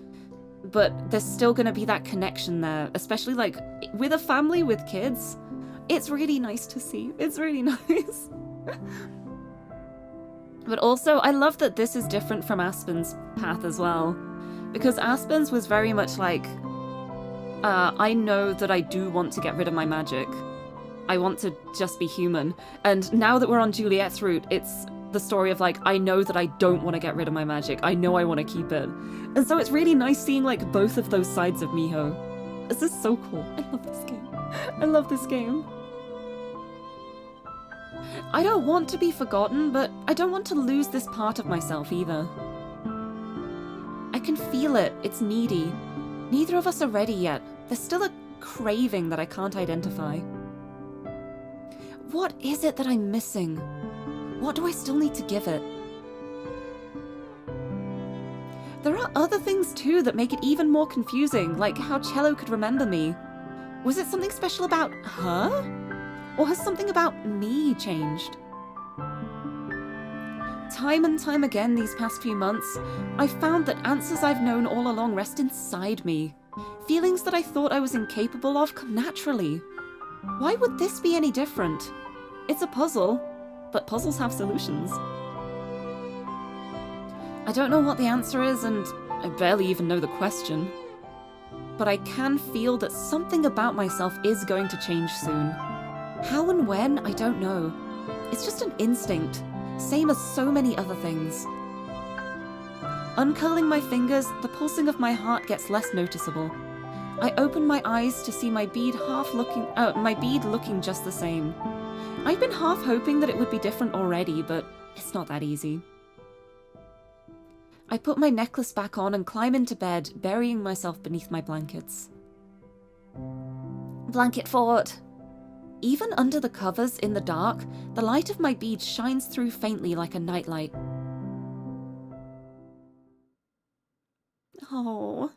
but there's still gonna be that connection there, especially, like, with a family with kids. It's really nice to see. It's really nice. But also, I love that this is different from Aspen's path as well. Because Aspen's was very much like, I know that I do want to get rid of my magic. I want to just be human. And now that we're on Juliet's route, it's the story of like, I know that I don't want to get rid of my magic. I know I want to keep it. And so it's really nice seeing like both of those sides of Miho. This is so cool. I love this game. I love this game. I don't want to be forgotten, but I don't want to lose this part of myself either. I can feel it. It's needy. Neither of us are ready yet. There's still a craving that I can't identify. What is it that I'm missing? What do I still need to give it? There are other things too that make it even more confusing, like how Cello could remember me. Was it something special about her? Or has something about me changed? Time and time again these past few months, I've found that answers I've known all along rest inside me. Feelings that I thought I was incapable of come naturally. Why would this be any different? It's a puzzle, but puzzles have solutions. I don't know what the answer is, and I barely even know the question. But I can feel that something about myself is going to change soon. How and when, I don't know. It's just an instinct, same as so many other things. Uncurling my fingers, the pulsing of my heart gets less noticeable. I open my eyes to see my bead looking just the same. I've been half hoping that it would be different already, but it's not that easy. I put my necklace back on and climb into bed, burying myself beneath my blankets. Blanket fort. Even under the covers in the dark, the light of my bead shines through faintly like a nightlight. Oh.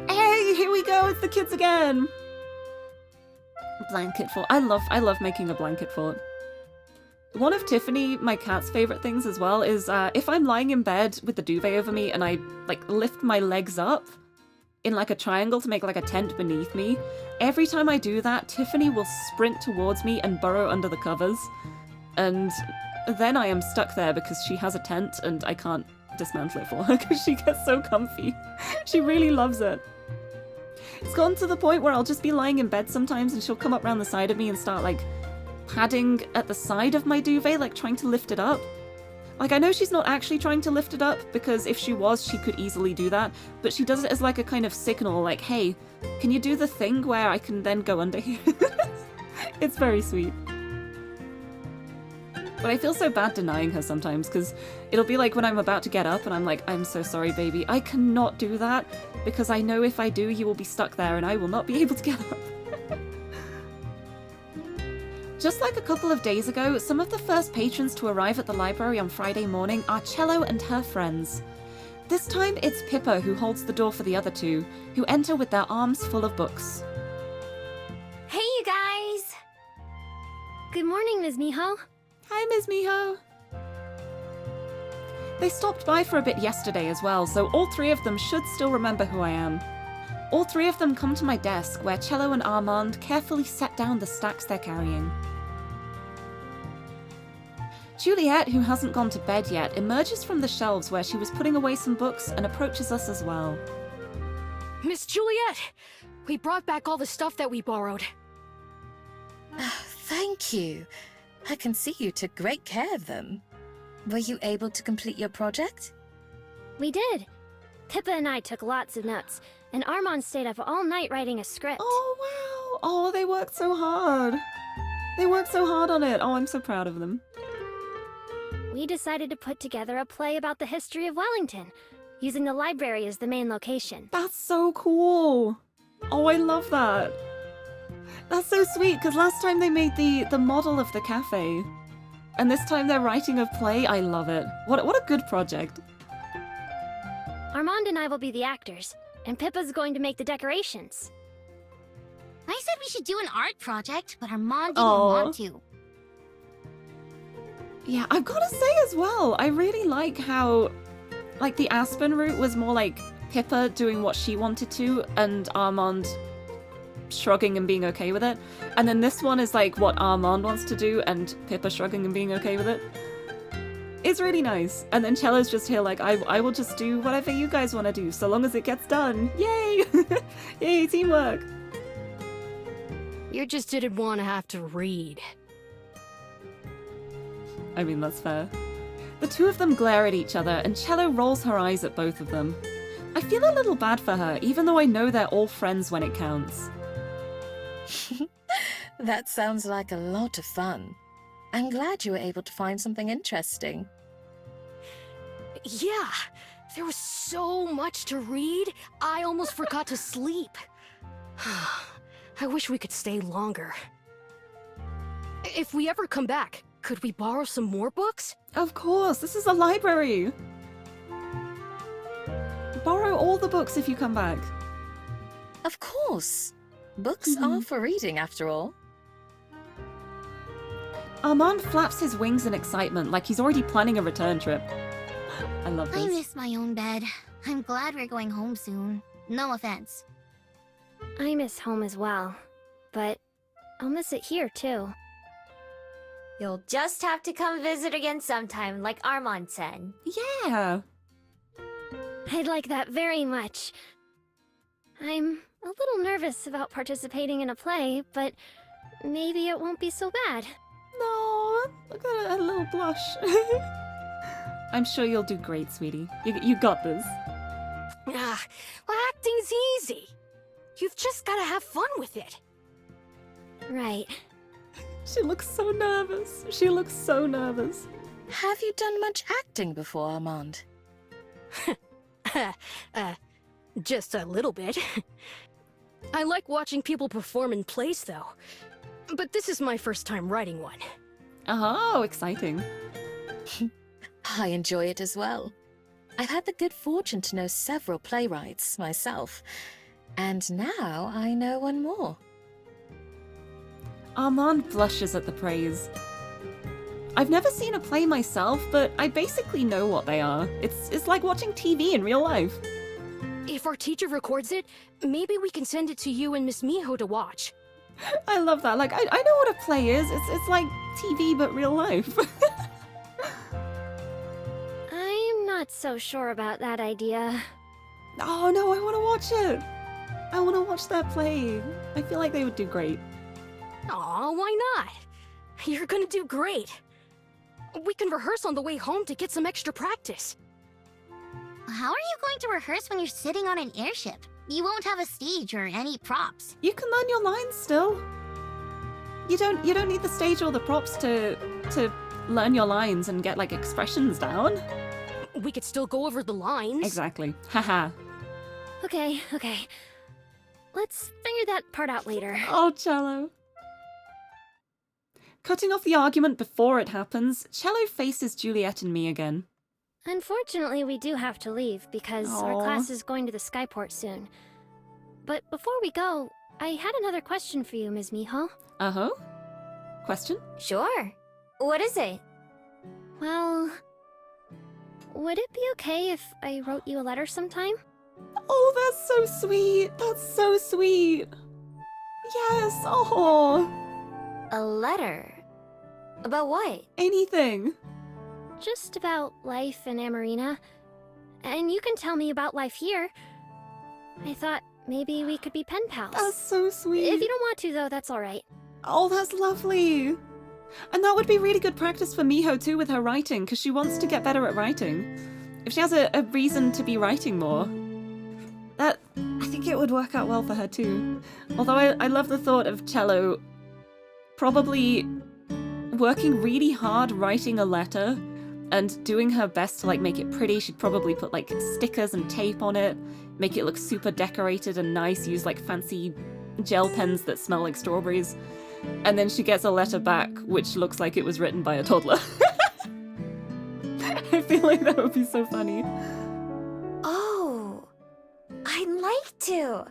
Hey, here we go, it's the kids again! Blanket fort. I love making a blanket fort. One of Tiffany, my cat's favorite things as well, is if I'm lying in bed with the duvet over me and I like lift my legs up in like a triangle to make like a tent beneath me, every time I do that, Tiffany will sprint towards me and burrow under the covers. And then I am stuck there because she has a tent and I can't dismantle it for her because she gets so comfy. She really loves it. It's gotten to the point where I'll just be lying in bed sometimes and she'll come up around the side of me and start like padding at the side of my duvet, like trying to lift it up. Like, I know she's not actually trying to lift it up, because if she was, she could easily do that, but she does it as like a kind of signal, like, hey, can you do the thing where I can then go under here? It's very sweet. But I feel so bad denying her sometimes, because it'll be like when I'm about to get up and I'm like, I'm so sorry, baby. I cannot do that, because I know if I do, you will be stuck there and I will not be able to get up. Just like a couple of days ago, some of the first patrons to arrive at the library on Friday morning are Cello and her friends. This time, it's Pippa who holds the door for the other two, who enter with their arms full of books. Hey, you guys! Good morning, Ms. Miho. Hi, Ms. Miho. They stopped by for a bit yesterday as well, so all three of them should still remember who I am. All three of them come to my desk, where Cello and Armand carefully set down the stacks they're carrying. Juliet, who hasn't gone to bed yet, emerges from the shelves where she was putting away some books and approaches us as well. Miss Juliet! We brought back all the stuff that we borrowed. Thank you. I can see you took great care of them. Were you able to complete your project? We did. Pippa and I took lots of notes, and Armand stayed up all night writing a script. Oh, wow. Oh, they worked so hard. They worked so hard on it. Oh, I'm so proud of them. We decided to put together a play about the history of Wellington, using the library as the main location. That's so cool. Oh, I love that. That's so sweet, because last time they made the model of the cafe. And this time they're writing a play. I love it. What a good project. Armand and I will be the actors, and Pippa's going to make the decorations. I said we should do an art project, but Armand didn't Aw. want to. Yeah, I've got to say as well, I really like how, like, the Aspen route was more like Pippa doing what she wanted to, and Armand shrugging and being okay with it. And then this one is like what Armand wants to do, and Pippa shrugging and being okay with it. It's really nice. And then Cello's just here like, I will just do whatever you guys want to do, so long as it gets done. Yay! Yay, teamwork! You just didn't want to have to read. I mean, that's fair. The two of them glare at each other, and Cello rolls her eyes at both of them. I feel a little bad for her, even though I know they're all friends when it counts. That sounds like a lot of fun. I'm glad you were able to find something interesting. Yeah, there was so much to read, I almost forgot to sleep. I wish we could stay longer. If we ever come back, could we borrow some more books? Of course, this is a library! Borrow all the books if you come back. Of course. Books are for reading, after all. Armand flaps his wings in excitement, like he's already planning a return trip. I love I this. miss my own bed. I'm glad we're going home soon. No offense. I miss home as well, but I'll miss it here too. You'll just have to come visit again sometime, like Armand said. Yeah! I'd like that very much. I'm a little nervous about participating in a play, but maybe it won't be so bad. No, look at a little blush. I'm sure you'll do great, sweetie. You got this. Ah, well, acting's easy. You've just gotta have fun with it. Right. She looks so nervous. She looks so nervous. Have you done much acting before, Armand? Just a little bit. I like watching people perform in plays, though. But this is my first time writing one. Oh, exciting. I enjoy it as well. I've had the good fortune to know several playwrights myself, and now I know one more. Armand blushes at the praise. I've never seen a play myself, but I basically know what they are. It's like watching TV in real life. If our teacher records it, maybe we can send it to you and Miss Miho to watch. I love that. Like, I know what a play is. It's like TV, but real life. I'm not so sure about that idea. Oh no, I want to watch it. I want to watch that play. I feel like they would do great. Aw, why not? You're gonna do great. We can rehearse on the way home to get some extra practice. How are you going to rehearse when you're sitting on an airship? You won't have a stage or any props. You can learn your lines still. You don't need the stage or the props to learn your lines and get like expressions down. We could still go over the lines. Exactly. Haha. Okay. Let's figure that part out later. Oh, Cello. Cutting off the argument before it happens, Cello faces Juliet and me again. Unfortunately, we do have to leave because our Aw. class is going to the Skyport soon. But before we go, I had another question for you, Ms. Miho. Uh-huh. Question? Sure. What is it? Well, would it be okay if I wrote you a letter sometime? Oh, that's so sweet. That's so sweet. Yes. Oh. A letter? About what? Anything. Just about life in Amarina. And you can tell me about life here. I thought maybe we could be pen pals. That's so sweet. If you don't want to, though, that's alright. Oh, that's lovely. And that would be really good practice for Miho too with her writing, because she wants to get better at writing. If she has a reason to be writing more, I think it would work out well for her too. Although I love the thought of Cello probably working really hard writing a letter and doing her best to like make it pretty. She'd probably put like stickers and tape on it, make it look super decorated and nice, use like fancy gel pens that smell like strawberries. And then she gets a letter back which looks like it was written by a toddler. I feel like that would be so funny. Oh, I'd like to.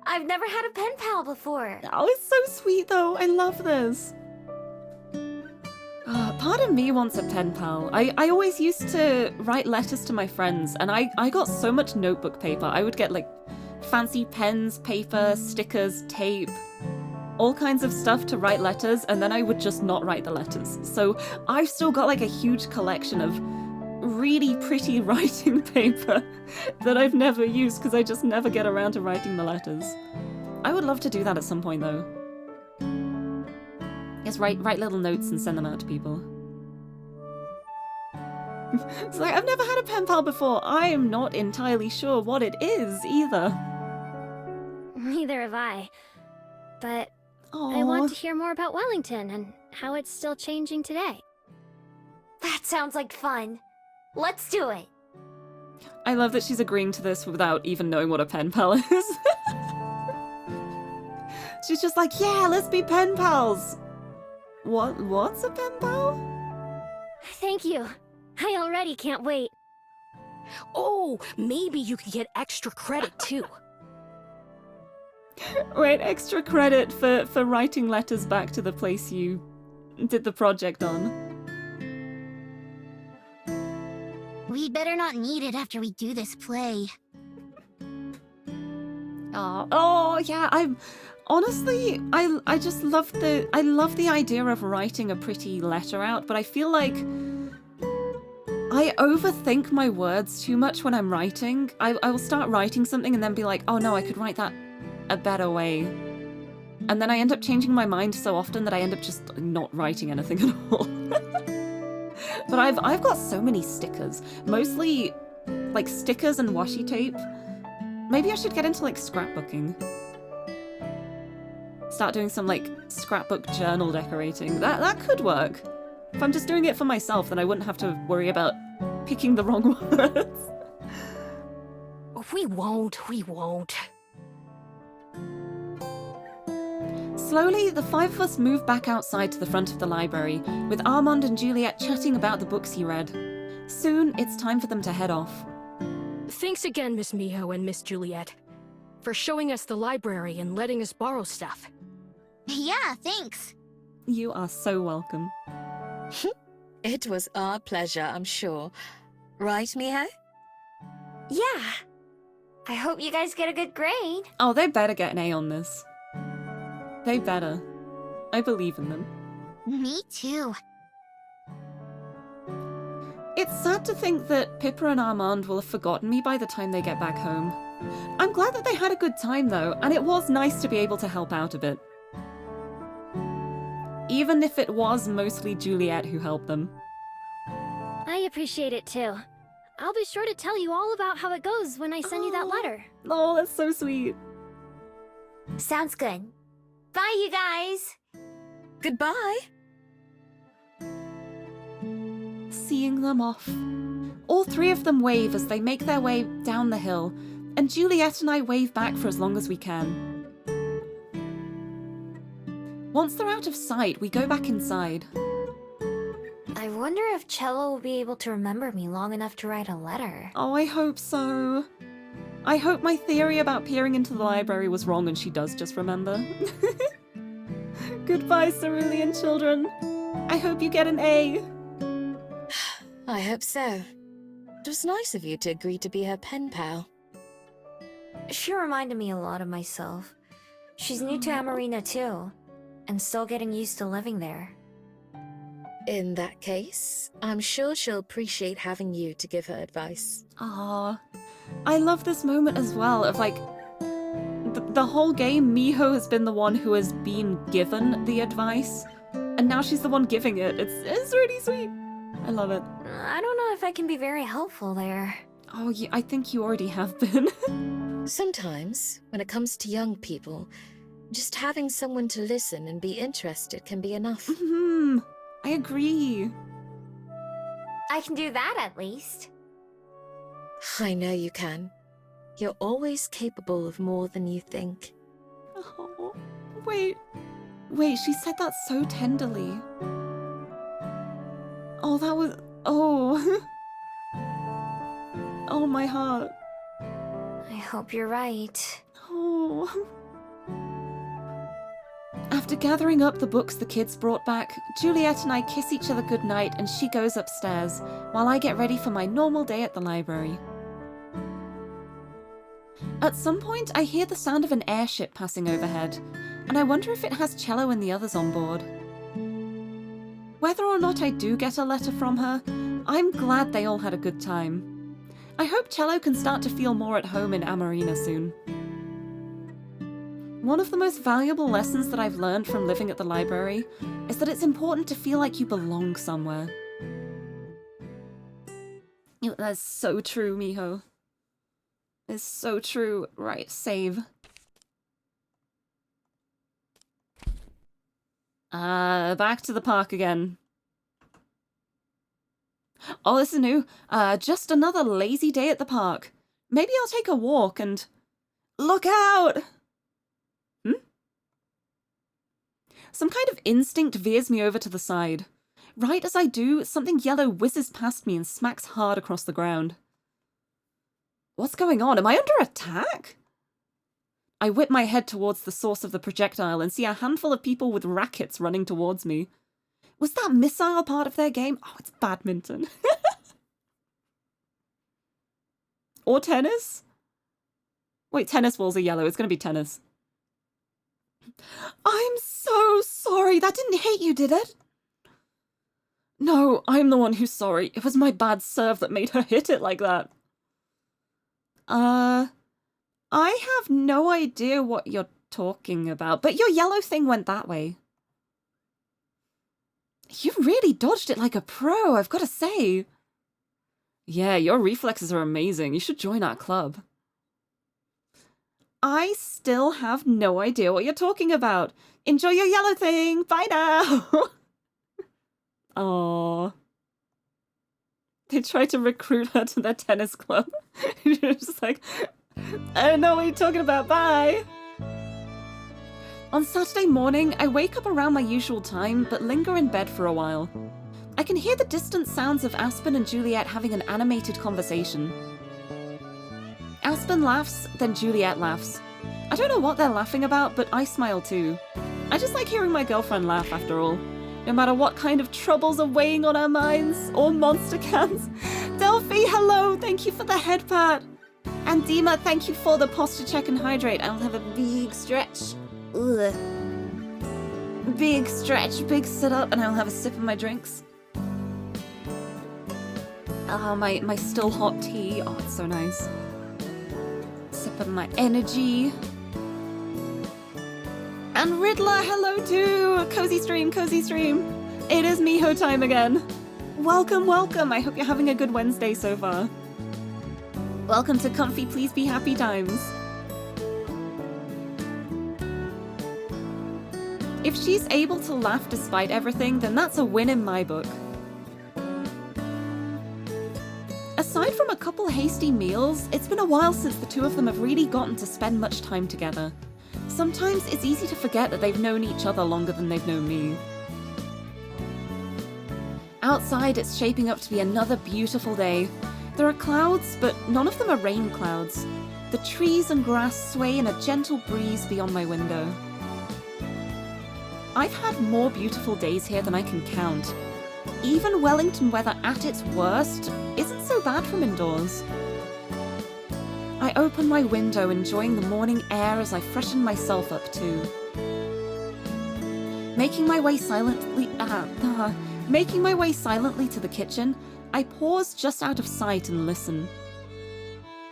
I've never had a pen pal before. Oh, it's so sweet though. I love this. Part of me wants a pen pal. I always used to write letters to my friends, and I got so much notebook paper. I would get like fancy pens, paper, stickers, tape, all kinds of stuff to write letters, and then I would just not write the letters. So I've still got like a huge collection of really pretty writing paper that I've never used because I just never get around to writing the letters. I would love to do that at some point though. Just write little notes and send them out to people. It's like, I've never had a pen pal before. I am not entirely sure what it is either. Neither have I. But Aww. I want to hear more about Wellington and how it's still changing today. That sounds like fun. Let's do it. I love that she's agreeing to this without even knowing what a pen pal is. She's just like, yeah, let's be pen pals. What's a pen pal? Thank you. I already can't wait. Oh, maybe you could get extra credit too. Wait, extra credit for writing letters back to the place you did the project on. We'd better not need it after we do this play. Oh yeah, honestly, I just love the idea of writing a pretty letter out, but I feel like I overthink my words too much when I'm writing. I will start writing something and then be like, oh no, I could write that a better way. And then I end up changing my mind so often that I end up just not writing anything at all. But I've got so many stickers, mostly like stickers and washi tape. Maybe I should get into like scrapbooking. Start doing some like scrapbook journal decorating. That could work. If I'm just doing it for myself, then I wouldn't have to worry about picking the wrong words. We won't. Slowly, the five of us move back outside to the front of the library, with Armand and Juliet chatting about the books he read. Soon, it's time for them to head off. Thanks again, Miss Miho and Miss Juliet, for showing us the library and letting us borrow stuff. Yeah, thanks. You are so welcome. It was our pleasure, I'm sure. Right, Miho? Yeah. I hope you guys get a good grade. Oh, they better get an A on this. They better. I believe in them. Me too. It's sad to think that Pippa and Armand will have forgotten me by the time they get back home. I'm glad that they had a good time though, and it was nice to be able to help out a bit. even if it was mostly Juliet who helped them. I appreciate it too. I'll be sure to tell you all about how it goes when I send you that letter. Oh, that's so sweet. Sounds good. Bye, you guys! Goodbye. Seeing them off. All three of them wave as they make their way down the hill, and Juliet and I wave back for as long as we can. Once they're out of sight, we go back inside. I wonder if Cello will be able to remember me long enough to write a letter. Oh, I hope so. I hope my theory about peering into the library was wrong and she does just remember. Goodbye, Cerulean children. I hope you get an A. I hope so. It was nice of you to agree to be her pen pal. She reminded me a lot of myself. She's new to Amarina too, and still getting used to living there. In that case, I'm sure she'll appreciate having you to give her advice. Ah, I love this moment as well of like, the whole game, Miho has been the one who has been given the advice, and now she's the one giving it. It's really sweet. I love it. I don't know if I can be very helpful there. Oh, yeah, I think you already have been. Sometimes, when it comes to young people, just having someone to listen and be interested can be enough. I agree. I can do that at least. I know you can. You're always capable of more than you think. Oh, wait, she said that so tenderly. Oh, that was, oh. Oh, my heart. I hope you're right. Oh. After gathering up the books the kids brought back, Juliet and I kiss each other goodnight and she goes upstairs, while I get ready for my normal day at the library. At some point, I hear the sound of an airship passing overhead, and I wonder if it has Cello and the others on board. Whether or not I do get a letter from her, I'm glad they all had a good time. I hope Cello can start to feel more at home in Amarina soon. One of the most valuable lessons that I've learned from living at the library is that it's important to feel like you belong somewhere. That's so true, Miho. It's so true. Right, save. Back to the park again. Oh, this is new. Just another lazy day at the park. Maybe I'll take a walk and... Look out! Some kind of instinct veers me over to the side. Right as I do, something yellow whizzes past me and smacks hard across the ground. What's going on? Am I under attack? I whip my head towards the source of the projectile and see a handful of people with rackets running towards me. Was that missile part of their game? Oh, it's badminton. Or tennis? Wait, tennis balls are yellow. It's going to be tennis. I'm so sorry. That didn't hit you, did it? No, I'm the one who's sorry. It was my bad serve that made her hit it like that. I have no idea what you're talking about, but your yellow thing went that way. You really dodged it like a pro, I've got to say. Yeah, your reflexes are amazing. You should join our club. I still have no idea what you're talking about. Enjoy your yellow thing. Bye now. Aww. They tried to recruit her to their tennis club. She was just like, I don't know what you're talking about. Bye. On Saturday morning, I wake up around my usual time, but linger in bed for a while. I can hear the distant sounds of Aspen and Juliet having an animated conversation. Aspen laughs, then Juliet laughs. I don't know what they're laughing about, but I smile too. I just like hearing my girlfriend laugh after all. No matter what kind of troubles are weighing on our minds, or monster cans. Delphi, hello, thank you for the head pat. And Dima, thank you for the posture check and hydrate. I'll have a big stretch. Ugh. Big stretch, big sit up, and I'll have a sip of my drinks. Oh, my still hot tea. Oh, it's so nice. Sip of my energy. And Riddler, hello too! cozy stream, cozy stream. It is Miho time again. Welcome, welcome. I hope you're having a good Wednesday so far. Welcome to Comfy Please Be Happy Times. If she's able to laugh despite everything, then that's a win in my book. Aside from a couple hasty meals, it's been a while since the two of them have really gotten to spend much time together. Sometimes it's easy to forget that they've known each other longer than they've known me. Outside, it's shaping up to be another beautiful day. There are clouds, but none of them are rain clouds. The trees and grass sway in a gentle breeze beyond my window. I've had more beautiful days here than I can count. Even Wellington weather at its worst isn't so bad from indoors. I open my window, enjoying the morning air as I freshen myself up too. Making my way silently to the kitchen, I pause just out of sight and listen.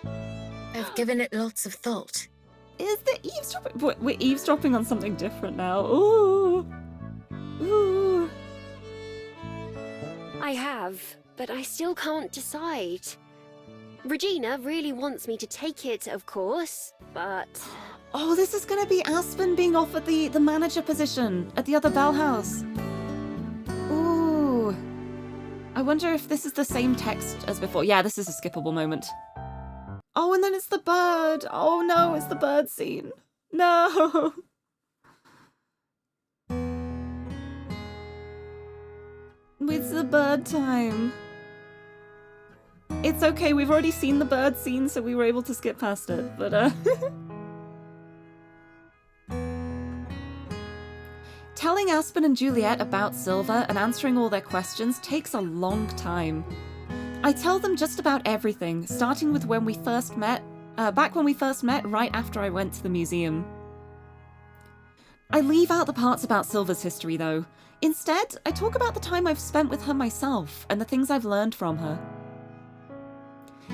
I've given it lots of thought. Is the eavesdropping? We're eavesdropping on something different now. Ooh. Ooh. I have, but I still can't decide. Regina really wants me to take it, of course, but... Oh, this is gonna be Aspen being offered the manager position at the other Bell House. Ooh. I wonder if this is the same text as before. Yeah, this is a skippable moment. Oh, and then it's the bird. Oh no, it's the bird scene. No. It's the bird time. It's okay, we've already seen the bird scene, so we were able to skip past it, but Telling Aspen and Juliet about Silver and answering all their questions takes a long time. I tell them just about everything, starting with when we first met, back when we first met, right after I went to the museum. I leave out the parts about Silver's history, though. Instead, I talk about the time I've spent with her myself and the things I've learned from her.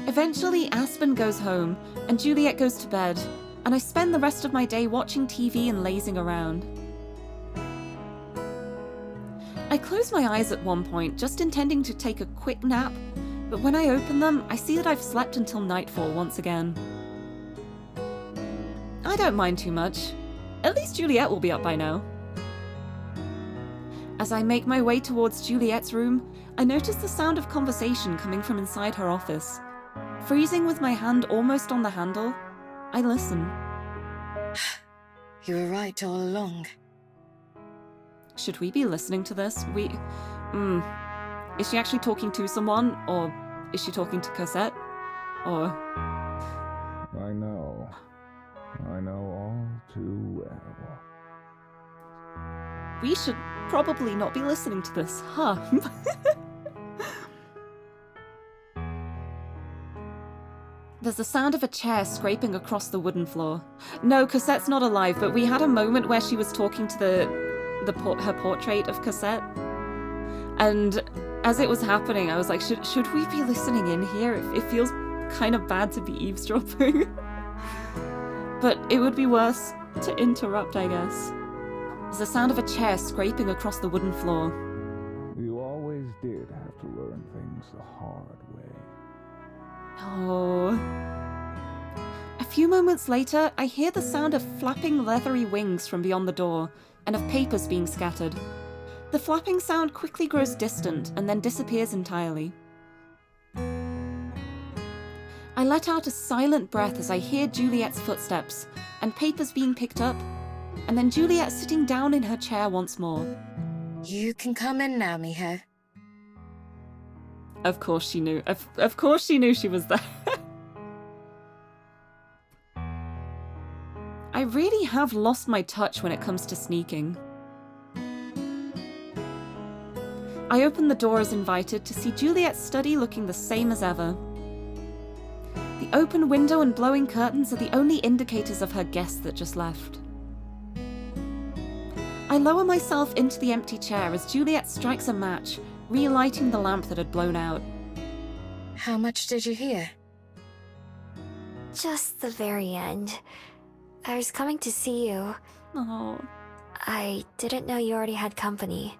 Eventually, Aspen goes home, and Juliet goes to bed, and I spend the rest of my day watching TV and lazing around. I close my eyes at one point, just intending to take a quick nap, but when I open them, I see that I've slept until nightfall once again. I don't mind too much. At least Juliet will be up by now. As I make my way towards Juliet's room, I notice the sound of conversation coming from inside her office. Freezing with my hand almost on the handle, I listen. You were right all along. Should we be listening to this? Is she actually talking to someone? Or is she talking to Cosette? Or... I know all too well. We should probably not be listening to this, huh? There's the sound of a chair scraping across the wooden floor. No, Cosette's not alive, but we had a moment where she was talking to her portrait of Cosette. And as it was happening, I was like, should we be listening in here? It feels kind of bad to be eavesdropping. But it would be worse to interrupt, I guess. There's the sound of a chair scraping across the wooden floor. You always did have to learn things the hard way. Oh. A few moments later, I hear the sound of flapping leathery wings from beyond the door, and of papers being scattered. The flapping sound quickly grows distant, and then disappears entirely. I let out a silent breath as I hear Juliet's footsteps, and papers being picked up, and then Juliet sitting down in her chair once more. You can come in now, Miho. Of course she knew. Of course she knew she was there. I really have lost my touch when it comes to sneaking. I open the door as invited to see Juliet's study looking the same as ever. The open window and blowing curtains are the only indicators of her guest that just left. I lower myself into the empty chair as Juliet strikes a match, relighting the lamp that had blown out. How much did you hear? Just the very end. I was coming to see you. Oh. I didn't know you already had company.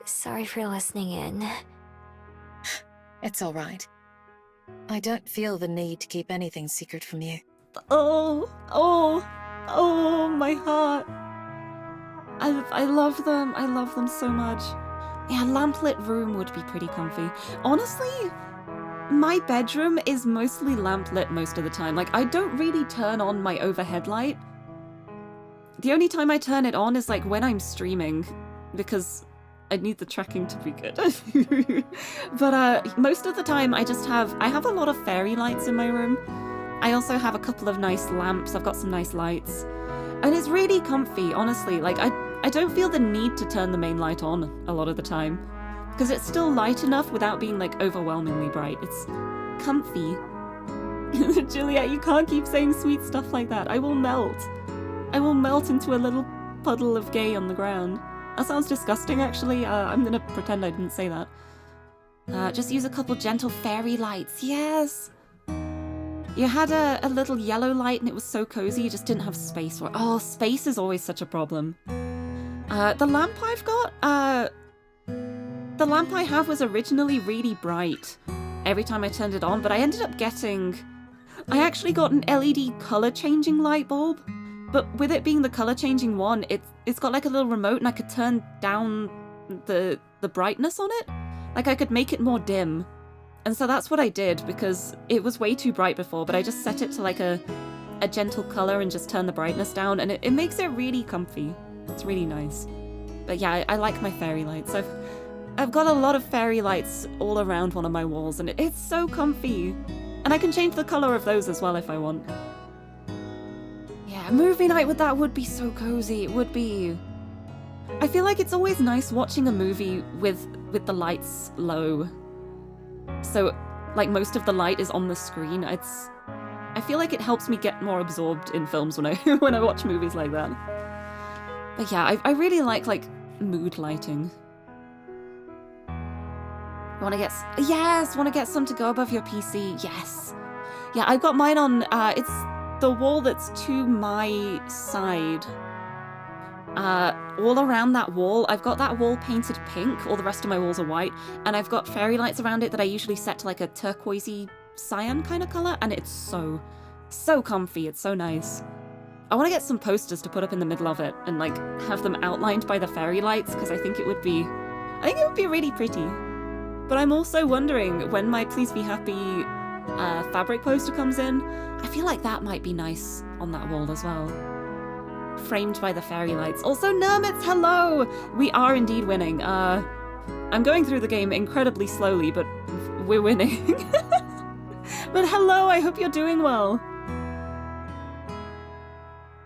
Sorry for listening in. It's all right. I don't feel the need to keep anything secret from you. Oh, my heart. I love them. I love them so much. Yeah, lamplit room would be pretty comfy. Honestly, my bedroom is mostly lamplit most of the time. Like, I don't really turn on my overhead light. The only time I turn it on is like when I'm streaming, because I need the tracking to be good. But most of the time I have a lot of fairy lights in my room. I also have a couple of nice lamps. I've got some nice lights. And it's really comfy, honestly. Like, I don't feel the need to turn the main light on a lot of the time, because it's still light enough without being, like, overwhelmingly bright. It's comfy. Juliet, you can't keep saying sweet stuff like that. I will melt. I will melt into a little puddle of gay on the ground. That sounds disgusting, actually. I'm gonna pretend I didn't say that. Just use a couple gentle fairy lights. Yes! You had a little yellow light and it was so cozy, you just didn't have space for it. Oh, space is always such a problem. The lamp I've got, the lamp I have was originally really bright every time I turned it on, but I ended up I actually got an LED color changing light bulb, but with it being the color changing one, it's got like a little remote and I could turn down the brightness on it. Like, I could make it more dim. And so that's what I did, because it was way too bright before, but I just set it to like a gentle color and just turn the brightness down, and it makes it really comfy. It's really nice. But yeah, I like my fairy lights. I've got a lot of fairy lights all around one of my walls, and it's so comfy. And I can change the color of those as well if I want. Yeah, movie night with that would be so cozy. It would be. I feel like it's always nice watching a movie with the lights low. So, like, most of the light is on the screen. I feel like it helps me get more absorbed in films when I when I watch movies like that. But yeah, I really like mood lighting. Want to get some to go above your PC? Yes. Yeah, I've got mine on. It's the wall that's to my side. All around that wall, I've got that wall painted pink, all the rest of my walls are white, and I've got fairy lights around it that I usually set to like a turquoisey cyan kind of color, and it's so comfy, it's so nice. I want to get some posters to put up in the middle of it and like have them outlined by the fairy lights, because I think it would be really pretty. But I'm also wondering, when my Please Be Happy fabric poster comes in, I feel like that might be nice on that wall as well. Framed by the fairy lights. Also, Nermits, hello! We are indeed winning. I'm going through the game incredibly slowly, but we're winning. But hello, I hope you're doing well.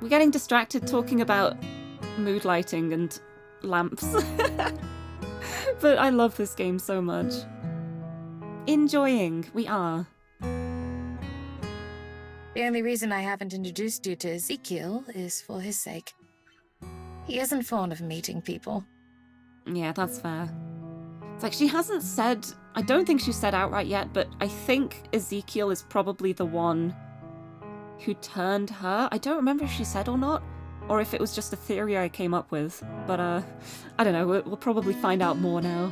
We're getting distracted talking about mood lighting and lamps. But I love this game so much. Enjoying, we are. The only reason I haven't introduced you to Ezekiel is for his sake. He isn't fond of meeting people. Yeah, that's fair. It's like she hasn't said, I don't think she said outright yet, but I think Ezekiel is probably the one who turned her. I don't remember if she said or not, or if it was just a theory I came up with. But I don't know, we'll probably find out more now.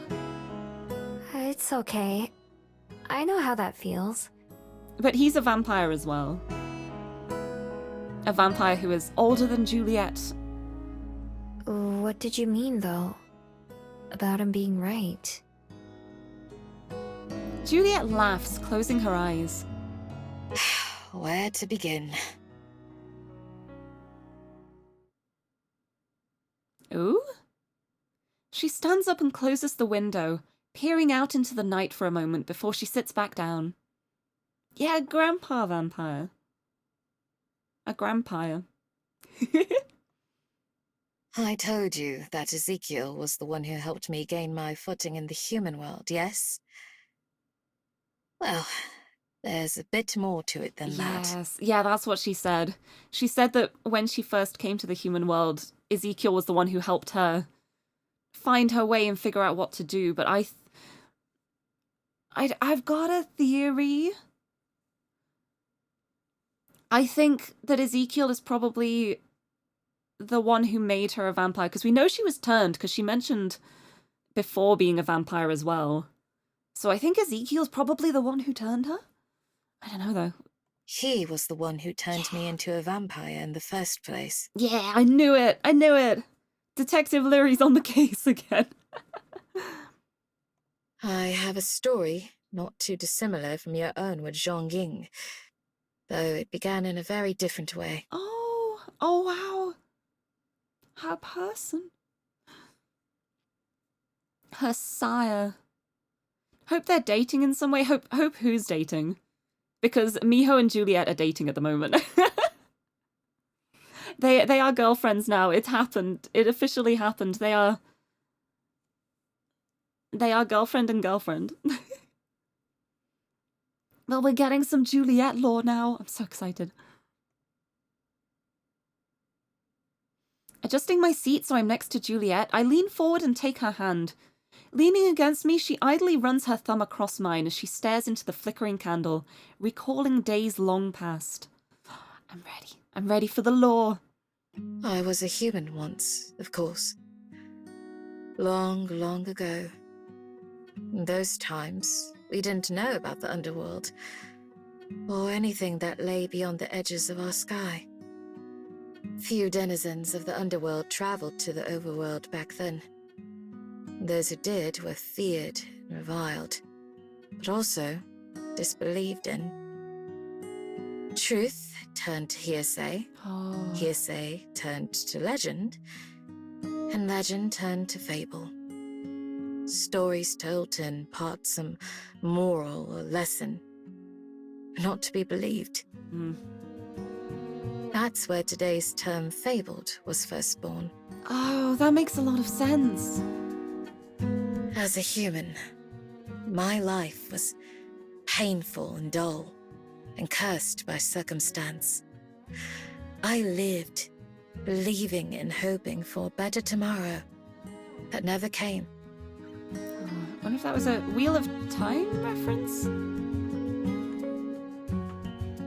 It's okay. I know how that feels. But he's a vampire as well. A vampire who is older than Juliet. What did you mean, though? About him being right? Juliet laughs, closing her eyes. Where to begin? Ooh? She stands up and closes the window, peering out into the night for a moment before she sits back down. Yeah, a grandpa vampire. A grandpire. I told you that Ezekiel was the one who helped me gain my footing in the human world, yes? Well, there's a bit more to it than that. Yes, yeah, that's what she said. She said that when she first came to the human world, Ezekiel was the one who helped her find her way and figure out what to do, but I've got a theory. I think that Ezekiel is probably the one who made her a vampire? Because we know she was turned, because she mentioned before being a vampire as well. So I think Ezekiel's probably the one who turned her? I don't know, though. He was the one who turned me into a vampire in the first place. Yeah, I knew it! I knew it! Detective Lirie's on the case again. I have a story not too dissimilar from your own with Zhong Ying, though it began in a very different way. Oh wow. Her person. Her sire. Hope they're dating in some way. Hope who's dating? Because Miho and Juliet are dating at the moment. They are girlfriends now. It's happened. It officially happened. They are girlfriend and girlfriend. Well, we're getting some Juliet lore now. I'm so excited. Adjusting my seat so I'm next to Juliet, I lean forward and take her hand. Leaning against me, she idly runs her thumb across mine as she stares into the flickering candle, recalling days long past. I'm ready. I'm ready for the lore. I was a human once, of course. Long, long ago. In those times, we didn't know about the underworld, or anything that lay beyond the edges of our sky. Few denizens of the underworld traveled to the overworld back then. Those who did were feared and reviled, but also disbelieved in. Truth turned to hearsay, hearsay turned to legend, and legend turned to fable. Stories told to impart some moral or lesson, not to be believed. That's where today's term fabled was first born. Oh, that makes a lot of sense. As a human, my life was painful and dull, and cursed by circumstance. I lived, believing and hoping for a better tomorrow that never came. I wonder if that was a Wheel of Time reference?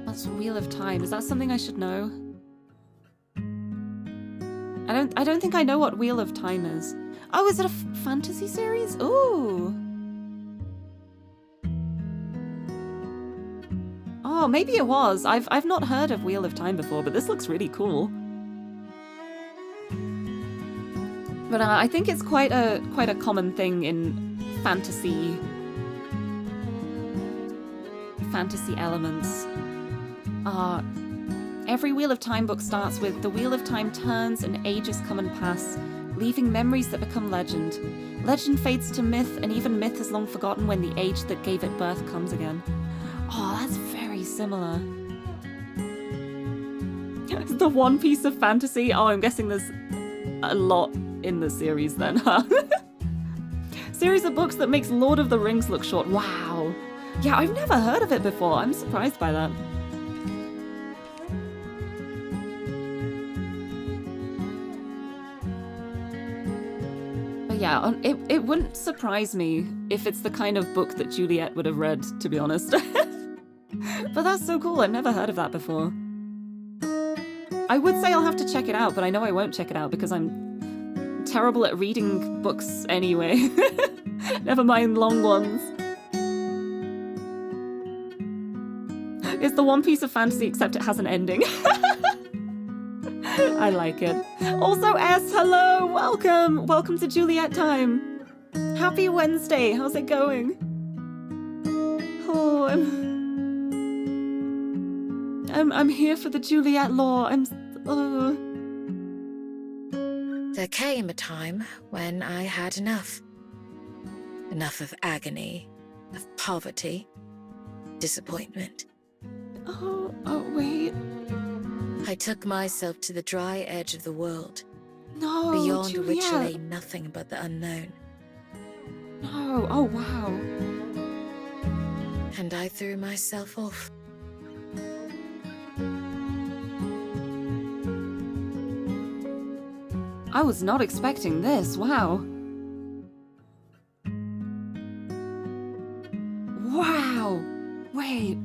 That's Wheel of Time. Is that something I should know? I don't think I know what Wheel of Time is. Oh, is it a fantasy series? Ooh. Oh, maybe it was. I've not heard of Wheel of Time before, but this looks really cool. But I think it's quite a common thing in fantasy elements. Every Wheel of Time book starts with the Wheel of Time turns and ages come and pass, leaving memories that become legend. Legend fades to myth, and even myth is long forgotten when the age that gave it birth comes again. Oh, that's very similar. The one piece of fantasy. Oh, I'm guessing there's a lot in the series then, huh? Series of books that makes Lord of the Rings look short. Wow. Yeah, I've never heard of it before. I'm surprised by that. But yeah, it wouldn't surprise me if it's the kind of book that Juliet would have read, to be honest. But that's so cool. I've never heard of that before. I would say I'll have to check it out, but I know I won't check it out because I'm terrible at reading books anyway. Never mind long ones. It's the one piece of fantasy except it has an ending. I like it. Also, S, hello, welcome. Welcome to Juliet time. Happy Wednesday. How's it going? Oh, I'm here for the Juliet lore. There came a time when I had enough. Enough of agony, of poverty, disappointment. Oh, wait. I took myself to the dry edge of the world. No, beyond Juliet. which lay nothing but the unknown. No, oh wow. And I threw myself off. I was not expecting this, wow. Wow! Wait.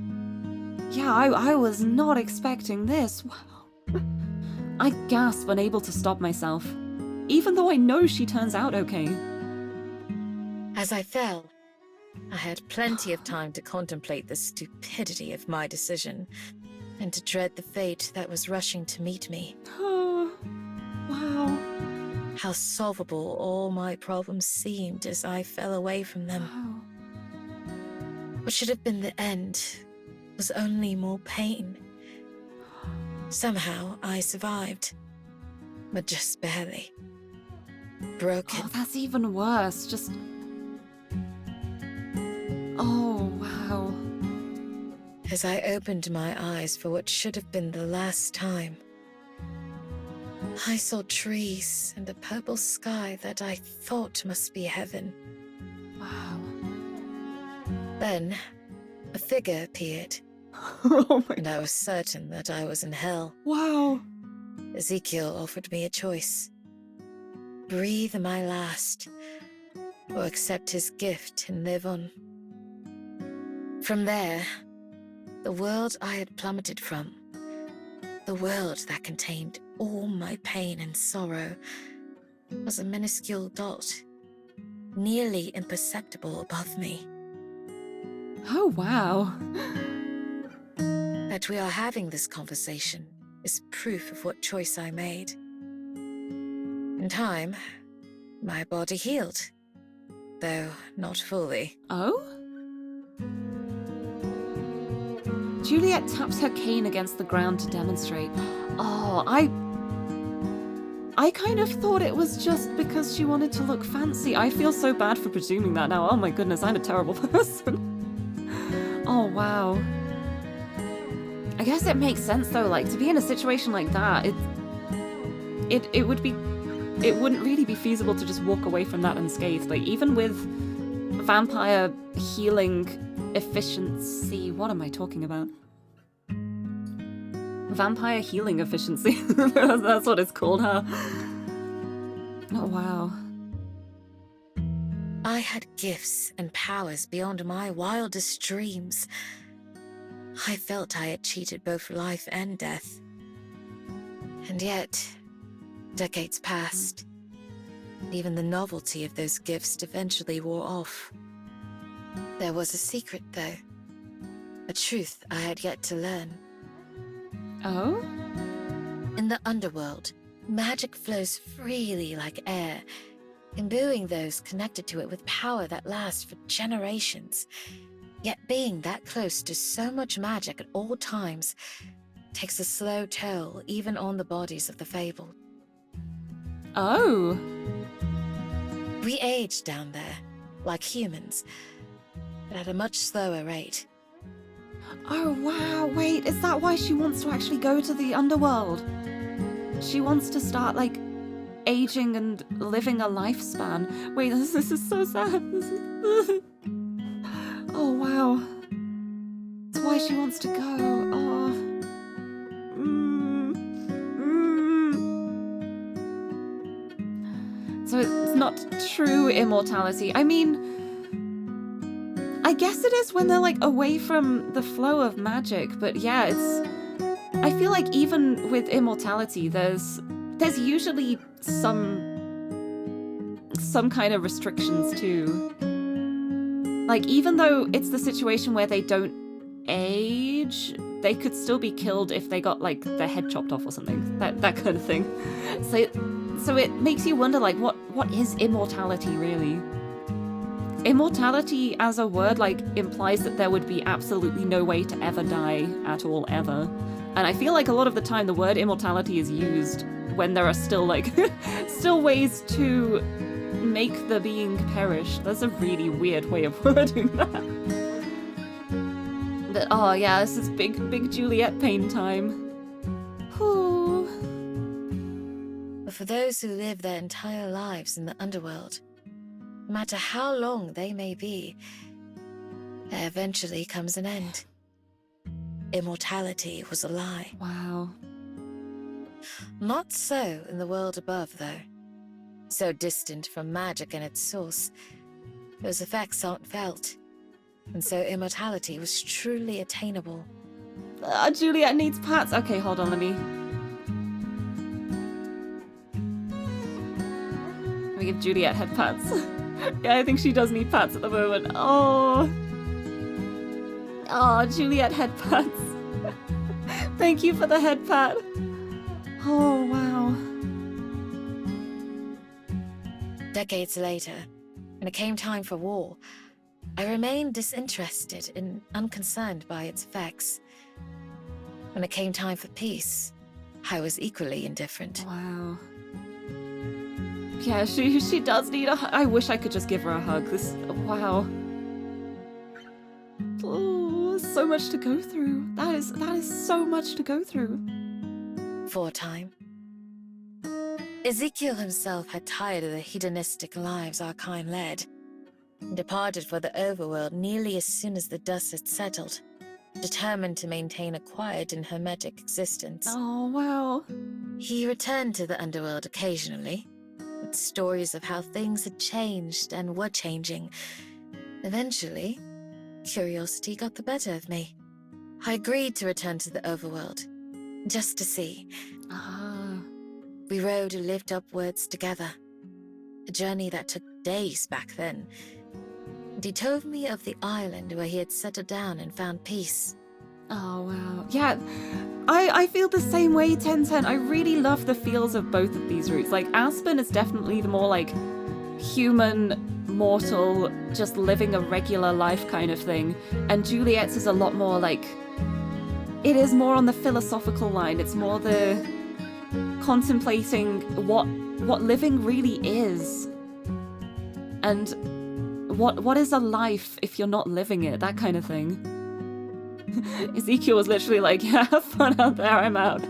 Yeah, I was not expecting this. Wow. I gasp, unable to stop myself, even though I know she turns out okay. As I fell, I had plenty of time to contemplate the stupidity of my decision and to dread the fate that was rushing to meet me. Oh, wow. How solvable all my problems seemed as I fell away from them. Wow. What should have been the end was only more pain. Somehow I survived, but just barely. Broken. Oh, that's even worse. Just... Oh, wow. As I opened my eyes for what should have been the last time, I saw trees and a purple sky that I thought must be heaven. Wow. Then, a figure appeared, Oh my... and I was certain that I was in hell. Wow. Ezekiel offered me a choice. Breathe my last, or accept his gift and live on. From there, the world I had plummeted from, the world that contained all my pain and sorrow, was a minuscule dot, nearly imperceptible above me. Oh, wow. That we are having this conversation is proof of what choice I made. In time, my body healed, though not fully. Oh? Juliet taps her cane against the ground to demonstrate. Oh, I kind of thought it was just because she wanted to look fancy. I feel so bad for presuming that now. Oh my goodness, I'm a terrible person. Oh, wow. I guess it makes sense though, like, to be in a situation like that, it wouldn't really be feasible to just walk away from that unscathed. Like, even with vampire healing efficiency, what am I talking about? Vampire healing efficiency. That's what it's called, huh? Oh, wow. I had gifts and powers beyond my wildest dreams. I felt I had cheated both life and death. And yet, decades passed. Even the novelty of those gifts eventually wore off. There was a secret, though. A truth I had yet to learn. Oh? In the underworld, magic flows freely like air, imbuing those connected to it with power that lasts for generations. Yet being that close to so much magic at all times takes a slow toll even on the bodies of the fabled. Oh. We age down there, like humans, but at a much slower rate. Oh, wow. Wait, is that why she wants to actually go to the underworld? She wants to start, like, aging and living a lifespan. Wait, this is so sad. Oh, wow. That's why she wants to go. Oh. So it's not true immortality. I mean, I guess it is when they're, like, away from the flow of magic. But yeah, I feel like even with immortality, there's usually some kind of restrictions too. Like, even though it's the situation where they don't age, they could still be killed if they got, like, their head chopped off or something. That kind of thing. So it makes you wonder, like, what is immortality really? Immortality as a word, like, implies that there would be absolutely no way to ever die at all, ever. And I feel like a lot of the time the word immortality is used when there are still, like, still ways to make the being perish. That's a really weird way of wording that. But, oh yeah, this is big Juliet pain time. Ooh. But for those who live their entire lives in the underworld, no matter how long they may be, there eventually comes an end. Immortality was a lie. Wow. Not so in the world above, though. So distant from magic and its source, those effects aren't felt. And so immortality was truly attainable. Juliet needs pats. Okay, hold on, let me... give Juliet head pats. Yeah, I think she does need pats at the moment. Oh. Oh, Juliet head pats. Thank you for the head pat. Oh, wow. Decades later, when it came time for war, I remained disinterested and unconcerned by its effects. When it came time for peace, I was equally indifferent. Wow. Yeah, she does need a hug. I wish I could just give her a hug. Wow. Oh, so much to go through. That is so much to go through. For a time. Ezekiel himself had tired of the hedonistic lives our kind led, and departed for the overworld nearly as soon as the dust had settled, determined to maintain a quiet and hermetic existence. Oh, wow. He returned to the underworld occasionally, with stories of how things had changed and were changing. Eventually, curiosity got the better of me. I agreed to return to the overworld, just to see. We rode a lift upwards together, a journey that took days back then. And he told me of the island where he had settled down and found peace. Oh, wow. Yeah, I feel the same way, 1010. I really love the feels of both of these routes. Like, Aspen is definitely the more, like, human, mortal, just living a regular life kind of thing. And Juliet's is a lot more, like... It is more on the philosophical line. It's more the... contemplating what living really is. And what is a life if you're not living it? That kind of thing. Ezekiel was literally like, yeah, have fun out there, I'm out.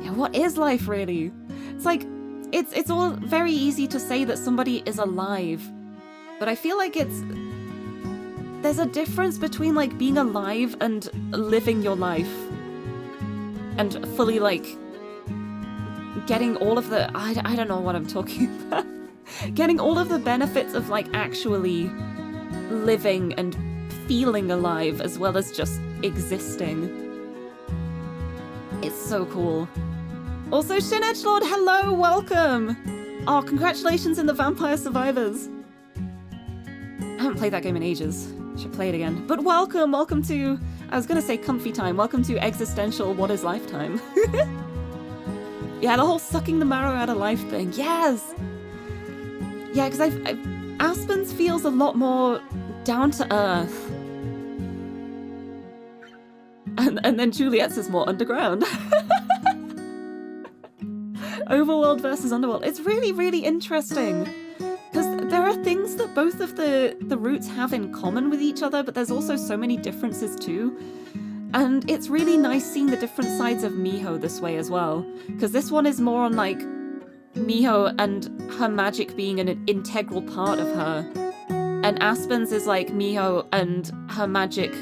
Yeah, what is life really? It's like, it's all very easy to say that somebody is alive, but I feel like there's a difference between like being alive and living your life. And fully like getting all of the, I don't know what I'm talking about. Getting all of the benefits of like actually living and feeling alive as well as just existing. It's so cool. Also, Shin Edgelord, hello, welcome! Oh, congratulations in the Vampire Survivors. I haven't played that game in ages. Should play it again. But welcome to, I was gonna say comfy time, welcome to existential what is lifetime. Yeah, the whole sucking the marrow out of life thing, yes! Yeah, because Aspen's feels a lot more down to earth. And then Juliet's is more underground. Overworld versus underworld. It's really, really interesting. Because there are things that both of the routes have in common with each other, but there's also so many differences too. And it's really nice seeing the different sides of Miho this way as well. Because this one is more on like Miho and her magic being an integral part of her. And Aspen's is like Miho and her magic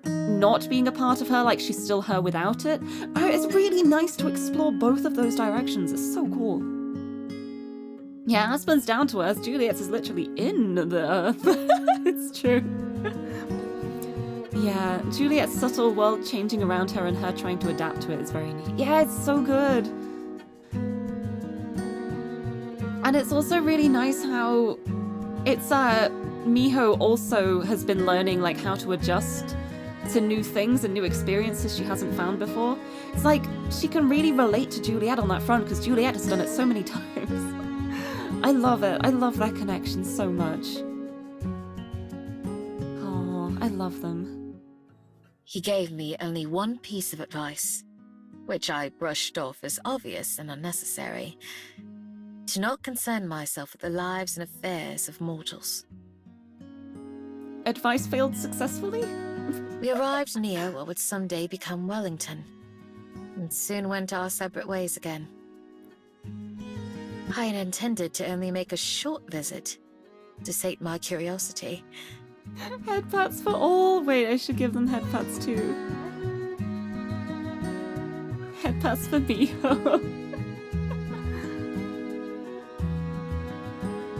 not being a part of her, like she's still her without it. Oh, it's really nice to explore both of those directions. It's so cool. Yeah, Aspen's down to earth. Juliet's is literally in the earth. It's true. Yeah, Juliet's subtle world changing around her and her trying to adapt to it is very neat. Yeah, it's so good. And it's also really nice how it's Miho also has been learning like how to adjust to new things and new experiences she hasn't found before. It's like she can really relate to Juliet on that front because Juliet has done it so many times. I love it. I love that connection so much. Oh, I love them. He gave me only one piece of advice, which I brushed off as obvious and unnecessary: to not concern myself with the lives and affairs of mortals. Advice failed successfully? We arrived near what would someday become Wellington, and soon went our separate ways again. I had intended to only make a short visit, to sate my curiosity. Headpats for all! Wait, I should give them headpats too. Headpats for Miho.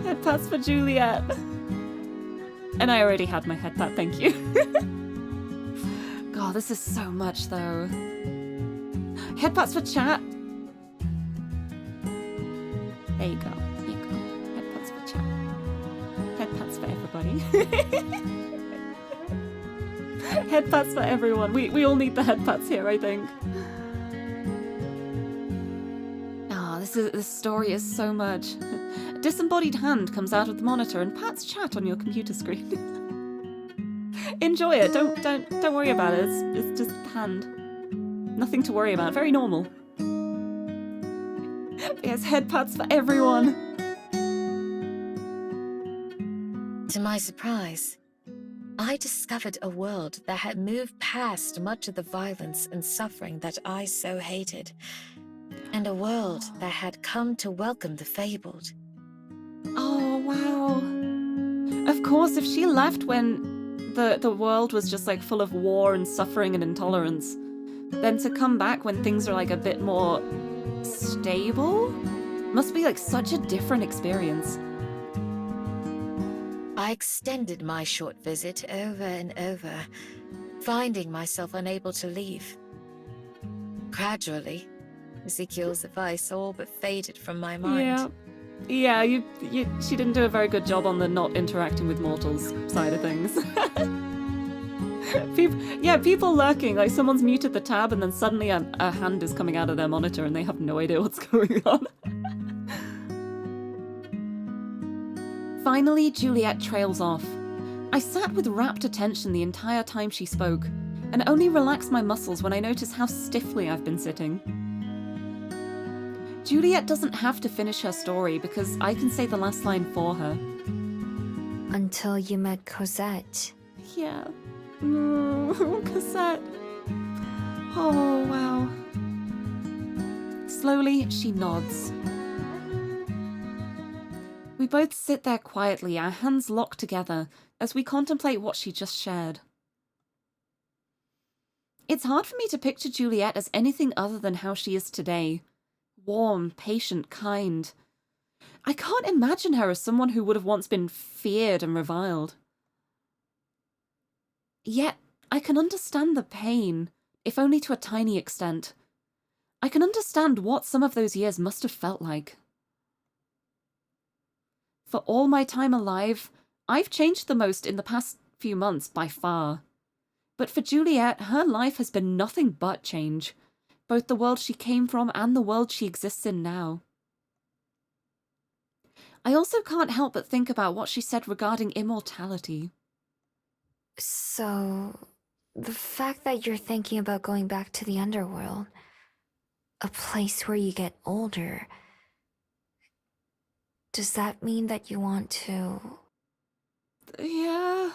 Headpats for Juliet. And I already had my headpat, thank you. God, this is so much though. Headpats for chat. There you go. There you go. Headpats for chat. Headpats for everybody. Headpats for everyone. We all need the headpats here, I think. Ah, this story is so much. A disembodied hand comes out of the monitor and pats chat on your computer screen. Enjoy it. Don't worry about it. It's just a hand. Nothing to worry about. Very normal. There's headpats for everyone. To my surprise, I discovered a world that had moved past much of the violence and suffering that I so hated, and a world that had come to welcome the fabled. Oh, wow. Of course, if she left when the world was just like full of war and suffering and intolerance, then to come back when things are like a bit more stable must be like such a different experience. I extended my short visit over and over, finding myself unable to leave. Gradually, Ezekiel's advice all but faded from my mind. Yeah, she didn't do a very good job on the not interacting with mortals side of things. People lurking, like someone's muted the tab and then suddenly a hand is coming out of their monitor and they have no idea what's going on. Finally, Juliet trails off. I sat with rapt attention the entire time she spoke, and only relaxed my muscles when I noticed how stiffly I've been sitting. Juliet doesn't have to finish her story because I can say the last line for her. Until you met Cosette. Yeah. Cosette. Oh, wow. Slowly, she nods. We both sit there quietly, our hands locked together, as we contemplate what she just shared. It's hard for me to picture Juliet as anything other than how she is today. Warm, patient, kind. I can't imagine her as someone who would have once been feared and reviled. Yet, I can understand the pain, if only to a tiny extent. I can understand what some of those years must have felt like. For all my time alive, I've changed the most in the past few months by far. But for Juliet, her life has been nothing but change, both the world she came from and the world she exists in now. I also can't help but think about what she said regarding immortality. So, the fact that you're thinking about going back to the underworld, a place where you get older, does that mean that you want to... Yeah.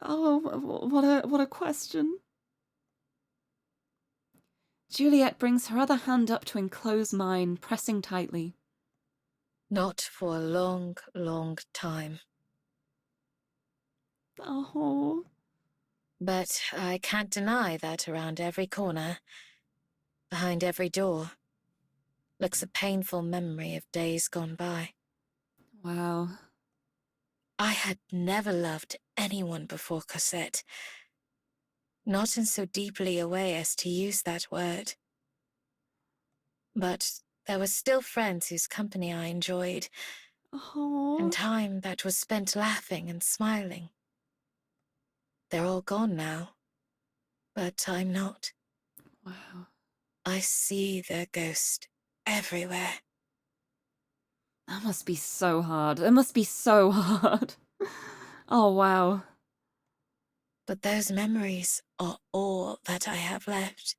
Oh, what a question. Juliet brings her other hand up to enclose mine, pressing tightly. Not for a long, long time. Oh. But I can't deny that around every corner, behind every door, looks a painful memory of days gone by. Wow. I had never loved anyone before Cosette. Not in so deeply a way as to use that word. But there were still friends whose company I enjoyed, and time that was spent laughing and smiling. They're all gone now, but I'm not. Wow. I see their ghost everywhere. That must be so hard. It must be so hard. Oh, wow. But those memories are all that I have left.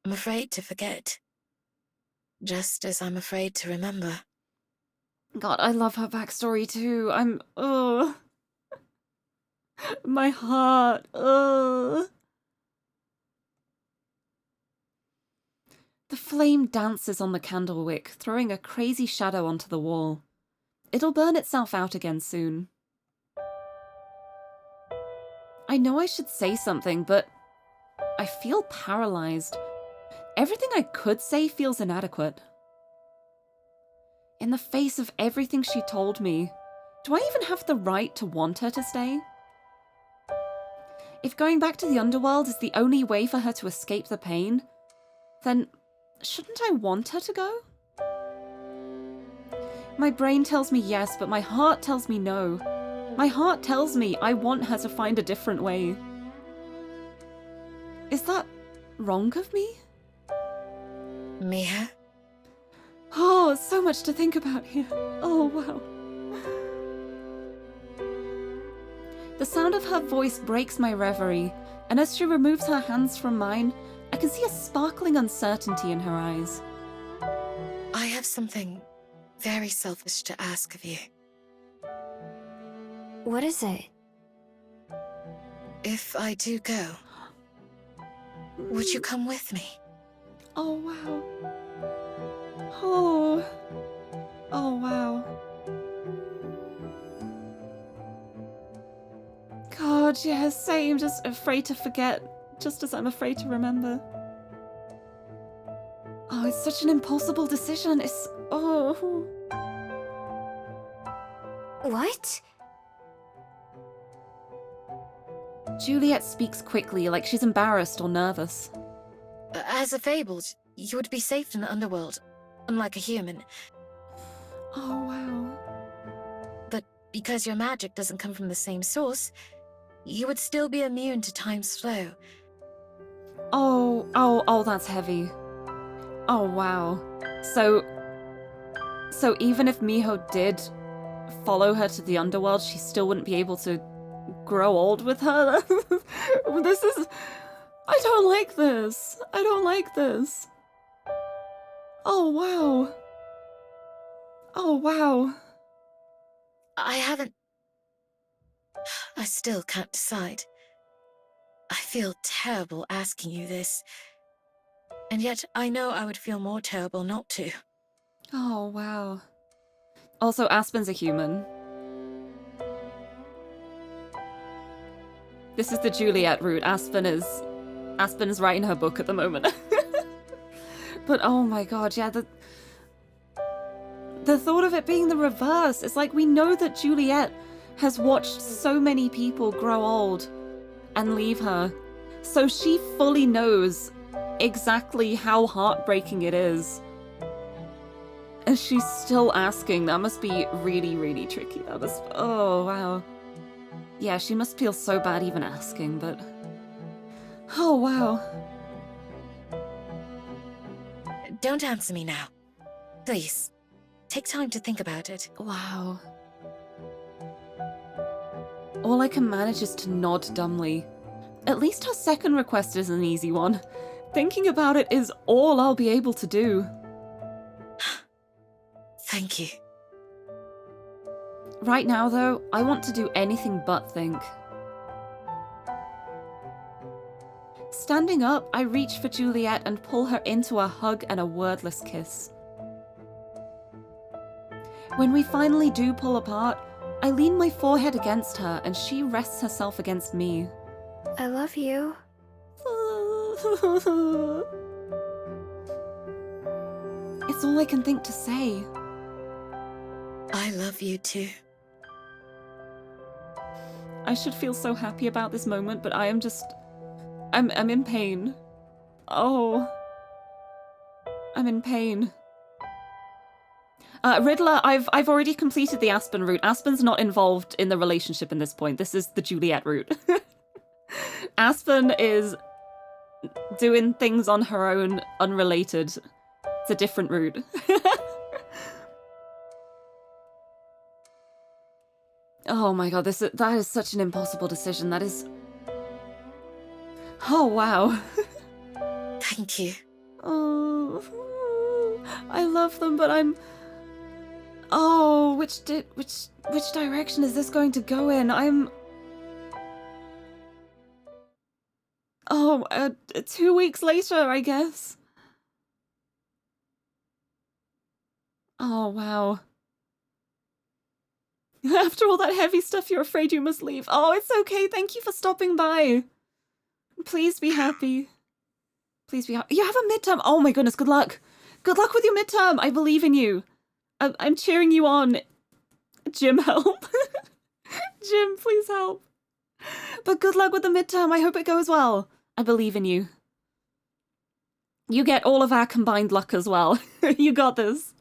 I'm afraid to forget, just as I'm afraid to remember. God, I love her backstory too. My heart. The flame dances on the candle wick, throwing a crazy shadow onto the wall. It'll burn itself out again soon. I know I should say something, but I feel paralyzed. Everything I could say feels inadequate. In the face of everything she told me, do I even have the right to want her to stay? If going back to the underworld is the only way for her to escape the pain, then shouldn't I want her to go? My brain tells me yes, but my heart tells me no. My heart tells me I want her to find a different way. Is that wrong of me? Mia? Oh, so much to think about here. Oh, wow. The sound of her voice breaks my reverie, and as she removes her hands from mine, I can see a sparkling uncertainty in her eyes. I have something very selfish to ask of you. What is it? If I do go, would you come with me? Oh, wow. Oh. Oh, wow. God, yeah, same. Just afraid to forget, just as I'm afraid to remember. Oh, it's such an impossible decision. It's... oh. What? Juliet speaks quickly, like she's embarrassed or nervous. As a fabled, you would be safe in the underworld, unlike a human. Oh, wow. But because your magic doesn't come from the same source, you would still be immune to time's flow. Oh, that's heavy. Oh, wow. So even if Miho did follow her to the underworld, she still wouldn't be able to grow old with her? This is... I don't like this. I don't like this. Oh, wow. Oh, wow. I still can't decide. I feel terrible asking you this. And yet I know I would feel more terrible not to. Oh, wow. Also, Aspen's a human. This is the Juliet route. Aspen is writing her book at the moment. But oh my god, yeah, the thought of it being the reverse. It's like we know that Juliet has watched so many people grow old and leave her. So she fully knows exactly how heartbreaking it is. And she's still asking. That must be really, really tricky. That must... oh, wow. Yeah, she must feel so bad even asking, but... oh, wow. Don't answer me now. Please. Take time to think about it. Wow. All I can manage is to nod dumbly. At least her second request is an easy one. Thinking about it is all I'll be able to do. Thank you. Right now, though, I want to do anything but think. Standing up, I reach for Juliet and pull her into a hug and a wordless kiss. When we finally do pull apart, I lean my forehead against her and she rests herself against me. I love you. It's all I can think to say. I love you too. I should feel so happy about this moment, but I am just... I'm in pain. Oh. I'm in pain. Riddler, I've already completed the Aspen route. Aspen's not involved in the relationship in this point. This is the Juliet route. Aspen is doing things on her own, unrelated. It's a different route. Oh my god, that is such an impossible decision. That is... oh, wow. Thank you. Oh, I love them, but I'm... oh, which direction is this going to go in? I'm... oh, 2 weeks later, I guess. Oh, wow. After all that heavy stuff, you're afraid you must leave. Oh, it's okay. Thank you for stopping by. Please be happy. Please be happy. You have a midterm. Oh my goodness, good luck. Good luck with your midterm. I believe in you. I'm cheering you on. Jim, help. Jim, please help. But good luck with the midterm. I hope it goes well. I believe in you. You get all of our combined luck as well. You got this.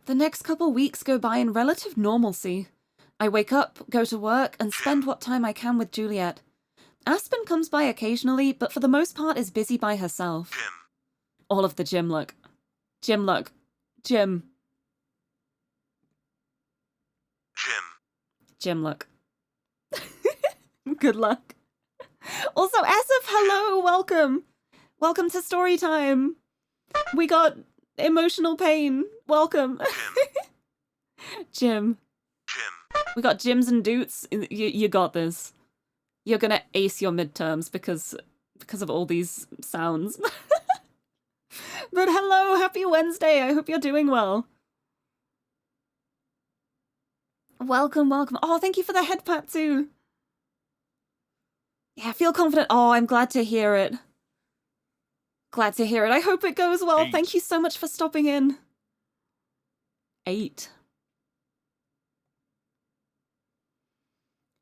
The next couple weeks go by in relative normalcy. I wake up, go to work, and spend what time I can with Juliet. Aspen comes by occasionally, but for the most part is busy by herself. Jim. All of the gym luck. Gym luck. Gym. Jim. Gym luck. Good luck. Also, Asif, hello, welcome. Welcome to story time. We got emotional pain. Welcome. Jim. Jim. We got Jims and Doots. You got this. You're gonna ace your midterms because of all these sounds. But hello, happy Wednesday. I hope you're doing well. Welcome, welcome. Oh, thank you for the head pat too. Yeah, feel confident. Oh, I'm glad to hear it. Glad to hear it. I hope it goes well. 8. Thank you so much for stopping in. 8.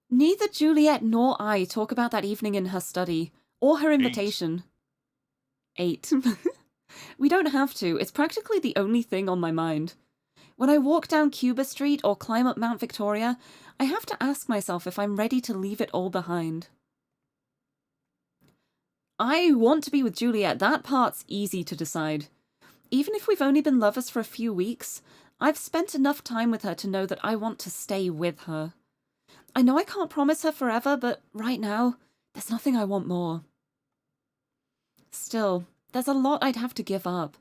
Neither Juliet nor I talk about that evening in her study, or her invitation. 8. We don't have to. It's practically the only thing on my mind. When I walk down Cuba Street or climb up Mount Victoria, I have to ask myself if I'm ready to leave it all behind. I want to be with Juliet. That part's easy to decide. Even if we've only been lovers for a few weeks, I've spent enough time with her to know that I want to stay with her. I know I can't promise her forever, but right now, there's nothing I want more. Still, there's a lot I'd have to give up.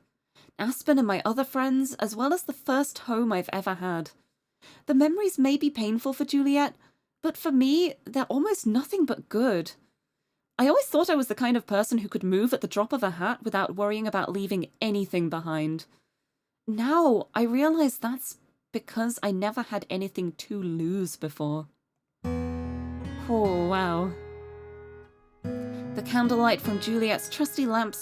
Aspen and my other friends, as well as the first home I've ever had. The memories may be painful for Juliet, but for me, they're almost nothing but good. I always thought I was the kind of person who could move at the drop of a hat without worrying about leaving anything behind. Now, I realize that's because I never had anything to lose before. Oh, wow. The candlelight from Juliet's trusty lamp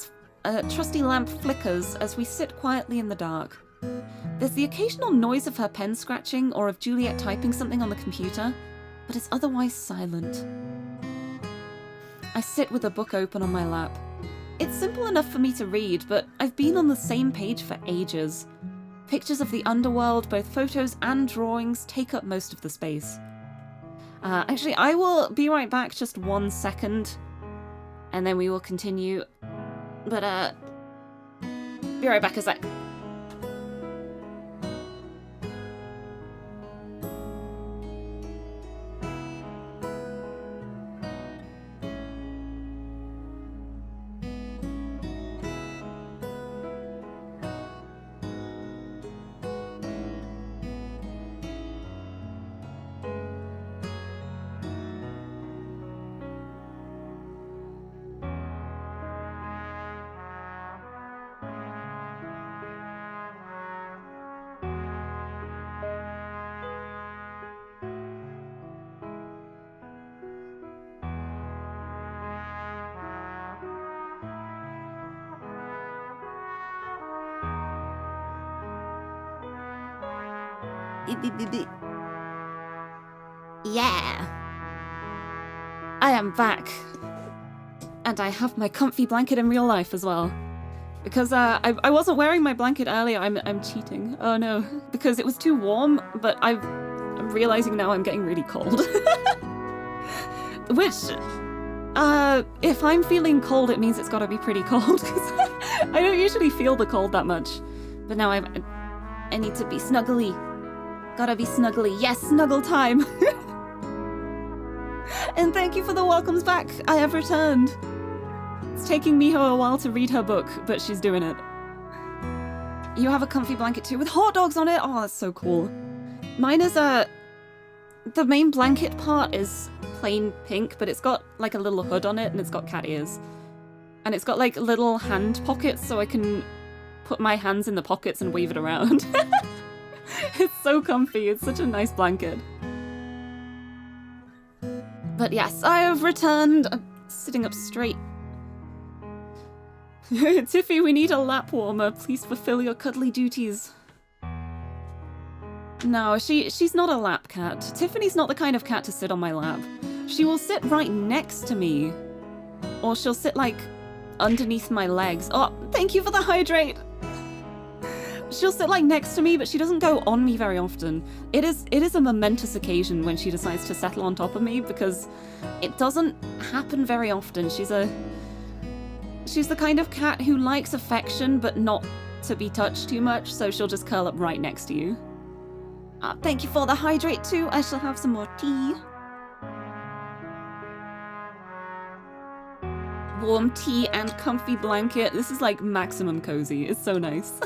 flickers as we sit quietly in the dark. There's the occasional noise of her pen scratching or of Juliet typing something on the computer, but it's otherwise silent. I sit with a book open on my lap. It's simple enough for me to read, but I've been on the same page for ages. Pictures of the underworld, both photos and drawings, take up most of the space. Actually, I will be right back, just 1 second, and then we will continue. But, be right back a sec. Yeah. I am back. And I have my comfy blanket in real life as well. Because I wasn't wearing my blanket earlier. I'm cheating. Oh no. Because it was too warm, but I'm realizing now I'm getting really cold. Which, if I'm feeling cold, it means it's gotta be pretty cold. Because I don't usually feel the cold that much. But now I need to be snuggly. Gotta be snuggly. Yes, snuggle time. And thank you for the welcomes back. I have returned. It's taking Miho a while to read her book, but she's doing it. You have a comfy blanket too with hot dogs on it? Oh, that's so cool. Mine is the main blanket part is plain pink, but it's got like a little hood on it and it's got cat ears. And it's got like little hand pockets so I can put my hands in the pockets and wave it around. It's so comfy. It's such a nice blanket. But yes, I have returned. I'm sitting up straight. Tiffy, we need a lap warmer. Please fulfill your cuddly duties. No, she's not a lap cat. Tiffany's not the kind of cat to sit on my lap. She will sit right next to me. Or she'll sit, like, underneath my legs. Oh, thank you for the hydrate! She'll sit like next to me, but she doesn't go on me very often. It is a momentous occasion when she decides to settle on top of me, because it doesn't happen very often. She's the kind of cat who likes affection, but not to be touched too much, so she'll just curl up right next to you. Thank you for the hydrate too. I shall have some more tea. Warm tea and comfy blanket. This is like maximum cozy. It's so nice.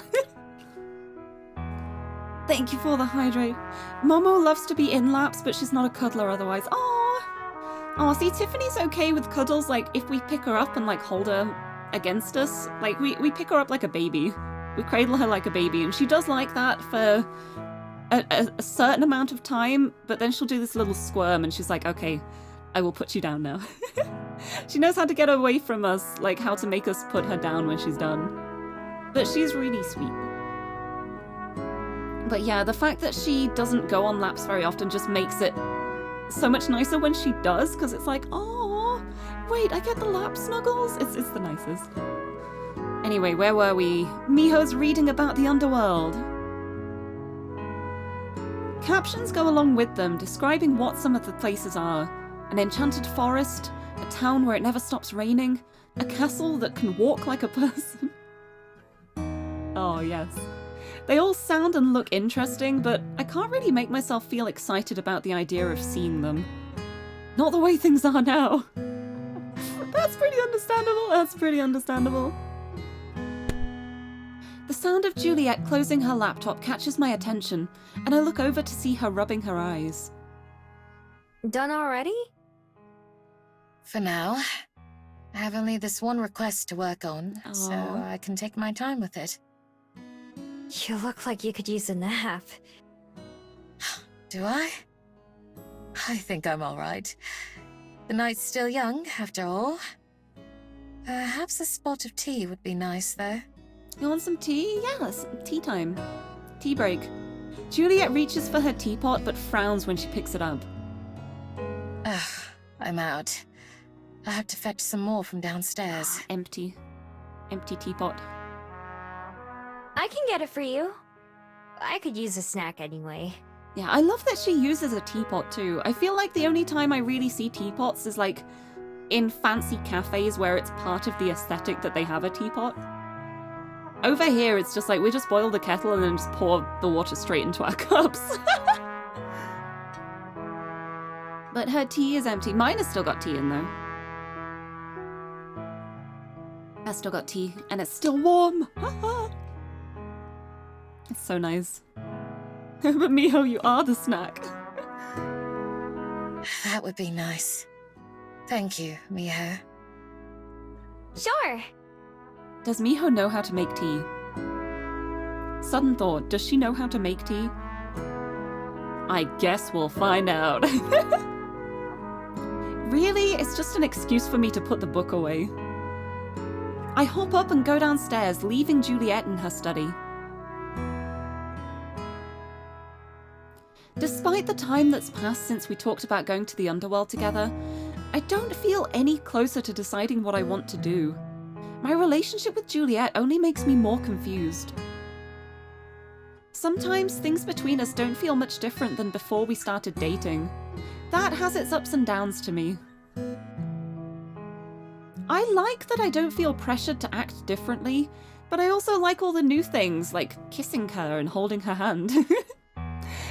Thank you for the hydrate. Momo loves to be in laps, but she's not a cuddler otherwise. Oh, see, Tiffany's okay with cuddles, like, if we pick her up and, like, hold her against us. Like, we pick her up like a baby. We cradle her like a baby, and she does like that for a certain amount of time, but then she'll do this little squirm, and she's like, okay, I will put you down now. She knows how to get away from us, like, how to make us put her down when she's done. But she's really sweet. But yeah, the fact that she doesn't go on laps very often just makes it so much nicer when she does, because it's like, oh, wait, I get the lap snuggles? It's the nicest. Anyway, where were we? Miho's reading about the underworld. Captions go along with them, describing what some of the places are. An enchanted forest, a town where it never stops raining, a castle that can walk like a person. Oh, yes. They all sound and look interesting, but I can't really make myself feel excited about the idea of seeing them. Not the way things are now. That's pretty understandable, that's pretty understandable. The sound of Juliet closing her laptop catches my attention, and I look over to see her rubbing her eyes. Done already? For now. I have only this one request to work on, so I can take my time with it. You look like you could use a nap. Do I? I think I'm alright. The night's still young, after all. Perhaps a spot of tea would be nice, though. You want some tea? Yes, tea time. Tea break. Juliet reaches for her teapot, but frowns when she picks it up. Ugh, I'm out. I have to fetch some more from downstairs. Empty. Empty teapot. I can get it for you. I could use a snack anyway. Yeah, I love that she uses a teapot too. I feel like the only time I really see teapots is like in fancy cafes where it's part of the aesthetic that they have a teapot. Over here, it's just like we just boil the kettle and then just pour the water straight into our cups. But her tea is empty. Mine has still got tea in though. I've still got tea and it's still warm. It's so nice. But Miho, you are the snack. That would be nice. Thank you, Miho. Sure. Does Miho know how to make tea? Sudden thought, does she know how to make tea? I guess we'll find out. Really? It's just an excuse for me to put the book away. I hop up and go downstairs, leaving Juliet in her study. Despite the time that's passed since we talked about going to the underworld together, I don't feel any closer to deciding what I want to do. My relationship with Juliet only makes me more confused. Sometimes things between us don't feel much different than before we started dating. That has its ups and downs to me. I like that I don't feel pressured to act differently, but I also like all the new things, like kissing her and holding her hand.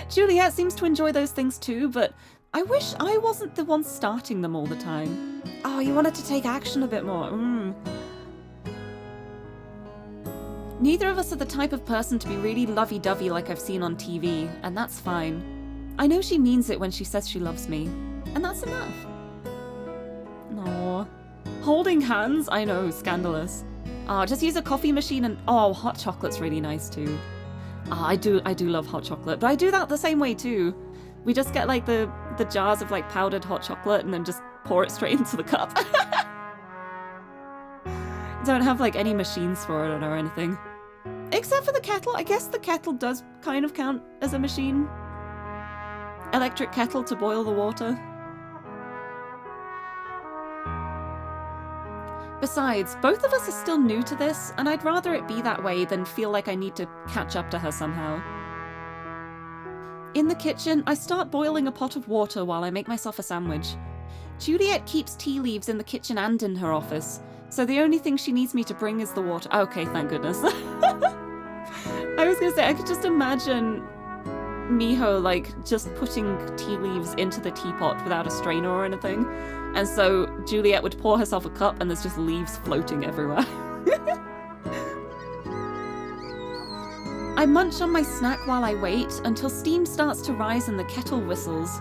Juliet seems to enjoy those things too, but I wish I wasn't the one starting them all the time. Oh, you wanted to take action a bit more. Neither of us are the type of person to be really lovey-dovey like I've seen on TV, and that's fine. I know she means it when she says she loves me, and that's enough. Aww. Holding hands? I know, scandalous. Just use a coffee machine and... Oh, hot chocolate's really nice too. I do love hot chocolate, but I do that the same way too. We just get like the jars of like powdered hot chocolate and then just pour it straight into the cup. Don't have like any machines for it or anything. Except for the kettle. I guess the kettle does kind of count as a machine. Electric kettle to boil the water. Besides, both of us are still new to this, and I'd rather it be that way than feel like I need to catch up to her somehow. In the kitchen, I start boiling a pot of water while I make myself a sandwich. Juliet keeps tea leaves in the kitchen and in her office, so the only thing she needs me to bring is the water. Okay, thank goodness. I was gonna say, I could just imagine Miho, like, just putting tea leaves into the teapot without a strainer or anything. And so Juliet would pour herself a cup and there's just leaves floating everywhere. I munch on my snack while I wait until steam starts to rise and the kettle whistles.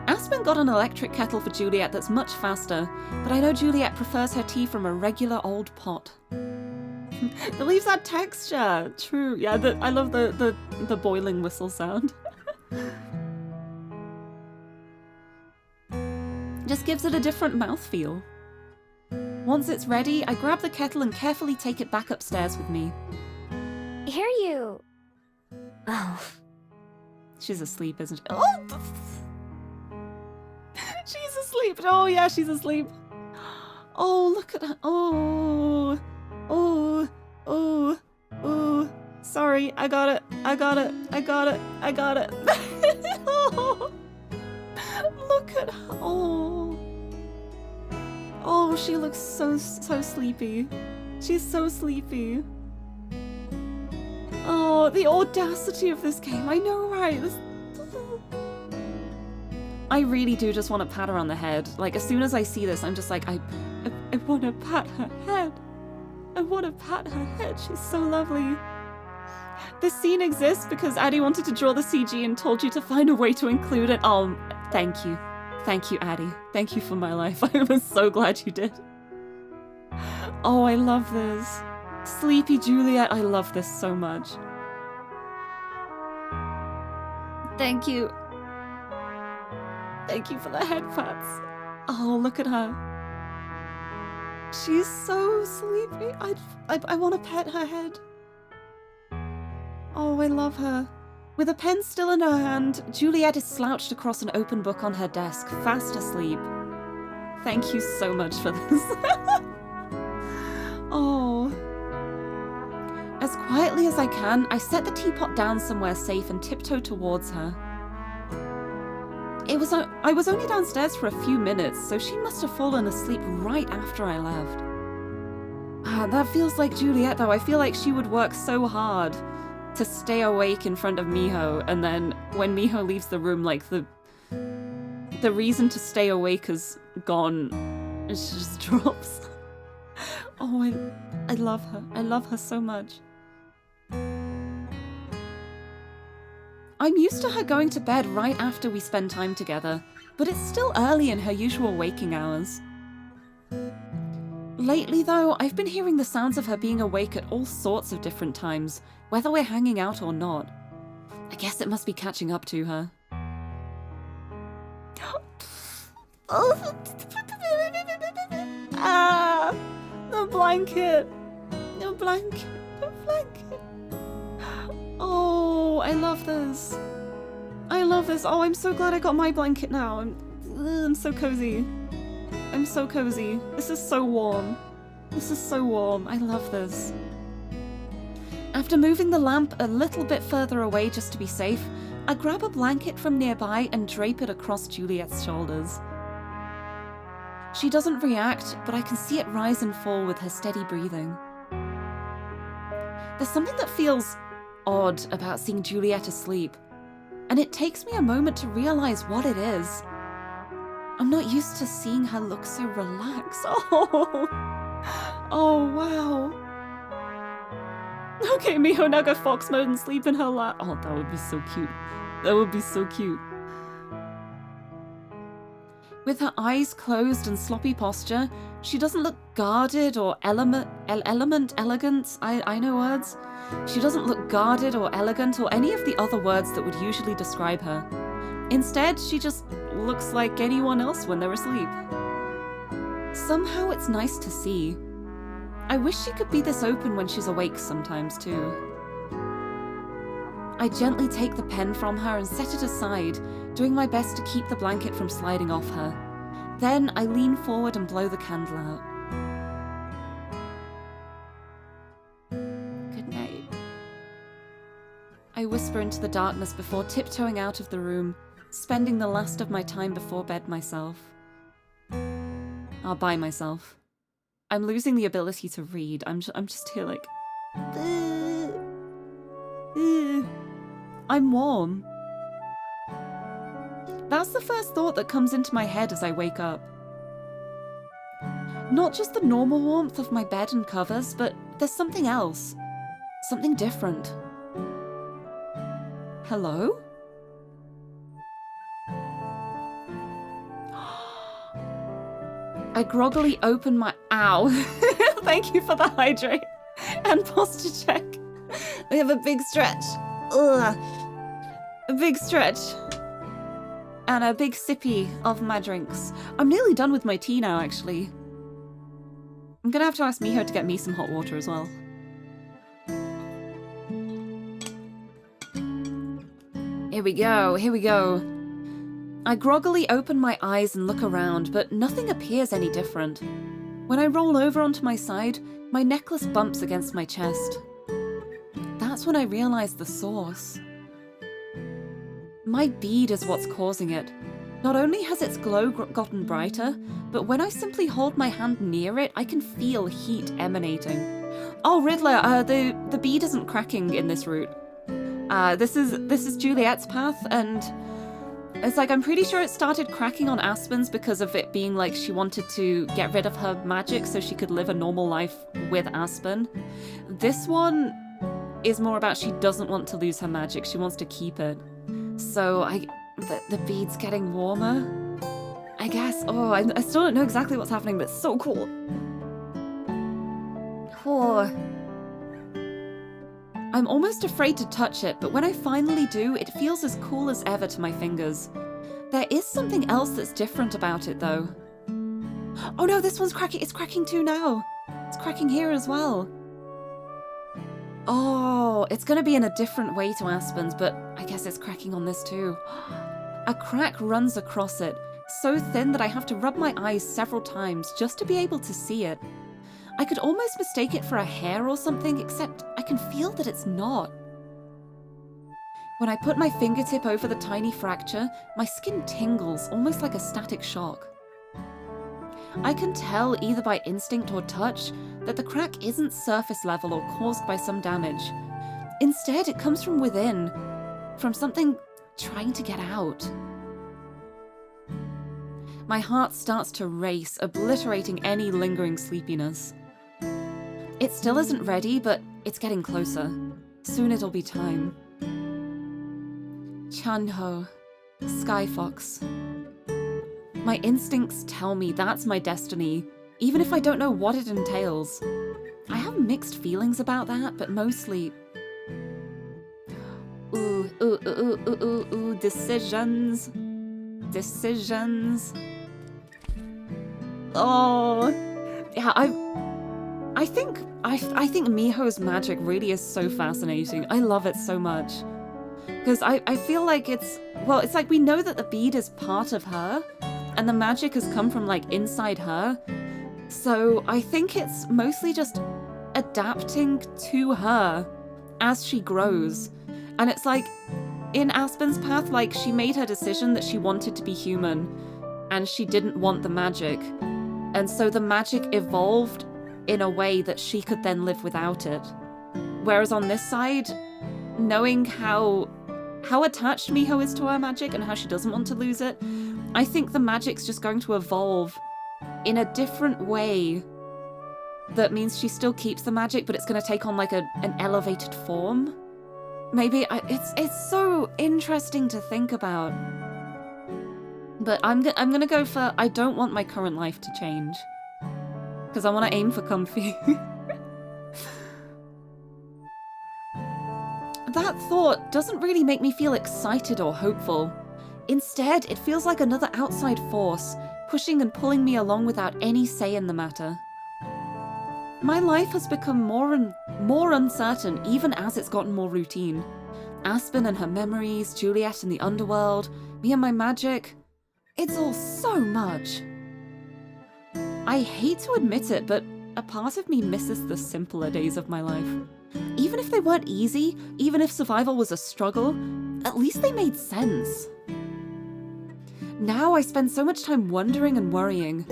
Aspen got an electric kettle for Juliet that's much faster, but I know Juliet prefers her tea from a regular old pot. The leaves add texture. True. Yeah, I love the boiling whistle sound. Just gives it a different mouthfeel. Once it's ready, I grab the kettle and carefully take it back upstairs with me. Hear you. Oh. She's asleep, isn't she? Oh! She's asleep. Oh, yeah, she's asleep. Oh, look at her. Oh. Oh. Oh. Oh. Sorry, I got it. I got it. I got it. I got it. Oh. Look at her. Oh. Oh, she looks so sleepy. She's so sleepy. Oh, the audacity of this game. I know, right? I really do just want to pat her on the head. Like, as soon as I see this, I'm just like, I want to pat her head. I want to pat her head. She's so lovely. This scene exists because Addie wanted to draw the CG and told you to find a way to include it. Oh, thank you. Thank you, Addie. Thank you for my life. I was so glad you did. Oh, I love this. Sleepy Juliet, I love this so much. Thank you. Thank you for the head pats. Oh, look at her. She's so sleepy. I want to pet her head. Oh, I love her. With a pen still in her hand, Juliet is slouched across an open book on her desk, fast asleep. Thank you so much for this. Oh. As quietly as I can, I set the teapot down somewhere safe and tiptoe towards her. I was only downstairs for a few minutes, so she must have fallen asleep right after I left. That feels like Juliet, though. I feel like she would work so hard to stay awake in front of Miho, and then when Miho leaves the room, like, the reason to stay awake is gone. And she just drops. Oh, I love her. I love her so much. I'm used to her going to bed right after we spend time together, but it's still early in her usual waking hours. Lately, though, I've been hearing the sounds of her being awake at all sorts of different times, whether we're hanging out or not. I guess it must be catching up to her. Ah! The blanket! The blanket! The blanket! Oh, I love this. I love this. Oh, I'm so glad I got my blanket now. I'm so cozy. I'm so cozy. This is so warm. This is so warm. I love this. After moving the lamp a little bit further away just to be safe, I grab a blanket from nearby and drape it across Juliet's shoulders. She doesn't react, but I can see it rise and fall with her steady breathing. There's something that feels odd about seeing Juliet asleep, and it takes me a moment to realize what it is. I'm not used to seeing her look so relaxed. Oh, oh wow. Okay, Miho, now go fox mode and sleep in her lap. Oh, that would be so cute. That would be so cute. With her eyes closed and sloppy posture, she doesn't look guarded or elegant. I know words. She doesn't look guarded or elegant or any of the other words that would usually describe her. Instead, she just looks like anyone else when they're asleep. Somehow it's nice to see. I wish she could be this open when she's awake sometimes too. I gently take the pen from her and set it aside, doing my best to keep the blanket from sliding off her. Then I lean forward and blow the candle out. I whisper into the darkness before tiptoeing out of the room, spending the last of my time before bed myself. By myself. I'm losing the ability to read. I'm just here like... I'm warm. That's the first thought that comes into my head as I wake up. Not just the normal warmth of my bed and covers, but there's something else. Something different. Hello? I groggily open my... Ow. Thank you for the hydrate and posture check. We have a big stretch. Ugh. A big stretch. And a big sippy of my drinks. I'm nearly done with my tea now, actually. I'm gonna have to ask Miho to get me some hot water as well. Here we go, here we go. I groggily open my eyes and look around, but nothing appears any different. When I roll over onto my side, my necklace bumps against my chest. That's when I realize the source. My bead is what's causing it. Not only has its glow gotten brighter, but when I simply hold my hand near it, I can feel heat emanating. Oh, Riddler, the bead isn't cracking in this route. This is Juliet's path, and it's like I'm pretty sure it started cracking on Aspen's because of it being like she wanted to get rid of her magic so she could live a normal life with Aspen. This one is more about she doesn't want to lose her magic, she wants to keep it. So the bead's getting warmer, I guess. Oh, I still don't know exactly what's happening, but it's so cool. Oh. I'm almost afraid to touch it, but when I finally do, it feels as cool as ever to my fingers. There is something else that's different about it, though. Oh no, this one's cracking. It's cracking too now. It's cracking here as well. Oh, it's going to be in a different way to Aspen's, but I guess it's cracking on this too. A crack runs across it, so thin that I have to rub my eyes several times just to be able to see it. I could almost mistake it for a hair or something, except I can feel that it's not. When I put my fingertip over the tiny fracture, my skin tingles, almost like a static shock. I can tell, either by instinct or touch, that the crack isn't surface level or caused by some damage. Instead, it comes from within, from something trying to get out. My heart starts to race, obliterating any lingering sleepiness. It still isn't ready, but it's getting closer. Soon it'll be time. Chanho, Sky Fox. My instincts tell me that's my destiny, even if I don't know what it entails. I have mixed feelings about that, but mostly... Decisions. Decisions. Oh, yeah, I think Miho's magic really is so fascinating. I love it so much. Because I feel like it's like we know that the bead is part of her, and the magic has come from like inside her. So I think it's mostly just adapting to her as she grows. And it's like, in Aspen's path, like she made her decision that she wanted to be human, and she didn't want the magic. And so the magic evolved in a way that she could then live without it. Whereas on this side, knowing how attached Miho is to her magic and how she doesn't want to lose it, I think the magic's just going to evolve in a different way that means she still keeps the magic, but it's going to take on like an elevated form. Maybe it's so interesting to think about. But I'm gonna go for I don't want my current life to change, because I want to aim for comfy. That thought doesn't really make me feel excited or hopeful. Instead, it feels like another outside force, pushing and pulling me along without any say in the matter. My life has become more and more uncertain even as it's gotten more routine. Aspen and her memories, Juliet and the underworld, me and my magic. It's all so much. I hate to admit it, but a part of me misses the simpler days of my life. Even if they weren't easy, even if survival was a struggle, at least they made sense. Now I spend so much time wondering and worrying.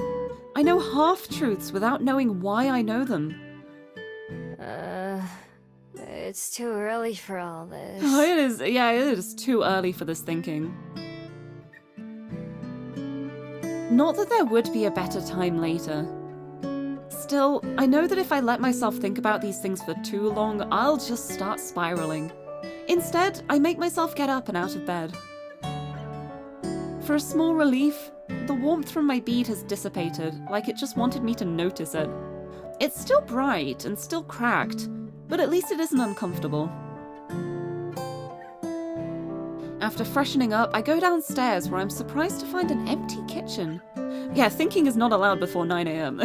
I know half-truths without knowing why I know them. It's too early for all this. Oh, it is too early for this thinking. Not that there would be a better time later. Still, I know that if I let myself think about these things for too long, I'll just start spiraling. Instead, I make myself get up and out of bed. For a small relief, the warmth from my bead has dissipated, like it just wanted me to notice it. It's still bright and still cracked, but at least it isn't uncomfortable. After freshening up, I go downstairs where I'm surprised to find an empty kitchen. Yeah, thinking is not allowed before 9 AM.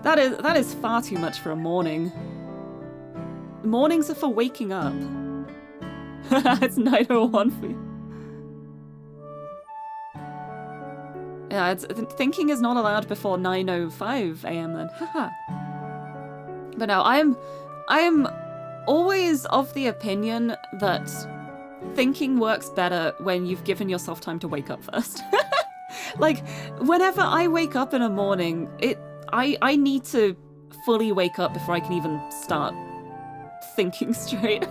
That is far too much for a morning. Mornings are for waking up. It's 9:01 for you. Yeah, thinking is not allowed before 9:05 AM then. Haha. But no, I am always of the opinion that thinking works better when you've given yourself time to wake up first. Like, whenever I wake up in a morning, I need to fully wake up before I can even start thinking straight.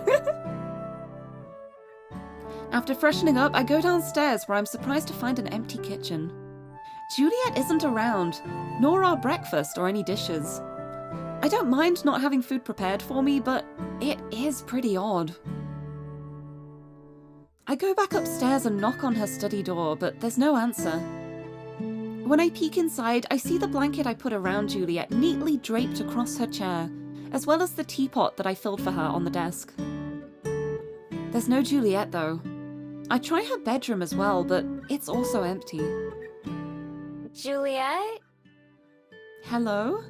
After freshening up, I go downstairs where I'm surprised to find an empty kitchen. Juliet isn't around, nor our breakfast or any dishes. I don't mind not having food prepared for me, but it is pretty odd. I go back upstairs and knock on her study door, but there's no answer. When I peek inside, I see the blanket I put around Juliet neatly draped across her chair, as well as the teapot that I filled for her on the desk. There's no Juliet, though. I try her bedroom as well, but it's also empty. Juliet? Hello?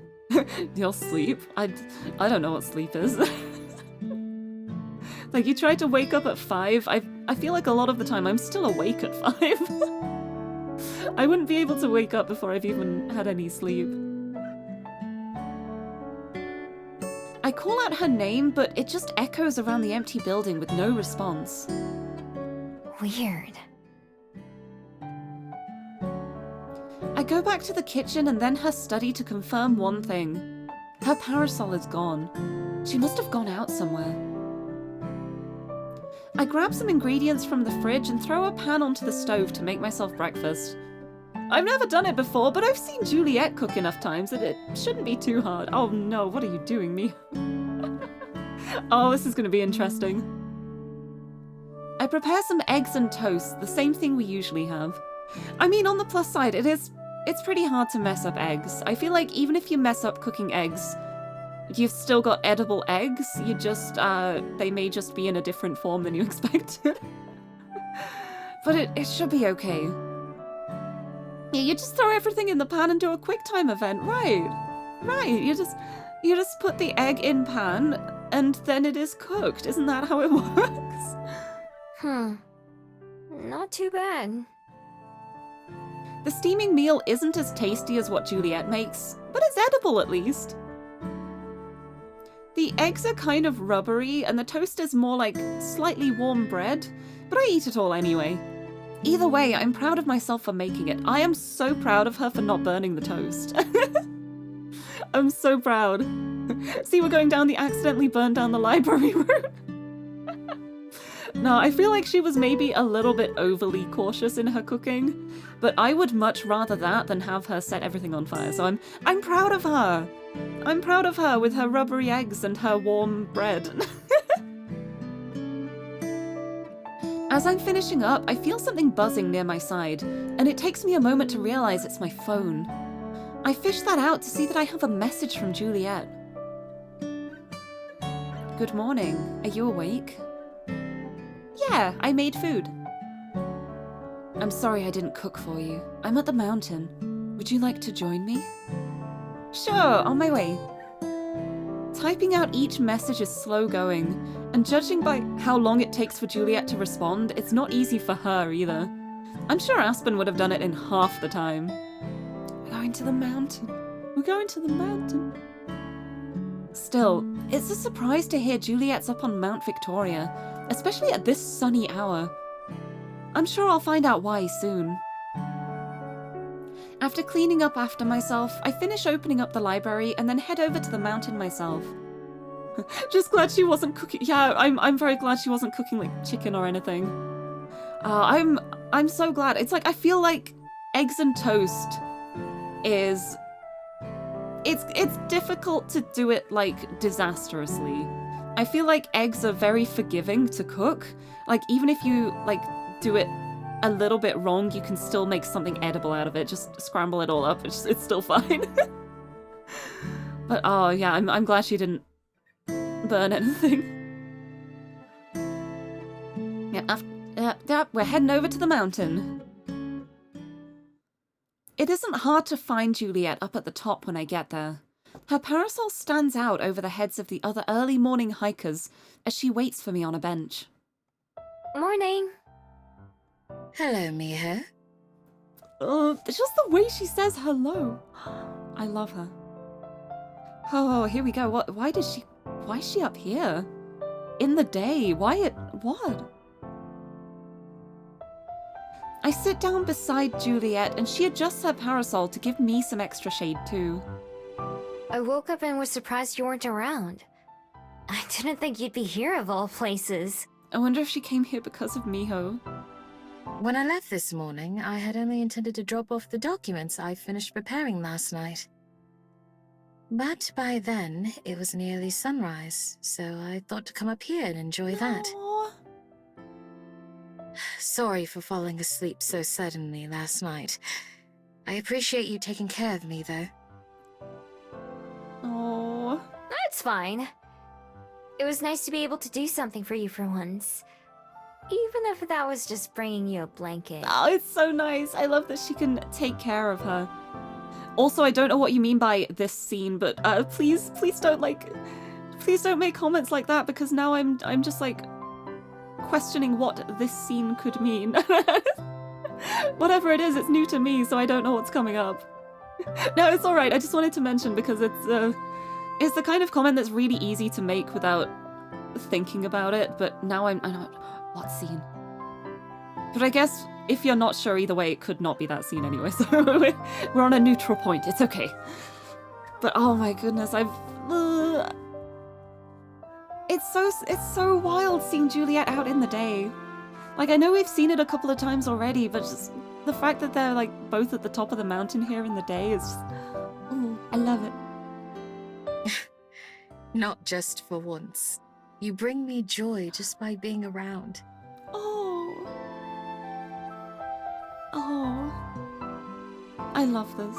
You'll sleep? I don't know what sleep is. Like, you tried to wake up at 5. I feel like a lot of the time I'm still awake at 5. I wouldn't be able to wake up before I've even had any sleep. I call out her name, but it just echoes around the empty building with no response. Weird. I go back to the kitchen and then her study to confirm one thing. Her parasol is gone. She must have gone out somewhere. I grab some ingredients from the fridge and throw a pan onto the stove to make myself breakfast. I've never done it before, but I've seen Juliet cook enough times that it shouldn't be too hard. Oh no, what are you doing, me? Oh, this is going to be interesting. I prepare some eggs and toast, the same thing we usually have. I mean, on the plus side, it's pretty hard to mess up eggs. I feel like even if you mess up cooking eggs, you've still got edible eggs. You just, they may just be in a different form than you expected. But it should be okay. Yeah, you just throw everything in the pan and do a quick time event, right? Right, you just put the egg in pan and then it is cooked. Isn't that how it works? Not too bad. The steaming meal isn't as tasty as what Juliet makes, but it's edible at least. The eggs are kind of rubbery and the toast is more like slightly warm bread, but I eat it all anyway. Either way, I'm proud of myself for making it. I am so proud of her for not burning the toast. I'm so proud. See, we're going down the accidentally burned down the library route. No, I feel like she was maybe a little bit overly cautious in her cooking, but I would much rather that than have her set everything on fire, so I'm proud of her. I'm proud of her with her rubbery eggs and her warm bread. As I'm finishing up, I feel something buzzing near my side, and it takes me a moment to realize it's my phone. I fish that out to see that I have a message from Juliet. Good morning. Are you awake? Yeah, I made food. I'm sorry I didn't cook for you. I'm at the mountain. Would you like to join me? Sure, on my way. Typing out each message is slow going, and judging by how long it takes for Juliet to respond, it's not easy for her either. I'm sure Aspen would have done it in half the time. We're going to the mountain. We're going to the mountain. Still, it's a surprise to hear Juliet's up on Mount Victoria, especially at this sunny hour. I'm sure I'll find out why soon. After cleaning up after myself, I finish opening up the library and then head over to the mountain myself. Just glad she wasn't cooking. Yeah, I'm very glad she wasn't cooking like chicken or anything. I'm so glad. It's like I feel like eggs and toast is it's difficult to do it like disastrously. I feel like eggs are very forgiving to cook. Like even if you like do it a little bit wrong, you can still make something edible out of it. Just scramble it all up. It's still fine. But oh yeah, I'm glad she didn't burn anything. Yeah, we're heading over to the mountain. It isn't hard to find Juliet up at the top when I get there. Her parasol stands out over the heads of the other early morning hikers as she waits for me on a bench. Morning. Hello, Miho. Just the way she says hello. I love her. Oh, here we go. Why is she up here? In the day? What? I sit down beside Juliet and she adjusts her parasol to give me some extra shade too. I woke up and was surprised you weren't around. I didn't think you'd be here of all places. I wonder if she came here because of Miho. When I left this morning, I had only intended to drop off the documents I finished preparing last night. But by then, it was nearly sunrise, so I thought to come up here and enjoy that. Sorry for falling asleep so suddenly last night. I appreciate you taking care of me, though. Oh, That's fine. It was nice to be able to do something for you for once. Even if that was just bringing you a blanket. oh, it's so nice. I love that she can take care of her. Also, I don't know what you mean by this scene, but please don't make comments like that because now I'm just like questioning what this scene could mean. Whatever it is, it's new to me, so I don't know what's coming up. No, it's alright. I just wanted to mention because it's the kind of comment that's really easy to make without thinking about it, but now I'm not. What scene? But I guess if you're not sure either way, it could not be that scene anyway, so we're on a neutral point. It's okay. But oh my goodness, it's so wild seeing Juliet out in the day. Like, I know we've seen it a couple of times already, but just the fact that they're like both at the top of the mountain here in the day is just, oh, I love it. Not just for once. You bring me joy just by being around. Oh, I love this.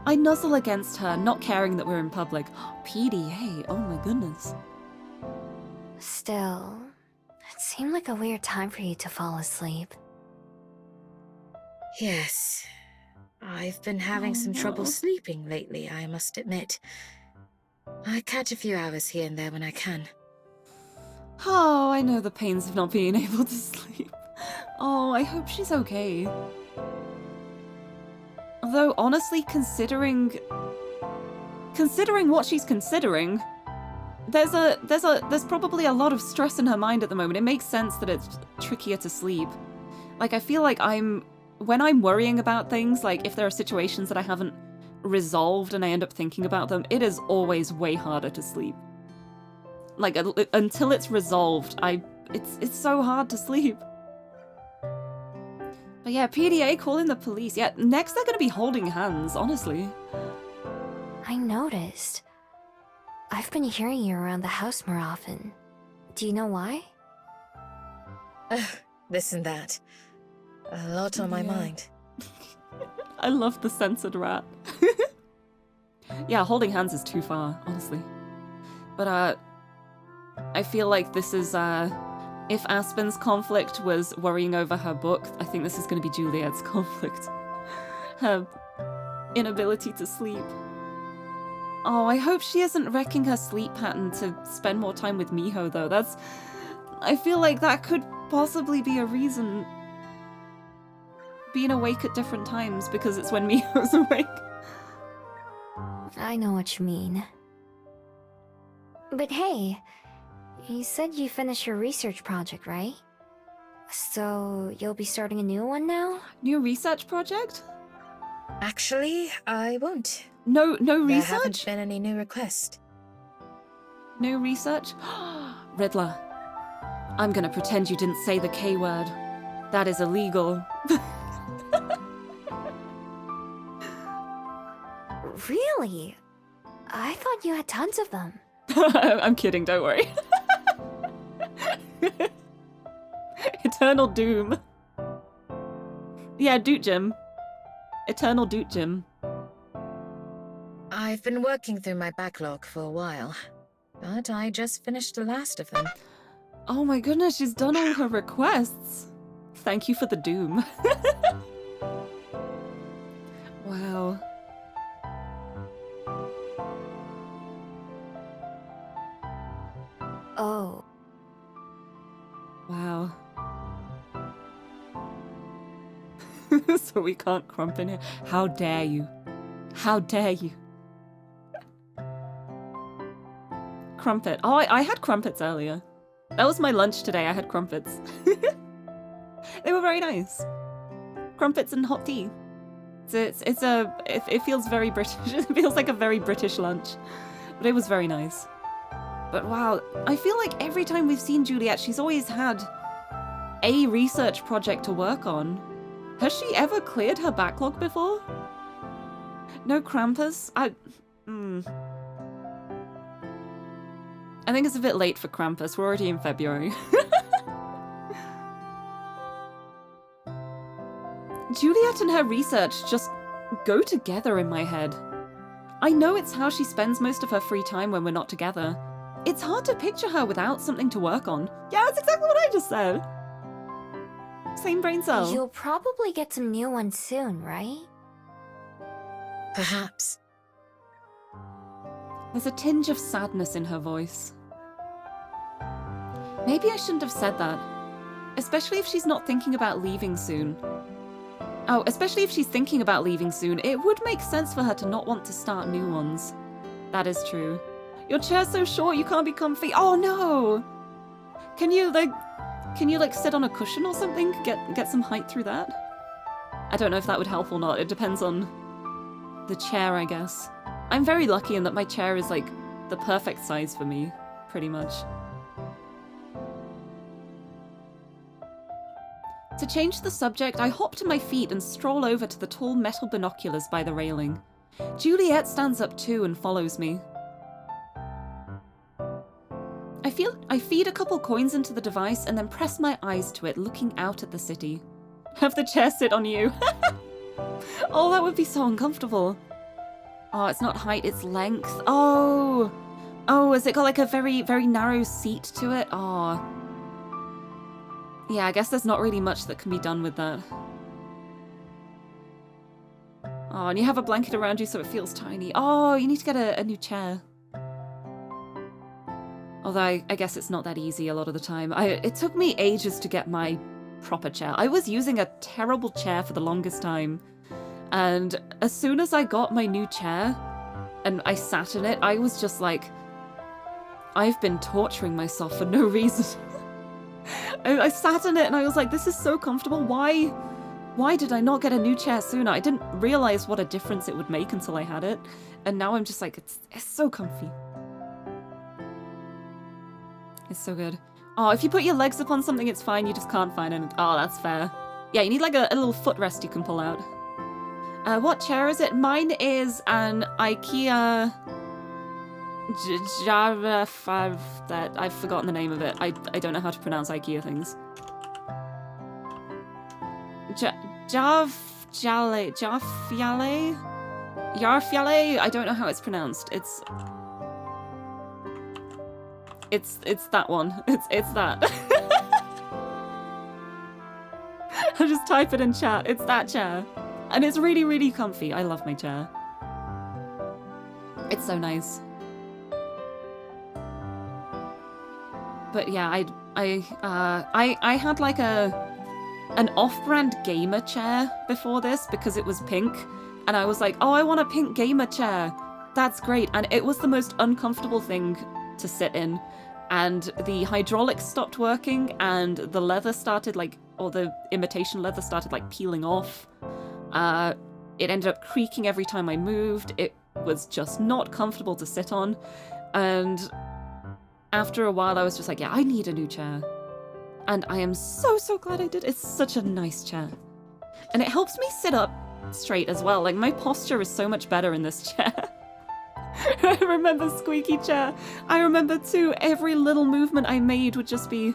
I nuzzle against her, not caring that we're in public. PDA, oh my goodness. Still, it seemed like a weird time for you to fall asleep. Yes. I've been having some trouble sleeping lately, I must admit. I catch a few hours here and there when I can. Oh, I know the pains of not being able to sleep. Oh, I hope she's okay. Although, honestly, considering what she's considering, there's probably a lot of stress in her mind at the moment. It makes sense that it's trickier to sleep. Like, I feel like when I'm worrying about things, like if there are situations that I haven't resolved and I end up thinking about them, it is always way harder to sleep. Like, until it's resolved, it's so hard to sleep. But yeah, PDA calling the police. Yeah, next they're gonna be holding hands, honestly. I noticed. I've been hearing you around the house more often. Do you know why? This and that. A lot on my mind. I love the censored rat. Yeah, holding hands is too far, honestly. But I feel like this is if Aspen's conflict was worrying over her book, I think this is going to be Juliet's conflict. Her inability to sleep. Oh, I hope she isn't wrecking her sleep pattern to spend more time with Miho, though. I feel like that could possibly be a reason. being awake at different times because it's when Miho's awake. I know what you mean. But hey, you said you finished your research project, right? So you'll be starting a new one now? New research project? Actually, I won't. No There research? haven't been any new requests. No research? Riddler, I'm gonna pretend you didn't say the K word. That is illegal. Really? I thought you had tons of them. I'm kidding, don't worry. Eternal Doom. Yeah, Doot Gym. Eternal Doot Gym. I've been working through my backlog for a while, but I just finished the last of them. Oh my goodness, she's done all her requests. Thank you for the Doom. Wow. Oh. Wow. So we can't crump in here. How dare you? How dare you? Crumpet. Oh, I had crumpets earlier. That was my lunch today. I had crumpets. They were very nice. Crumpets and hot tea. It feels very British. It feels like a very British lunch. But it was very nice. But wow, I feel like every time we've seen Juliet, she's always had a research project to work on. Has she ever cleared her backlog before? No Krampus? I think it's a bit late for Krampus. We're already in February. Juliet and her research just go together in my head. I know it's how she spends most of her free time when we're not together. It's hard to picture her without something to work on. Yeah, that's exactly what I just said. Same brain cell. You'll probably get some new ones soon, right? Perhaps. There's a tinge of sadness in her voice. Maybe I shouldn't have said that. Especially if she's not thinking about leaving soon. Oh, especially if she's thinking about leaving soon, it would make sense for her to not want to start new ones. That is true. Your chair's so short you can't be comfy. Oh no! Can you sit on a cushion or something? Get some height through that? I don't know if that would help or not. It depends on the chair, I guess. I'm very lucky in that my chair is like the perfect size for me, pretty much. To change the subject, I hop to my feet and stroll over to the tall metal binoculars by the railing. Juliet stands up too and follows me. I feed a couple coins into the device and then press my eyes to it, looking out at the city. Have the chair sit on you. Oh, that would be so uncomfortable. Oh, it's not height, it's length. Oh, has it got like a very, very narrow seat to it? Oh. Yeah, I guess there's not really much that can be done with that. Oh, and you have a blanket around you so it feels tiny. Oh, you need to get a new chair. Although I guess it's not that easy a lot of the time. It took me ages to get my proper chair. I was using a terrible chair for the longest time. And as soon as I got my new chair and I sat in it, I was just like, I've been torturing myself for no reason. I sat in it and I was like, this is so comfortable. Why did I not get a new chair sooner? I didn't realize what a difference it would make until I had it. And now I'm just like, it's so comfy. It's so good. Oh, if you put your legs up on something, it's fine. You just can't find it. Oh, that's fair. Yeah, you need like a little footrest you can pull out. What chair is it? Mine is an IKEA Java 5 that I've forgotten the name of it. I don't know how to pronounce IKEA things. Jarfjale? I don't know how it's pronounced. It's that one. It's that. I'll just type it in chat. It's that chair. And it's really, really comfy. I love my chair. It's so nice. But yeah, I had like an off-brand gamer chair before this because it was pink. And I was like, oh, I want a pink gamer chair. That's great. And it was the most uncomfortable thing to sit in. And the hydraulics stopped working and the leather started or the imitation leather started peeling off. It ended up creaking every time I moved. It was just not comfortable to sit on. And after a while I was just like, yeah, I need a new chair. And I am so, so glad I did. It's such a nice chair. And it helps me sit up straight as well. Like, my posture is so much better in this chair. I remember squeaky chair. I remember too, every little movement I made would just be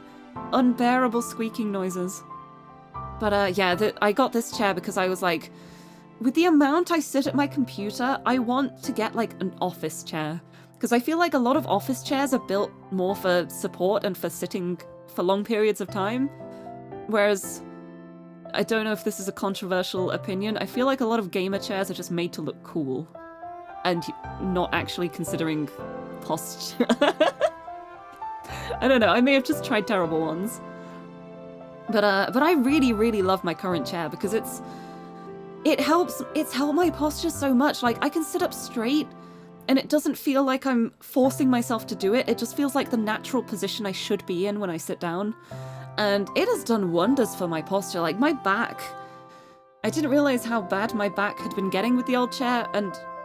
unbearable squeaking noises. But yeah, I got this chair because I was like, with the amount I sit at my computer, I want to get an office chair. Because I feel like a lot of office chairs are built more for support and for sitting for long periods of time. Whereas, I don't know if this is a controversial opinion, I feel like a lot of gamer chairs are just made to look cool. And not actually considering posture. I don't know, I may have just tried terrible ones. But I really, really love my current chair because it's helped my posture so much. Like, I can sit up straight and it doesn't feel like I'm forcing myself to do it. It just feels like the natural position I should be in when I sit down. And it has done wonders for my posture. Like, my back, I didn't realize how bad my back had been getting with the old chair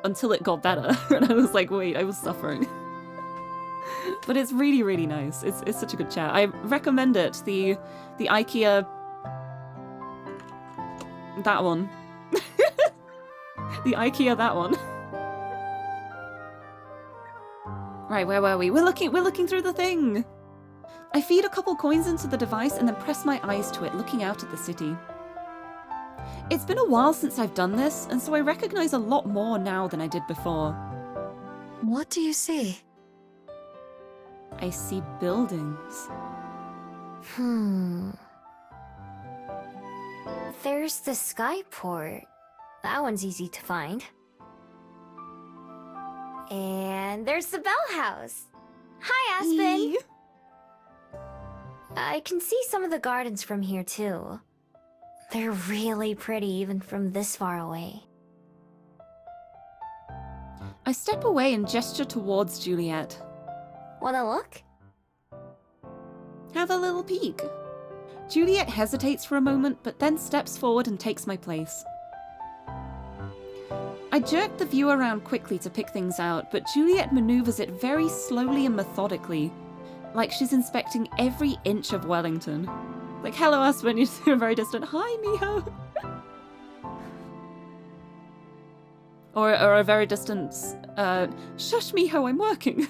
until it got better. And I was like, wait, I was suffering. But it's really, really nice. It's such a good chair. I recommend it. The IKEA... that one. The IKEA that one. Right, where were we? We're looking through the thing! I feed a couple coins into the device and then press my eyes to it, looking out at the city. It's been a while since I've done this, and so I recognize a lot more now than I did before. What do you see? I see buildings. There's the skyport. That one's easy to find. And there's the bell house. Hi, Aspen! I can see some of the gardens from here, too. They're really pretty, even from this far away. I step away and gesture towards Juliet. Wanna look? Have a little peek. Juliet hesitates for a moment, but then steps forward and takes my place. I jerk the view around quickly to pick things out, but Juliet maneuvers it very slowly and methodically, like she's inspecting every inch of Wellington. Like, hello, Aspen, you're very distant. Hi, Miho! or a very distant, shush, Miho, I'm working.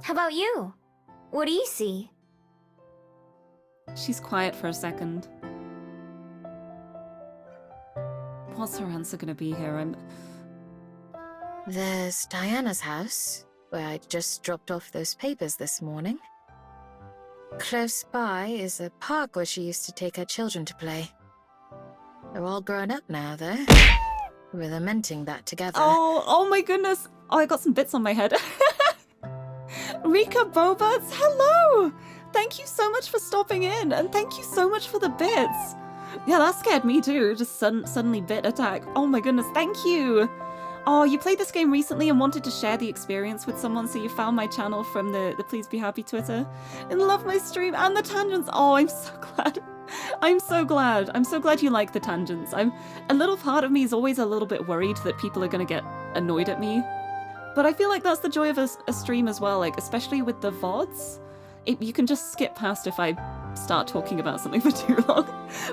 How about you? What do you see? She's quiet for a second. What's her answer gonna be here? There's Diana's house, where I just dropped off those papers this morning. Close by is a park where she used to take her children to play. They're all grown up now, though. We're lamenting that together. Oh my goodness! Oh, I got some bits on my head. Rika Bobarts, hello! Thank you so much for stopping in, and thank you so much for the bits. Yeah, that scared me too, just suddenly bit attack. Oh my goodness, thank you! Oh, you played this game recently and wanted to share the experience with someone, so you found my channel from the Please Be Happy Twitter. And love my stream and the tangents. Oh, I'm so glad. I'm so glad. I'm so glad you like the tangents. A little part of me is always a little bit worried that people are gonna get annoyed at me. But I feel like that's the joy of a stream as well, like, especially with the VODs. You can just skip past if I start talking about something for too long.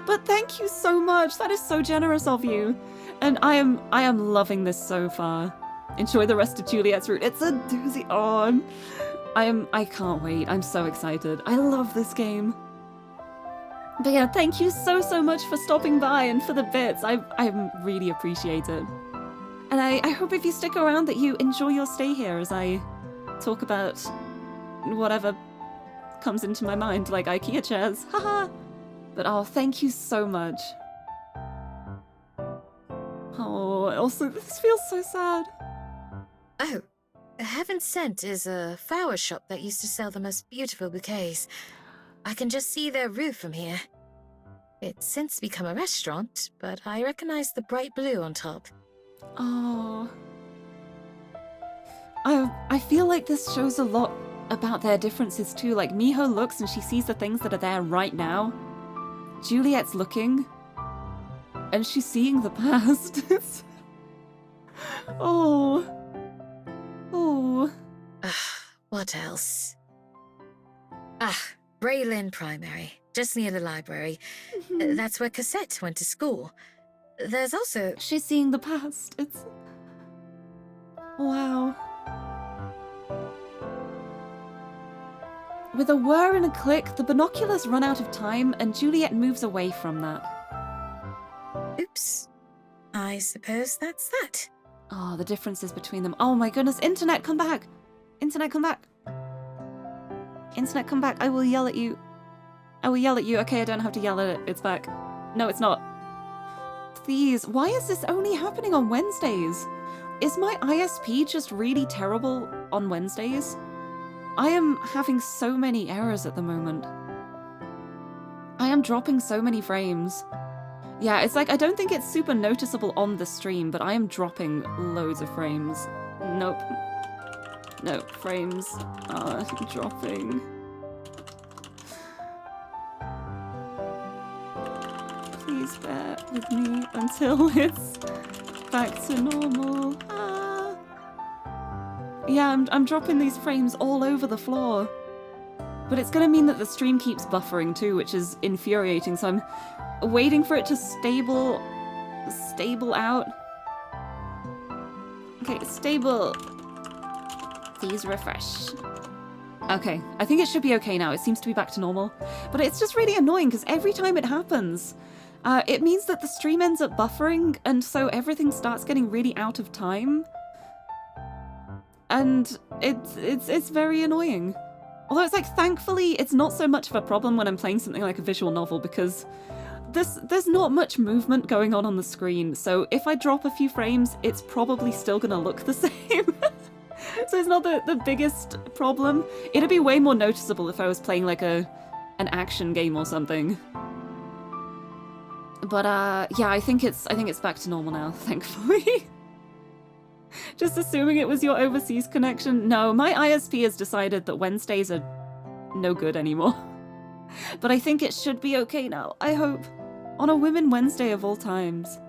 But thank you so much. That is so generous of you. And I am loving this so far. Enjoy the rest of Juliet's route. It's a doozy. Oh, I can't wait. I'm so excited. I love this game. But yeah, thank you so much for stopping by and for the bits. I really appreciate it. And I hope if you stick around that you enjoy your stay here as I talk about whatever comes into my mind, like IKEA chairs. Haha. But oh, thank you so much. Oh, also, this feels so sad. Oh, Heaven Sent is a flower shop that used to sell the most beautiful bouquets. I can just see their roof from here. It's since become a restaurant, but I recognize the bright blue on top. Oh. I feel like this shows a lot about their differences too. Like, Miho looks and she sees the things that are there right now. Juliet's looking, and she's seeing the past. Oh. Oh. What else? Ah, Braylin Primary, just near the library. That's where Cassette went to school. There's also... She's seeing the past. It's... Wow. With a whir and a click, the binoculars run out of time, and Juliet moves away from that. Oops. I suppose that's that. Oh, the differences between them. Oh my goodness, Internet, come back! Internet, come back! Internet, come back. I will yell at you. I will yell at you. Okay, I don't have to yell at it. It's back. No, it's not. Please, why is this only happening on Wednesdays? Is my ISP just really terrible on Wednesdays? I am having so many errors at the moment. I am dropping so many frames. Yeah, it's like, I don't think it's super noticeable on the stream, but I am dropping loads of frames. Nope. No, frames are dropping. Please bear with me until it's back to normal. Ah. Yeah, I'm dropping these frames all over the floor. But it's gonna mean that the stream keeps buffering too, which is infuriating, so I'm waiting for it to stable out. Okay, stable. Please refresh. Okay, I think it should be okay now. It seems to be back to normal. But it's just really annoying because every time it happens, it means that the stream ends up buffering, and so everything starts getting really out of time. And it's very annoying. Although it's like, thankfully, it's not so much of a problem when I'm playing something like a visual novel, because there's not much movement going on the screen, so if I drop a few frames, it's probably still gonna look the same. So it's not the biggest problem. It'd be way more noticeable if I was playing like an action game or something. But yeah, I think it's back to normal now, thankfully. Just assuming it was your overseas connection. No, my ISP has decided that Wednesdays are no good anymore. But I think it should be okay now, I hope. On a Women Wednesday of all times.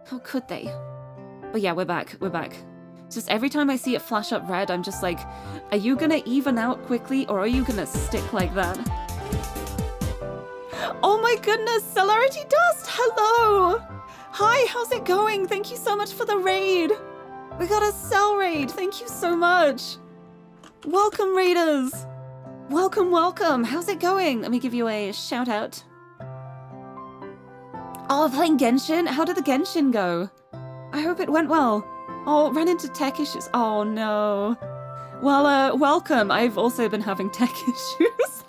How could they? But yeah, we're back. Just every time I see it flash up red, I'm just like, are you gonna even out quickly or are you gonna stick like that? Oh my goodness, Celerity Dust, hello! Hi, how's it going? Thank you so much for the raid. We got a cell raid, thank you so much. Welcome, raiders. Welcome. How's it going? Let me give you a shout out. Oh, playing Genshin? How did the Genshin go? I hope it went well. Oh, ran into tech issues. Oh no. Well, welcome. I've also been having tech issues.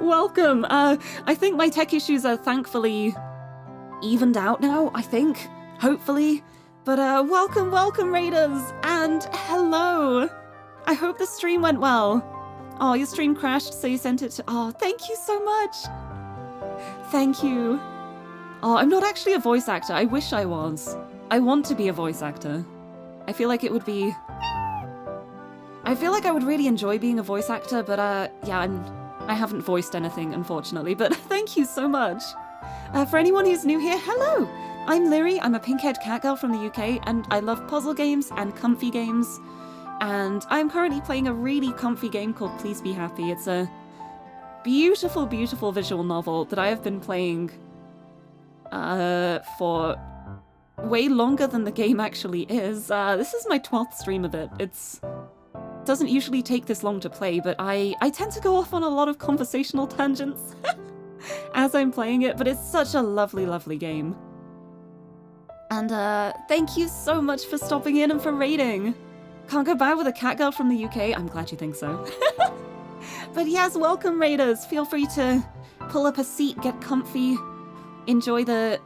Welcome. I think my tech issues are thankfully evened out now, I think. Hopefully. But welcome, raiders. And hello. I hope the stream went well. Oh, your stream crashed, so you sent it to... Oh, thank you so much. Thank you. Oh, I'm not actually a voice actor. I wish I was. I want to be a voice actor. I feel like it would be... I feel like I would really enjoy being a voice actor, but yeah, I haven't voiced anything, unfortunately, but thank you so much. For anyone who's new here, hello! I'm Lirie, I'm a pink-haired cat girl from the UK, and I love puzzle games and comfy games. And I'm currently playing a really comfy game called Please Be Happy. It's a beautiful, beautiful visual novel that I have been playing for way longer than the game actually is. This is my 12th stream of it. It doesn't usually take this long to play, but I tend to go off on a lot of conversational tangents as I'm playing it, but it's such a lovely, lovely game. And thank you so much for stopping in and for raiding. Can't go bad with a cat girl from the UK. I'm glad you think so. But yes, welcome raiders. Feel free to pull up a seat, get comfy, enjoy the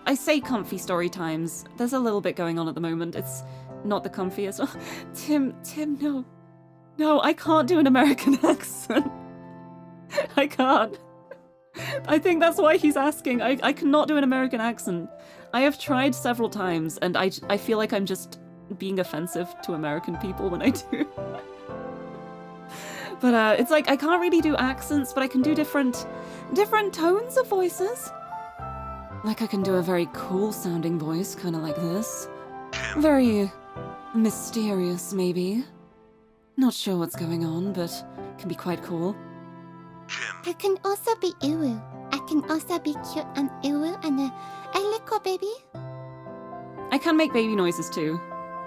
I say comfy story times. There's a little bit going on at the moment. It's not the comfiest. Oh, Tim, no. No, I can't do an American accent. I can't. I think that's why he's asking. I cannot do an American accent. I have tried several times, and I feel like I'm just being offensive to American people when I do. But it's like I can't really do accents, but I can do different tones of voices. Like I can do a very cool sounding voice, kind of like this. Very mysterious, maybe. Not sure what's going on, but it can be quite cool. I can also be Uwu. I can also be cute and Uwu and a little baby. I can make baby noises too,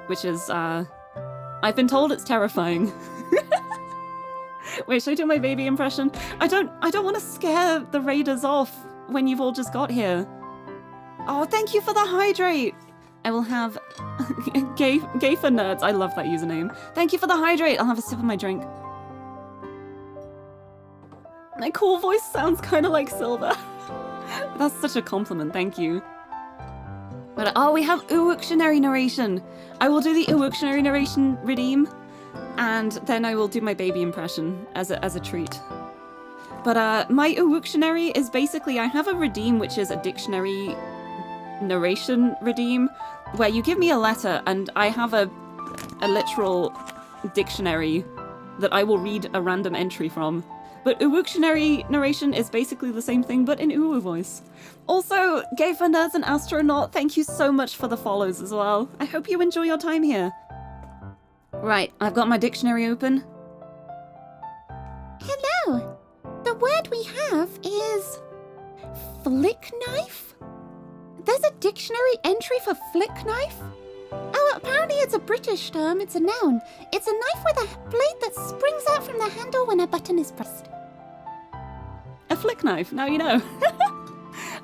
which is, I've been told it's terrifying. Wait, should I do my baby impression? I don't want to scare the raiders off when you've all just got here. Oh, thank you for the hydrate! I will have gay for nerds. I love that username. Thank you for the hydrate. I'll have a sip of my drink. My cool voice sounds kind of like Silver. That's such a compliment, thank you. But oh, we have Uwuctionary narration. I will do the Uwuctionary narration redeem, and then I will do my baby impression as a treat. But my Uwuctionary is basically, I have a redeem which is a dictionary narration redeem, where you give me a letter and I have a literal dictionary that I will read a random entry from. But Uwuctionary narration is basically the same thing, but in Uwu voice. Also, Gay for Nerds and Astronaut, thank you so much for the follows as well. I hope you enjoy your time here. Right, I've got my dictionary open. Hello. The word we have is flick knife. There's a dictionary entry for flick knife? Oh, apparently it's a British term. It's a noun. It's a knife with a blade that springs out from the handle when a button is pressed. A flick knife, now you know.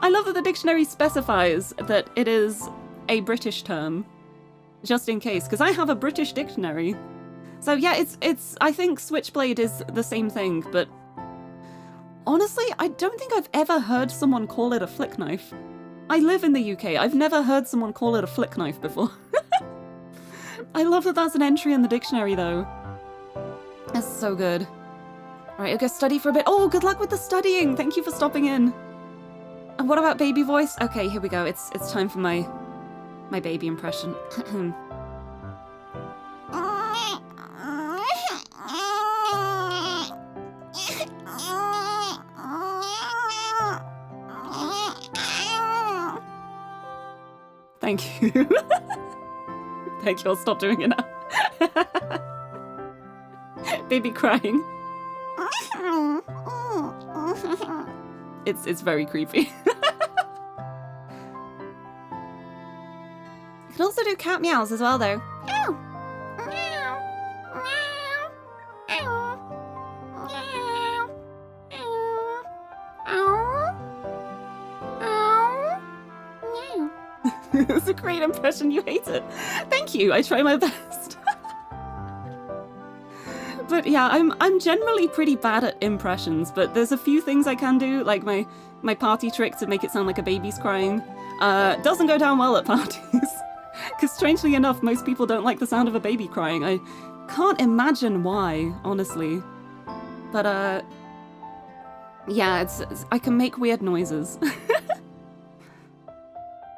I love that the dictionary specifies that it is a British term, just in case, because I have a British dictionary. So yeah, it's. I think switchblade is the same thing, but honestly, I don't think I've ever heard someone call it a flick knife. I live in the UK. I've never heard someone call it a flick knife before. I love that that's an entry in the dictionary, though. That's so good. Alright, I'll go study for a bit. Oh, good luck with the studying! Thank you for stopping in. And what about baby voice? Okay, here we go. It's time for my baby impression. Thank you. Thank you, I'll stop doing it now. Baby crying. It's very creepy. You can also do cat meows as well, though. It's a great impression, you hate it. Thank you, I try my best. But yeah, I'm generally pretty bad at impressions, but there's a few things I can do, like my party trick to make it sound like a baby's crying. Doesn't go down well at parties. Because strangely enough, most people don't like the sound of a baby crying. I can't imagine why, honestly. But yeah, I can make weird noises.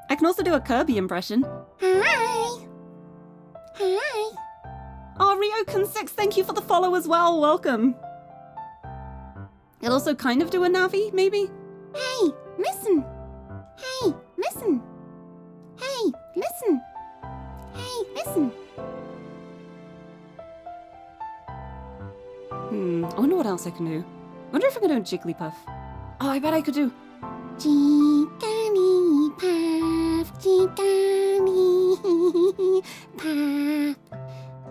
I can also do a Kirby impression. Hi. Hi. Oh, Ryokan6, thank you for the follow as well. Welcome. It'll also kind of do a Navi, maybe? Hey, listen. Hey, listen. Hey, listen. Hey, listen. I wonder what else I can do. I wonder if I can do a Jigglypuff. Oh, I bet I could do... Jigglypuff, Jigglypuff,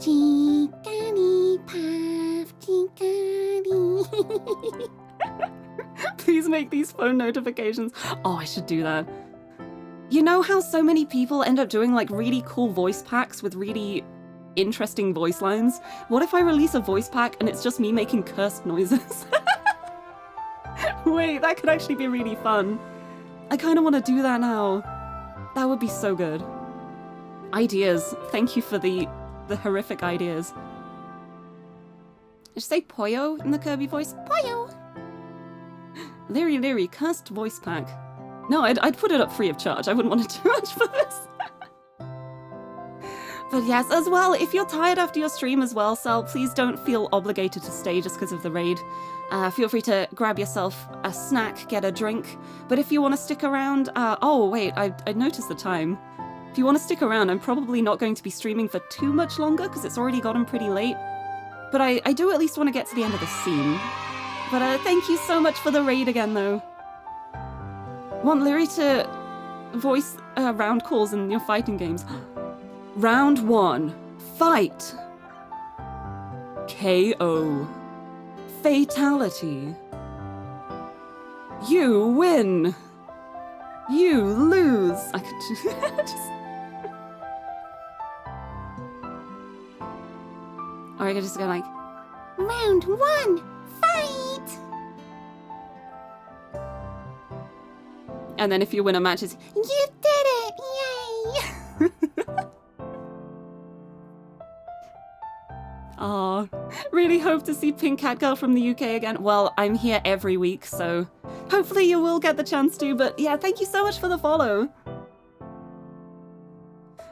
Jigglypuff, Jiggly. Please make these phone notifications. Oh, I should do that. You know how so many people end up doing like really cool voice packs with really interesting voice lines? What if I release a voice pack and it's just me making cursed noises? Wait, that could actually be really fun. I kind of want to do that now. That would be so good. Ideas. Thank you for the horrific ideas. Did you say Poyo in the Kirby voice? Poyo! Lirie, cursed voice pack. No, I'd put it up free of charge. I wouldn't want to do much for this. But yes, as well, if you're tired after your stream as well, Sal, please don't feel obligated to stay just because of the raid. Feel free to grab yourself a snack, get a drink. But if you want to stick around... oh, wait, I noticed the time. If you want to stick around, I'm probably not going to be streaming for too much longer because it's already gotten pretty late. But I do at least want to get to the end of the scene. But thank you so much for the raid again, though. Want Lirie to voice round calls in your fighting games. Round 1. Fight. KO. Fatality. You win. You lose. I could just... Or I could just go like, Round 1. Fight. and then if you win a match, it's You did it! Yay! Aw, really hope to see Pink Cat Girl from the UK again. Well, I'm here every week, so hopefully you will get the chance to, but yeah, thank you so much for the follow.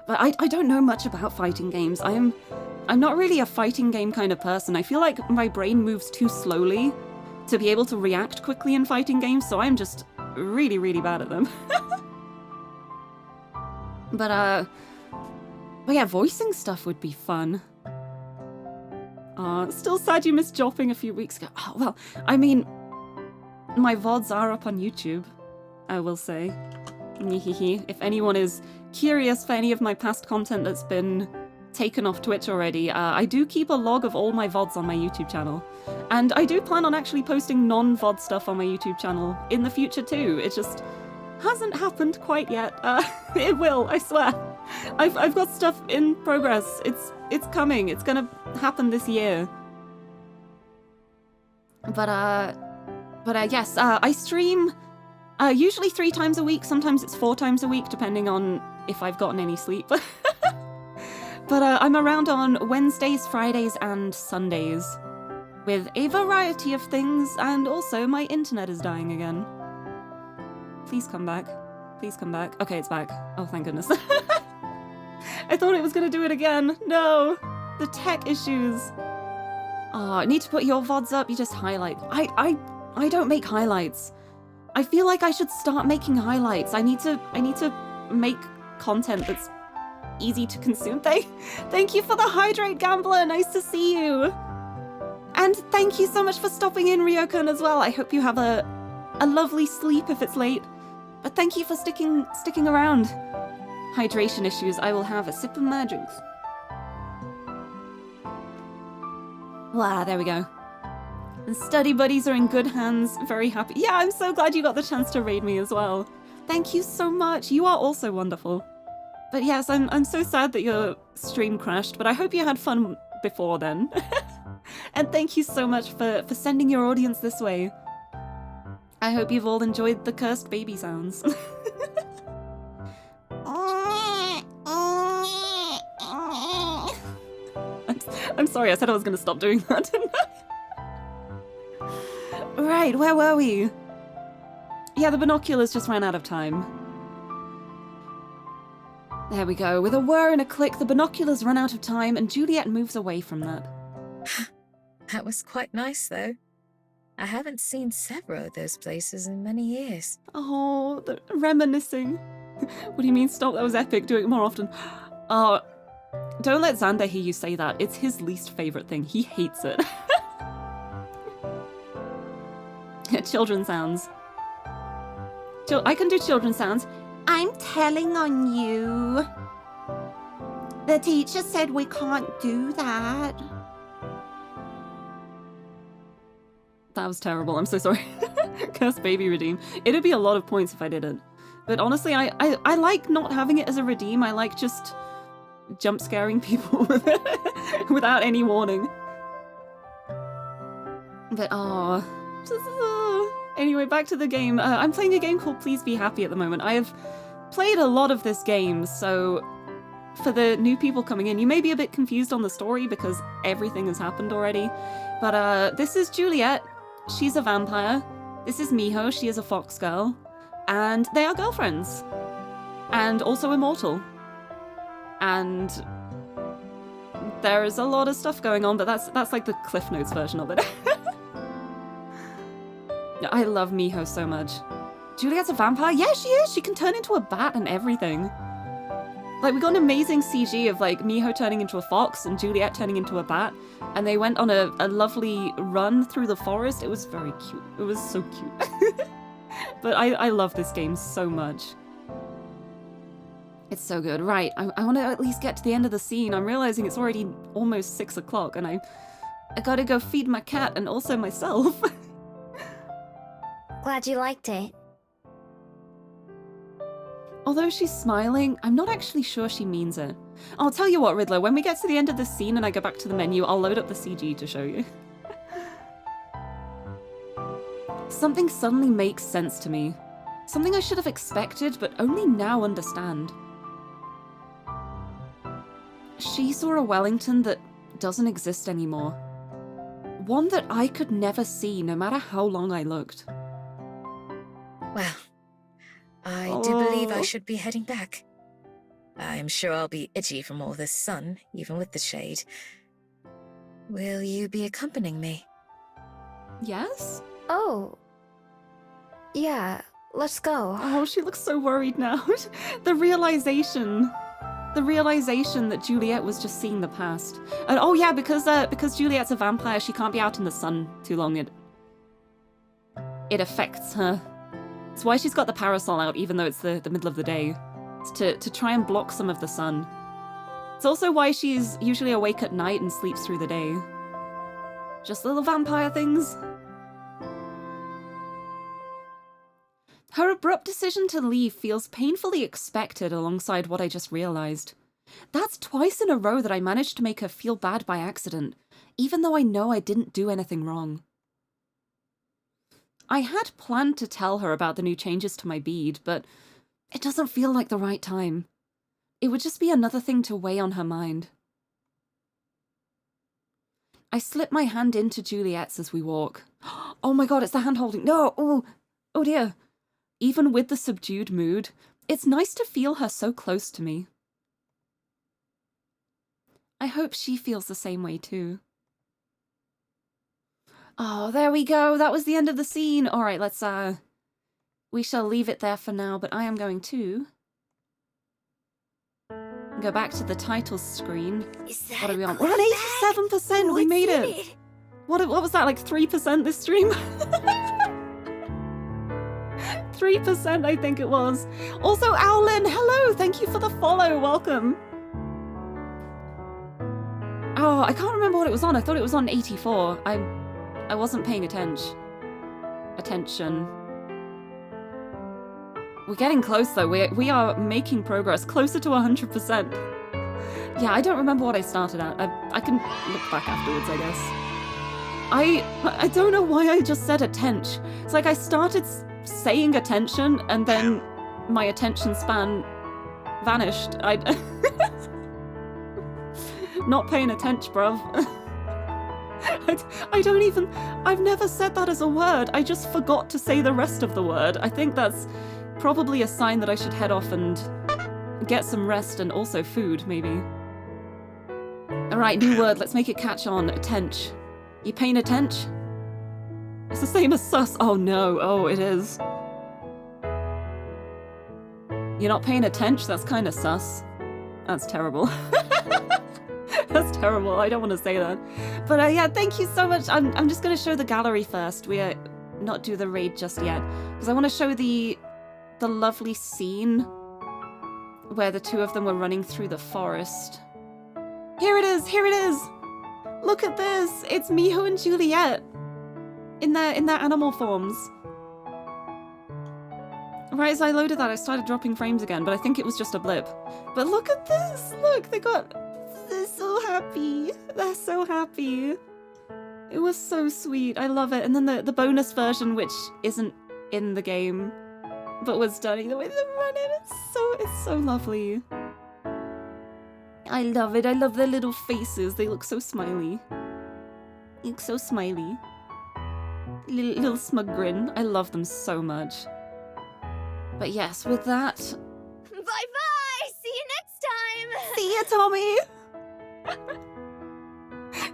But I don't know much about fighting games. I'm not really a fighting game kind of person. I feel like my brain moves too slowly to be able to react quickly in fighting games, so I'm just really, really bad at them. But yeah, voicing stuff would be fun. Still sad you missed Jopping a few weeks ago. Oh, well, I mean, my VODs are up on YouTube, I will say. If anyone is curious for any of my past content that's been taken off Twitch already, I do keep a log of all my VODs on my YouTube channel. And I do plan on actually posting non-VOD stuff on my YouTube channel in the future too. It just hasn't happened quite yet. It will, I swear. I've got stuff in progress. It's coming. It's gonna happen this year. But yes, I stream usually 3 times a week. Sometimes it's 4 times a week, depending on if I've gotten any sleep. But I'm around on Wednesdays, Fridays, and Sundays with a variety of things, and also my internet is dying again. Please come back. Please come back. Okay, it's back. Oh, thank goodness. I thought it was gonna do it again. No! The tech issues. Oh, I need to put your VODs up. You just highlight. I don't make highlights. I feel like I should start making highlights. I need to make content that's easy to consume. Thank you for the hydrate, Gambler. Nice to see you. And thank you so much for stopping in, Ryokun, as well. I hope you have a lovely sleep if it's late. But thank you for sticking around. Hydration issues. I will have a sip of my drinks. Wow, there we go. The study buddies are in good hands. Very happy. Yeah, I'm so glad you got the chance to raid me as well. Thank you so much. You are also wonderful. But yes, I'm so sad that your stream crashed, but I hope you had fun before then. And thank you so much for sending your audience this way. I hope you've all enjoyed the cursed baby sounds. I'm sorry, I said I was going to stop doing that, didn't I? Right, where were we? Yeah, the binoculars just ran out of time. There we go. With a whir and a click, the binoculars run out of time, and Juliet moves away from that. That was quite nice, though. I haven't seen several of those places in many years. Oh, the reminiscing. What do you mean, stop? That was epic. Do it more often. Don't let Xander hear you say that. It's his least favorite thing. He hates it. Children sounds. I can do children sounds. I'm telling on you. The teacher said we can't do that. That was terrible. I'm so sorry. Cursed baby redeem. It'd be a lot of points if I didn't. But honestly, I like not having it as a redeem. I like just jump scaring people with it without any warning. But anyway, back to the game. I'm playing a game called Please Be Happy at the moment. I have played a lot of this game, so for the new people coming in, you may be a bit confused on the story because everything has happened already. But this is Juliet. She's a vampire. This is Miho, she is a fox girl, and they are girlfriends. And also immortal. And there is a lot of stuff going on, but that's like the Cliff Notes version of it. I love Miho so much. Juliet's a vampire? Yeah, she is! She can turn into a bat and everything. Like, we got an amazing CG of, like, Miho turning into a fox and Juliet turning into a bat, and they went on a lovely run through the forest. It was very cute. It was so cute. But I love this game so much. It's so good. Right, I want to at least get to the end of the scene. I'm realizing it's already almost 6 o'clock, and I gotta go feed my cat and also myself. Glad you liked it. Although she's smiling, I'm not actually sure she means it. I'll tell you what, Riddler, when we get to the end of this scene and I go back to the menu, I'll load up the CG to show you. Something suddenly makes sense to me. Something I should have expected, but only now understand. She saw a Wellington that doesn't exist anymore. One that I could never see, no matter how long I looked. Well, I do believe I should be heading back. I'm sure I'll be itchy from all this sun, even with the shade. Will you be accompanying me? Yes? Oh. Yeah, let's go. Oh, she looks so worried now. The realization that Juliet was just seeing the past. And oh yeah, because Juliet's a vampire, she can't be out in the sun too long. It affects her. It's why she's got the parasol out, even though it's the middle of the day. It's to try and block some of the sun. It's also why she's usually awake at night and sleeps through the day. Just little vampire things. Her abrupt decision to leave feels painfully expected alongside what I just realized. That's twice in a row that I managed to make her feel bad by accident, even though I know I didn't do anything wrong. I had planned to tell her about the new changes to my bead, but it doesn't feel like the right time. It would just be another thing to weigh on her mind. I slip my hand into Juliet's as we walk. Oh my god, it's the hand holding. No! Oh dear. Even with the subdued mood, it's nice to feel her so close to me. I hope she feels the same way too. Oh, there we go. That was the end of the scene. All right, let's, we shall leave it there for now, but I am going to go back to the title screen. What are we on? We're on 87%. We made it. What was that, like 3% this stream? 3%, I think it was. Also, Owlin, hello. Thank you for the follow. Welcome. Oh, I can't remember what it was on. I thought it was on 84. I wasn't paying attention. We're getting close though. We are making progress, closer to 100%. Yeah, I don't remember what I started at. I can look back afterwards, I guess. I don't know why I just said attention. It's like I started saying attention and then my attention span vanished. Not paying attention, bruv. I've never said that as a word. I just forgot to say the rest of the word. I think that's probably a sign that I should head off and get some rest and also food, maybe. Alright, new word. Let's make it catch on. Attention. You paying attention? It's the same as sus. Oh no. Oh, it is. You're not paying attention? That's kind of sus. That's terrible. That's terrible. I don't want to say that. But yeah, thank you so much. I'm just going to show the gallery first. We are not do the raid just yet. Because I want to show the lovely scene where the two of them were running through the forest. Here it is. Here it is. Look at this. It's Miho and Juliet in their animal forms. Right as I loaded that, I started dropping frames again, but I think it was just a blip. But look at this. Look, they're so happy. They're so happy. It was so sweet. I love it. And then the bonus version, which isn't in the game, but was stunning. The way they're running, it's so lovely. I love it. I love their little faces. They look so smiley. They look so smiley. little smug grin. I love them so much. But yes, with that... Bye-bye! See you next time! See ya, Tommy!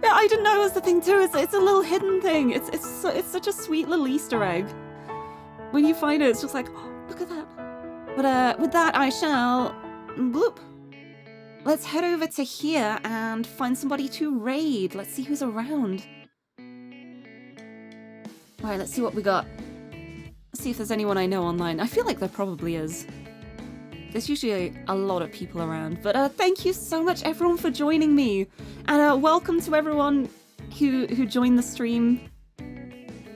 Yeah, I didn't know it was the thing too. It's a little hidden thing. It's such a sweet little Easter egg. When you find it, it's just like, oh, look at that. But with that, I shall... bloop. Let's head over to here and find somebody to raid. Let's see who's around. Alright, let's see what we got. Let's see if there's anyone I know online. I feel like there probably is. There's usually a lot of people around. But thank you so much, everyone, for joining me. And welcome to everyone who joined the stream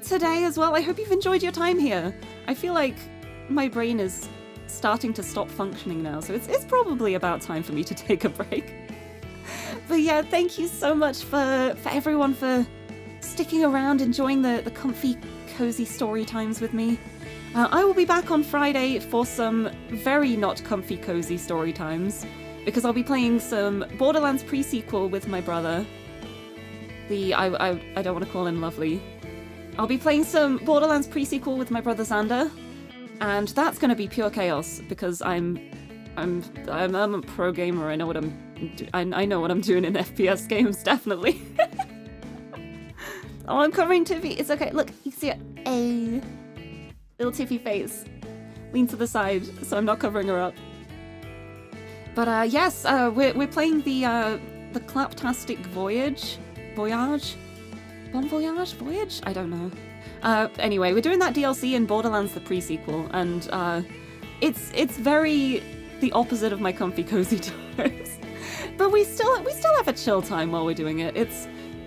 today as well. I hope you've enjoyed your time here. I feel like my brain is starting to stop functioning now, so it's probably about time for me to take a break. But yeah, thank you so much for everyone for sticking around, enjoying the comfy, cozy story times with me. I will be back on Friday for some very not comfy, cozy story times, because I'll be playing some Borderlands pre-sequel with my brother. I don't want to call him Lovely. I'll be playing some Borderlands pre-sequel with my brother Xander, and that's going to be pure chaos because I'm a pro gamer. I know what I know what I'm doing in FPS games, definitely. Oh, I'm covering Tiffy. It's okay. Look, you can see it. A little Tiffy face. Lean to the side, so I'm not covering her up. But yes, we're playing the Claptastic Voyage. Bon Voyage? Voyage? I don't know. Anyway, we're doing that DLC in Borderlands the pre-sequel, and it's very the opposite of my comfy cozy times. But we still have a chill time while we're doing it.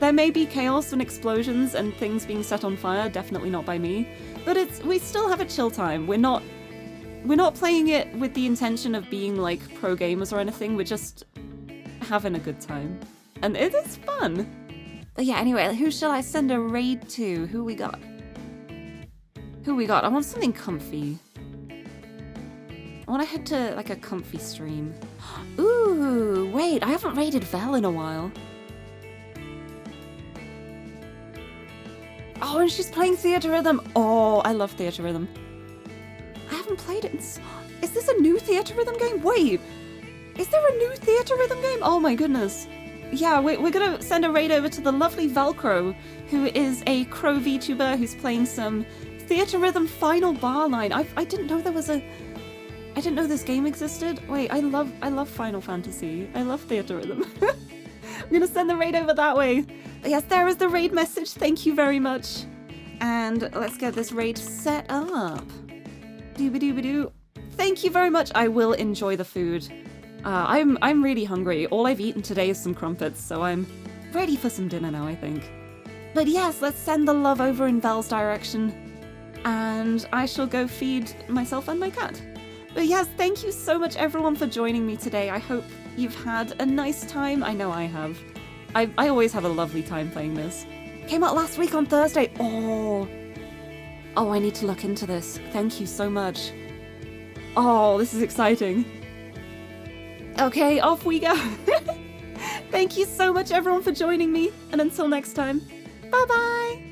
There may be chaos and explosions and things being set on fire, definitely not by me, but we still have a chill time. We're not playing it with the intention of being like pro gamers or anything. We're just having a good time, and it is fun. But yeah, anyway, who shall I send a raid to? Who we got? I want something comfy. I want to head to like a comfy stream. Ooh, wait, I haven't raided Vel in a while. Oh, and she's playing Theatre Rhythm. Oh, I love Theatre Rhythm. I haven't played it in... Is this a new Theatre Rhythm game? Wait, is there a new Theatre Rhythm game? Oh my goodness. Yeah, we're gonna send a raid over to the lovely Velcro, who is a Crow VTuber who's playing some Theatre Rhythm Final Bar Line. I didn't know there was a... I didn't know this game existed. Wait, I love Final Fantasy. I love Theatre Rhythm. I'm gonna send the raid over that way. But yes, there is the raid message. Thank you very much. And let's get this raid set up. Dooba-dooba-doo. Thank you very much. I will enjoy the food. I'm really hungry. All I've eaten today is some crumpets, so I'm ready for some dinner now, I think. But yes, let's send the love over in Vel's direction. And I shall go feed myself and my cat. But yes, thank you so much everyone for joining me today. I hope you've had a nice time. I know I have. I always have a lovely time playing this. Came out last week on Thursday. Oh, I need to look into this. Thank you so much. Oh, this is exciting. Okay, off we go. Thank you so much everyone for joining me, and until next time, bye bye!